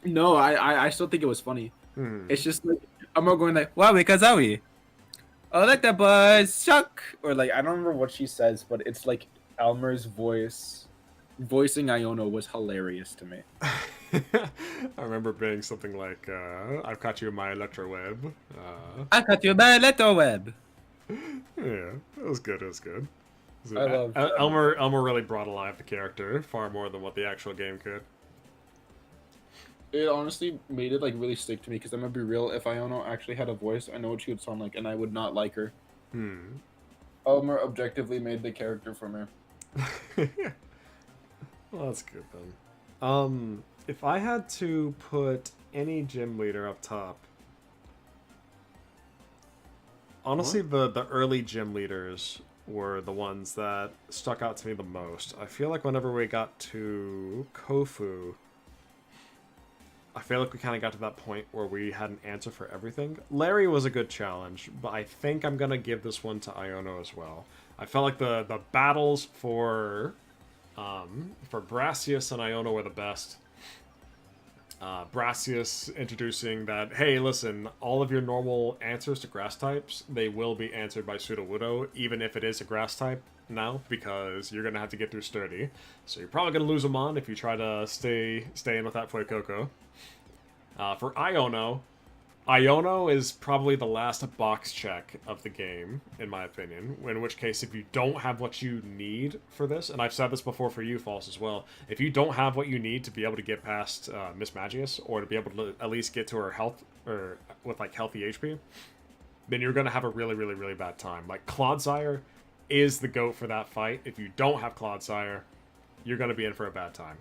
E: no, I still think it was funny. It's just like Amuro going like, wow, because I like that buzz, shock, or like I don't remember what she says, but it's like Elmer's voicing Iono was hilarious to me.
A: I remember being something like, I've caught you in my electro web.
E: I caught you in my electro web.
A: Yeah, it was good. So,
E: I love
A: Elmer really brought alive the character far more than what the actual game could.
E: It honestly made it like really stick to me because I'm gonna be real. If Iono actually had a voice, I know what she would sound like, and I would not like her. Elmer objectively made the character for me.
A: Well, that's good then. If I had to put any gym leader up top, honestly, the early gym leaders were the ones that stuck out to me the most. I feel like whenever we got to Kofu, I feel like we kind of got to that point where we had an answer for everything. Larry was a good challenge, but I think I'm going to give this one to Iono as well. I felt like the battles for For Brassius and Iono were the best. Brassius introducing that, hey, listen, all of your normal answers to grass types, they will be answered by Sudowoodo, even if it is a grass type now, because you're going to have to get through Sturdy. So you're probably going to lose a Mon if you try to stay in with that Fuecoco. For Iono, Iono is probably the last box check of the game, in my opinion. In which case, if you don't have what you need for this, and I've said this before for you, False, as well, if you don't have what you need to be able to get past Miss Magius, or to be able to at least get to her health, or with like healthy HP, then you're going to have a really, really, really bad time. Like, Clodsire is the GOAT for that fight. If you don't have Clodsire, you're going to be in for a bad time.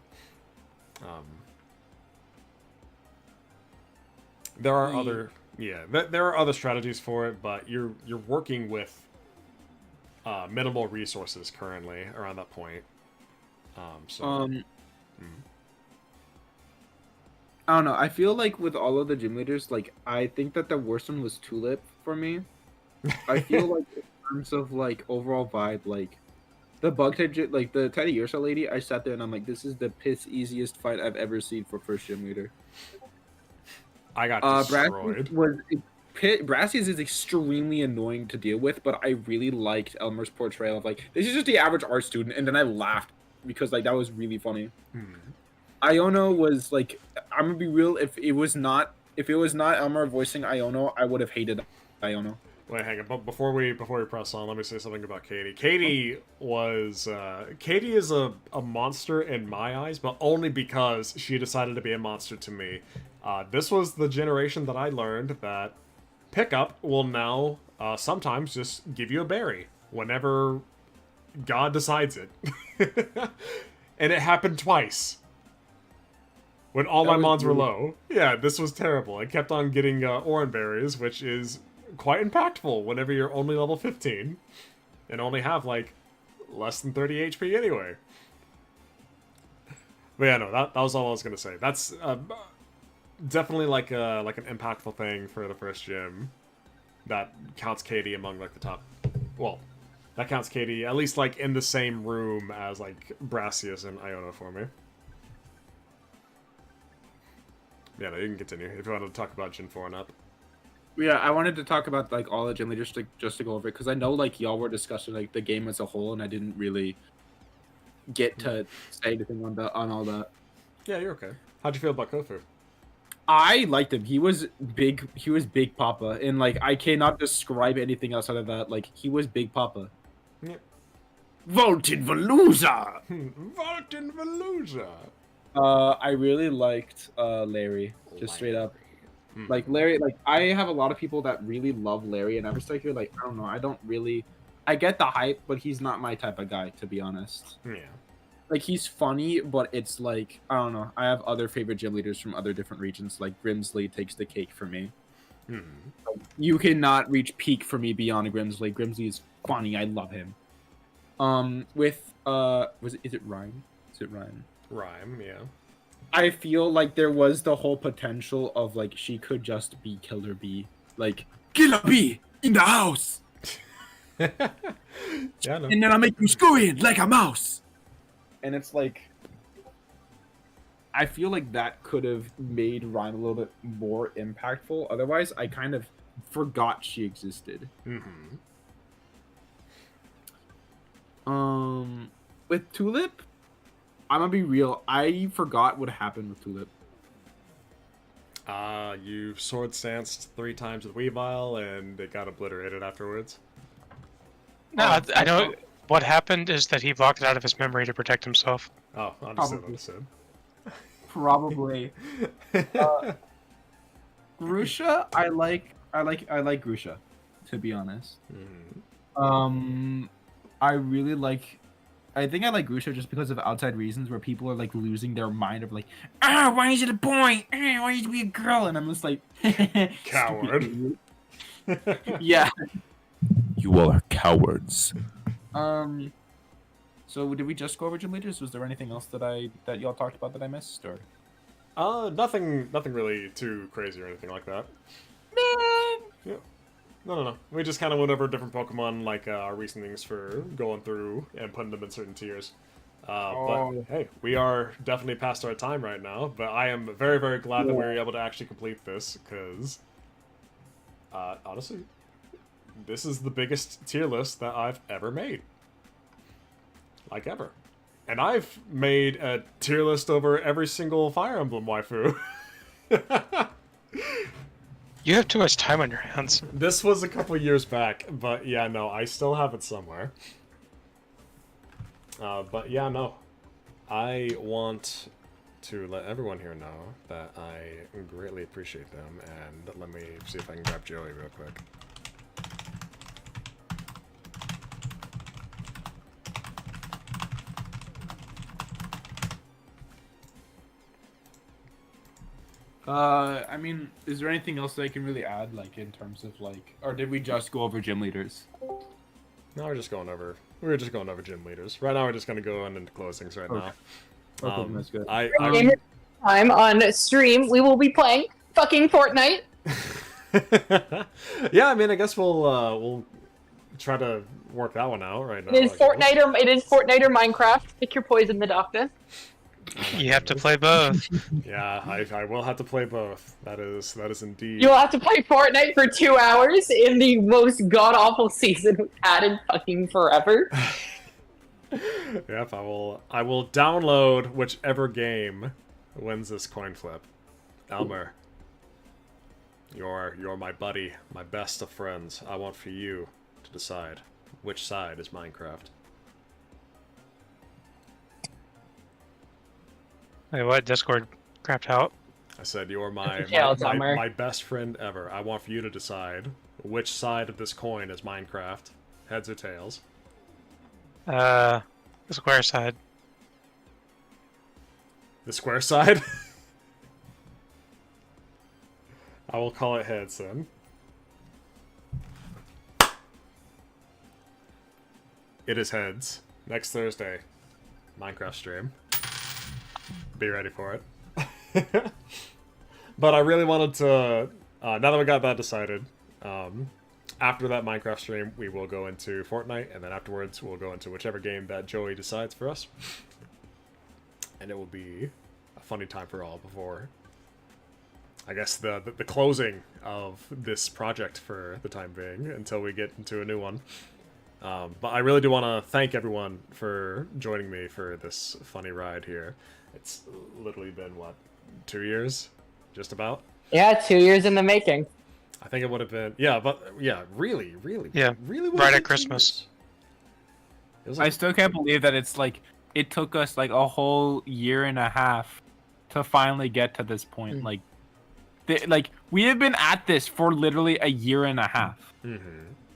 A: There are there are other strategies for it, but you're working with minimal resources currently around that point.
E: I don't know. I feel like with all of the gym leaders, like I think that the worst one was Tulip for me. I feel like in terms of like overall vibe, like the bug type, like the Teddy Ursa lady, I sat there and I'm like, this is the piss easiest fight I've ever seen for first gym leader.
A: I got destroyed.
E: Brassius is extremely annoying to deal with, but I really liked Elmer's portrayal of like, this is just the average art student, and then I laughed because like that was really funny. Iono was like, I'm gonna be real, if it was not Elmer voicing Iono, I would have hated Iono.
A: Wait, hang on. But before we press on, let me say something about Katie. Katie was Katie is a monster in my eyes, but only because she decided to be a monster to me. This was the generation that I learned that pickup will now sometimes just give you a berry whenever God decides it. And it happened twice. When all my mons were low. Yeah, this was terrible. I kept on getting orange berries, which is quite impactful whenever you're only level 15 and only have like less than 30 HP anyway. But yeah, no, that was all I was gonna say. That's definitely like an impactful thing for the first gym that counts Katie among like the top. Well, that counts Katie at least like in the same room as like Brassius and Iono for me. Yeah, no, you can continue if you want to talk about Gen 4 and up.
E: Yeah, I wanted to talk about like all the gym leaders just to go over it because I know like y'all were discussing like the game as a whole, and I didn't really get to say anything on all that.
A: Yeah, you're okay. How'd you feel about Kofu?
E: I liked him. He was big. He was Big Papa, and like I cannot describe anything outside of that. Like he was Big Papa.
A: Yep.
E: Voltin Veluza.
A: Voltin Veluza.
E: I really liked Larry. Just straight up. Like Larry, like I have a lot of people that really love Larry, and I'm just like, I don't know, I get the hype, but he's not my type of guy, to be honest.
A: Yeah.
E: Like he's funny, but it's like, I don't know, I have other favorite gym leaders from other different regions, like Grimsley takes the cake for me. You cannot reach peak for me beyond Grimsley. Grimsley is funny, I love him. Is it Rhyme? Is it Rhyme?
A: Rhyme, yeah.
E: I feel like there was the whole potential of like she could just be Killer Bee, like Killer Bee in the house.
A: Yeah, no.
E: And then I make you scurry like a mouse. And it's like, I feel like that could have made Rhyme a little bit more impactful. Otherwise, I kind of forgot she existed. With Tulip, I'm gonna be real. I forgot what happened with Tulip.
A: You sword stanced 3 times with Weavile, and it got obliterated afterwards.
D: No, I know what happened is that he blocked it out of his memory to protect himself.
A: Oh, understood.
E: Probably. Grusha, I like Grusha, to be honest. I really like. I think I like Grusha just because of outside reasons where people are like losing their mind of like, why is it a boy? Why is it be a girl? And I'm just like,
A: Coward.
E: Yeah.
H: You all are cowards.
E: So did we just go over gym leaders? Was there anything else that y'all talked about that I missed, or?
A: Nothing really too crazy or anything like that. Yeah. No. We just kind of went over different Pokemon, like our reasonings for going through and putting them in certain tiers. But hey, we are definitely past our time right now. But I am very, very glad that we were able to actually complete this because, honestly, this is the biggest tier list that I've ever made. Like ever. And I've made a tier list over every single Fire Emblem waifu.
D: You have too much time on your hands.
A: This was a couple years back, but yeah, no, I still have it somewhere. But yeah, no. I want to let everyone here know that I greatly appreciate them, and let me see if I can grab Joey real quick.
E: I mean, is there anything else that I can really add, like, in terms of, like, or did we just go over gym leaders?
A: No, we're just going over gym leaders. Right now, we're just going to go on into closings right now.
E: Okay, that's good.
B: Time on stream, we will be playing fucking Fortnite.
A: Yeah, I mean, I guess we'll try to work that one out right now.
B: It is Fortnite or Minecraft. Pick your poison, the doctor.
D: You have to play both.
A: Yeah, I will have to play both. That is indeed.
B: You'll have to play Fortnite for 2 hours in the most god-awful season we've had in fucking forever.
A: Yep, I will download whichever game wins this coin flip. Elmer, you're my buddy, my best of friends. I want for you to decide which side is Minecraft.
D: Wait, what? Discord crapped out?
A: I said you're my best friend ever. I want for you to decide which side of this coin is Minecraft. Heads or tails?
D: The square side.
A: The square side? I will call it heads then. It is heads. Next Thursday, Minecraft stream. Be ready for it. But I really wanted to, now that we got that decided, after that Minecraft stream, we will go into Fortnite, and then afterwards we'll go into whichever game that Joey decides for us. And it will be a funny time for all before, I guess, the closing of this project for the time being, until we get into a new one. But I really do want to thank everyone for joining me for this funny ride here. It's literally been, what, 2 years? Just about?
B: Yeah, 2 years in the making.
A: I think it would have been, yeah, but, yeah, really,
D: Yeah, right at Christmas.
E: I still can't believe that it's like, it took us like a whole year and a half to finally get to this point. Like, we have been at this for literally a year and a half.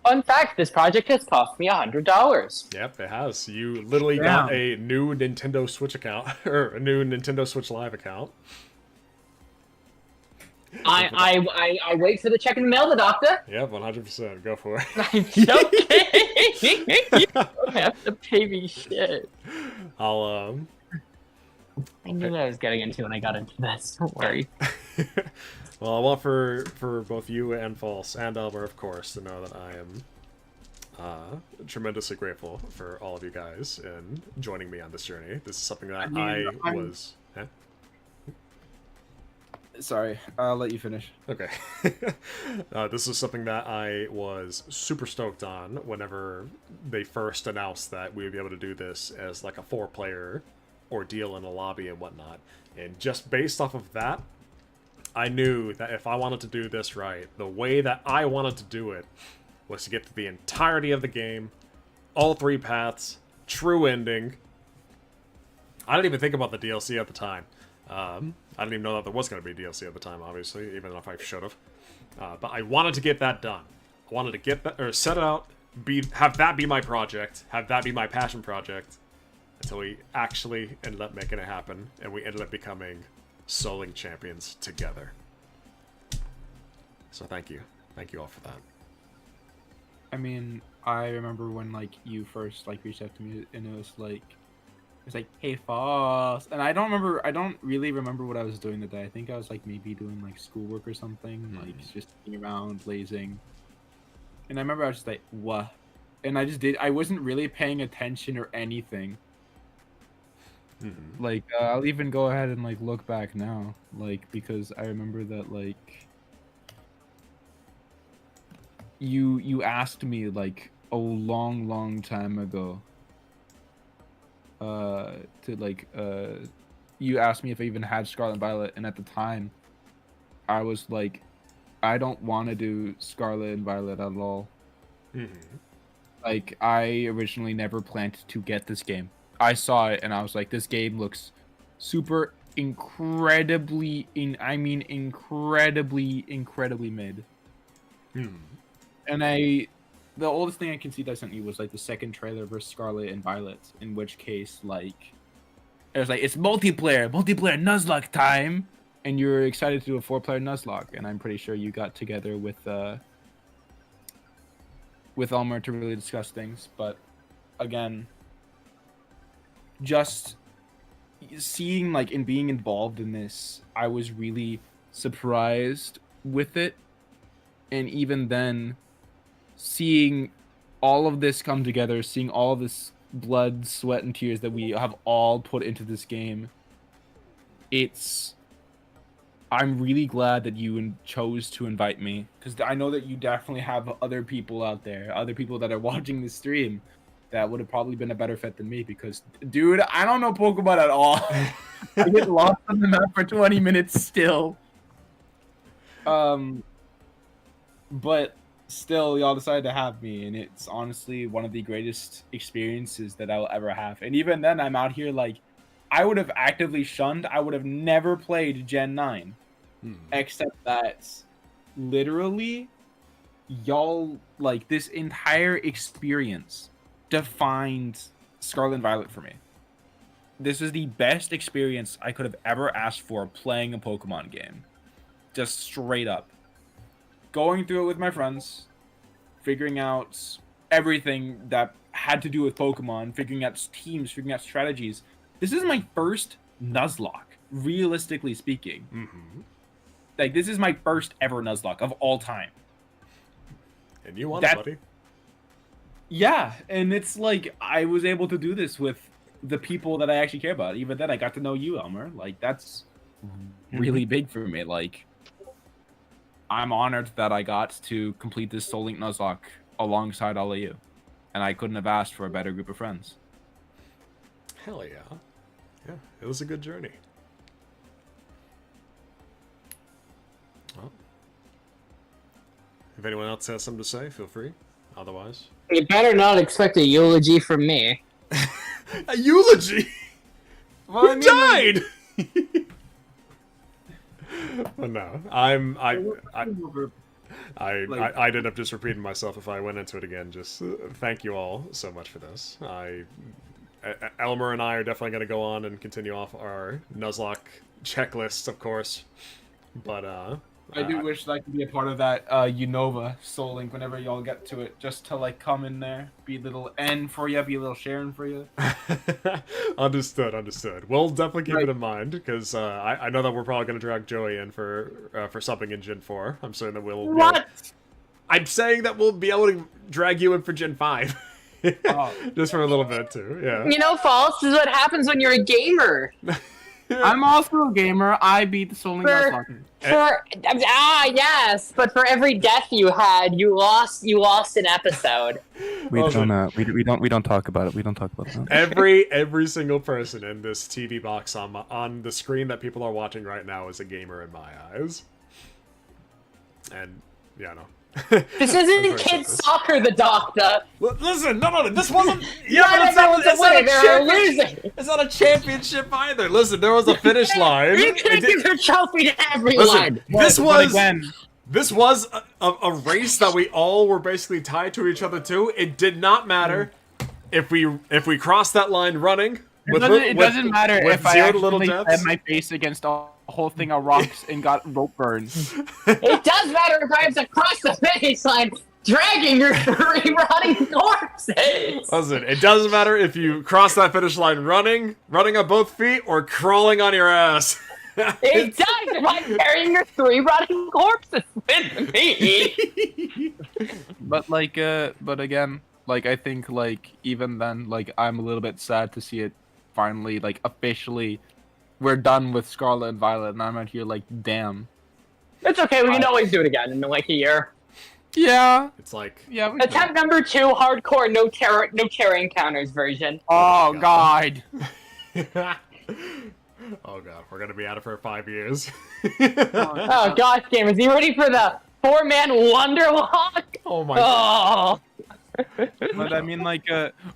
B: Fun fact, this project has cost me $100.
A: Yep, it has. You literally got a new Nintendo Switch account, or a new Nintendo Switch Live account.
B: I wait for the check in the mail, the doctor.
A: Yep, 100%. Go for it.
B: I'm joking. You don't have to pay me shit.
A: I'll,
B: I knew what I was getting into when I got into this. Don't worry.
A: Well, I want for both you and False, and Elmer, of course, to know that I am tremendously grateful for all of you guys and joining me on this journey. This is something that
E: Sorry, I'll let you finish.
A: Okay. This is something that I was super stoked on whenever they first announced that we would be able to do this as like a 4-player ordeal in a lobby and whatnot. And just based off of that, I knew that if I wanted to do this right, the way that I wanted to do it was to get to the entirety of the game, all 3 paths, true ending. I didn't even think about the DLC at the time. I didn't even know that there was going to be DLC at the time, obviously, even if I should have. But I wanted to get that done. I wanted to get that, or set it out, have that be my project, have that be my passion project, until we actually ended up making it happen, and we ended up becoming Souling champions together. So thank you. Thank you all for that.
E: I mean, I remember when, like, you first, like, reached out to me, and it was like, hey, False. And I don't really remember what I was doing that day. I think I was, like, maybe doing, like, schoolwork or something, like, just sitting around, lazing. And I remember I was just like, what? And I wasn't really paying attention or anything. Like, I'll even go ahead and like look back now, like because I remember that like you asked me like a long time ago. To like you asked me if I even had Scarlet and Violet, and at the time, I was like, I don't want to do Scarlet and Violet at all. Like, I originally never planned to get this game. I saw it and I was like, this game looks super incredibly incredibly mid. And the oldest thing I can see that I sent you was like the second trailer for Scarlet and Violet, in which case like it was like it's multiplayer Nuzlocke time, and you were excited to do a 4-player Nuzlocke, and I'm pretty sure you got together with Elmer to really discuss things. But again, just seeing like and being involved in this, I was really surprised with it, and even then, seeing all of this come together, seeing all this blood, sweat, and tears that we have all put into this game, I'm really glad that you chose to invite me, because I know that you definitely have other people out there, other people that are watching this stream that would have probably been a better fit than me, because, dude, I don't know Pokemon at all. I get lost on the map for 20 minutes still. But still, y'all decided to have me, and it's honestly one of the greatest experiences that I'll ever have. And even then, I'm out here like, I would have actively shunned. I would have never played Gen 9, except that literally, y'all, like, this entire experience defined Scarlet and Violet for me. This is the best experience I could have ever asked for playing a Pokemon game. Just straight up. Going through it with my friends, figuring out everything that had to do with Pokemon, figuring out teams, figuring out strategies. This is my first Nuzlocke, realistically speaking. Like, this is my first ever Nuzlocke of all time.
A: And you won it, buddy.
E: Yeah, and it's like, I was able to do this with the people that I actually care about. Even then, I got to know you, Elmer. Like, that's really big for me. Like, I'm honored that I got to complete this Soul Link Nuzlocke alongside all of you. And I couldn't have asked for a better group of friends.
A: Hell yeah. Yeah, it was a good journey. Well, if anyone else has something to say, feel free. Otherwise...
B: You better not expect a eulogy from me.
A: A eulogy?
E: Well,
A: Who died? Well, no, I ended up just repeating myself if I went into it again. Just thank you all so much for this. Elmer and I are definitely going to go on and continue off our Nuzlocke checklists, of course. But
E: I do wish that I could be a part of that Unova Soul Link whenever y'all get to it, just to like come in there, be a little N for you, be a little Sharon for you.
A: Understood. We'll definitely keep it in mind, because I know that we're probably going to drag Joey in for something in Gen 4. I'm saying that we'll...
B: What?
A: I'm saying that we'll be able to drag you in for Gen 5. Just for a little bit, too, yeah.
B: You know, False, this is what happens when you're a gamer.
E: I'm also a gamer. I beat the Soul Link Nuzlocke.
B: Yes, but for every death you had, you lost an episode.
H: We don't talk about it. We don't talk about that.
A: Every single person in this TV box on the screen that people are watching right now is a gamer in my eyes. And yeah, no.
B: This isn't kids soccer, the doctor.
A: Listen, no, this wasn't. Yeah,
B: not everyone's winning. They're losing.
A: It's not a championship either. Listen, there was a finish line.
B: You can give your trophy to everyone.
A: Listen, this was a race that we all were basically tied to each other to. It did not matter if we crossed that line running.
E: It doesn't matter if I actually set my face against a whole thing of rocks and got rope burns.
B: It does matter if I have to cross the finish line dragging your 3 rotting corpses.
A: Listen, it doesn't matter if you cross that finish line running on both feet, or crawling on your ass.
B: It does if I'm carrying your 3 rotting corpses with me.
E: But again, like, I think, like, even then, like, I'm a little bit sad to see it finally, like, officially, we're done with Scarlet and Violet, and I'm out here like, damn.
B: It's okay. We can always do it again in like a year.
E: Yeah.
A: It's like
E: Yeah. We
B: Attempt number 2, hardcore, no terror encounters version.
E: Oh God.
A: Oh god, we're gonna be at it for 5 years.
B: Oh gosh, damn! Is he ready for the 4-man Wonderlock?
A: Oh my god.
E: But I mean, like,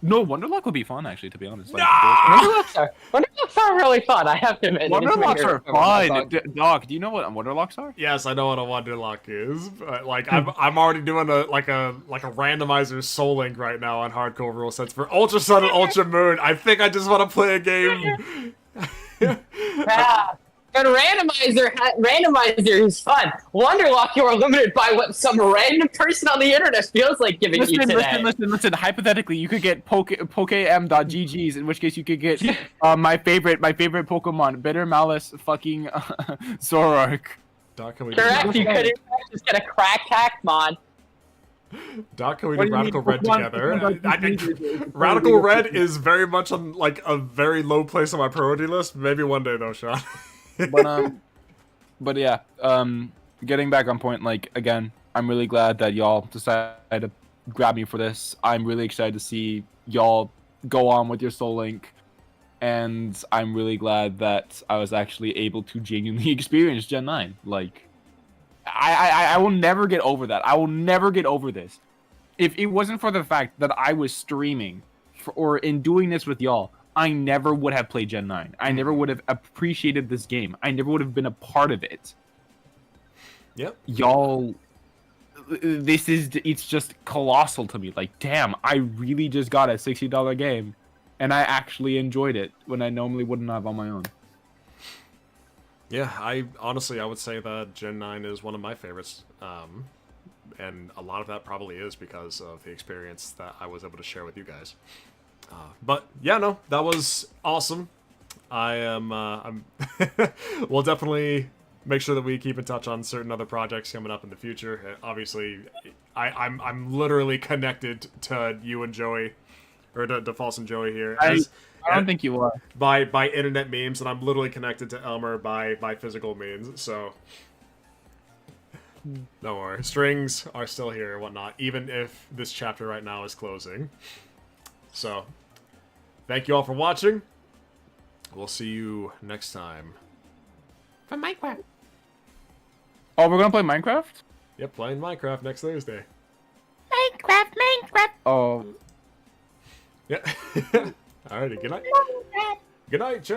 E: no, Wonderlock would be fun, actually, to be honest. Like,
B: Wonderlocks are really fun. I have to admit.
E: Wonderlocks are fun. Doc, do you know what Wonderlocks are?
A: Yes, I know what a Wonderlock is, but like I'm already doing a randomizer Soul Link right now on hardcore rule sets for Ultra Sun and Ultra Moon. I think I just want to play a game.
B: Yeah. But randomizer is fun. Wonderlock, you are limited by what some random person on the internet feels like giving you today.
E: Listen. Hypothetically, you could get Pokem.gg's, in which case you could get my favorite Pokemon, Bitter Malice, fucking Zoroark.
A: Doc, can we
B: Correct. You could just get a crack Hackmon.
A: Doc, can we do Radical Red together? I think Radical Red is very much on like a very low place on my priority list. Maybe one day though, Sean.
E: But yeah, getting back on point, like, again, I'm really glad that y'all decided to grab me for this. I'm really excited to see y'all go on with your Soul Link, and I'm really glad that I was actually able to genuinely experience Gen 9. Like, I will never get over that. I will never get over this. If it wasn't for the fact that I was streaming, or in doing this with y'all, I never would have played Gen 9. I never would have appreciated this game. I never would have been a part of it.
A: Yep.
E: Y'all, it's just colossal to me. Like, damn, I really just got a $60 game, and I actually enjoyed it when I normally wouldn't have on my own.
A: Yeah, I would say that Gen 9 is one of my favorites. And a lot of that probably is because of the experience that I was able to share with you guys. But yeah, no, that was awesome. I'm we'll definitely make sure that we keep in touch on certain other projects coming up in the future. Obviously, I'm literally connected to you and Joey, or to False and Joey here.
E: I don't think you are.
A: By internet memes, and I'm literally connected to Elmer by physical means. So don't worry, strings are still here and whatnot, even if this chapter right now is closing. So, thank you all for watching. We'll see you next time.
F: For Minecraft.
E: Oh, we're gonna play Minecraft?
A: Yep, playing Minecraft next Thursday.
F: Minecraft.
E: Oh.
A: Yeah. Alrighty, good night. Good night, chat.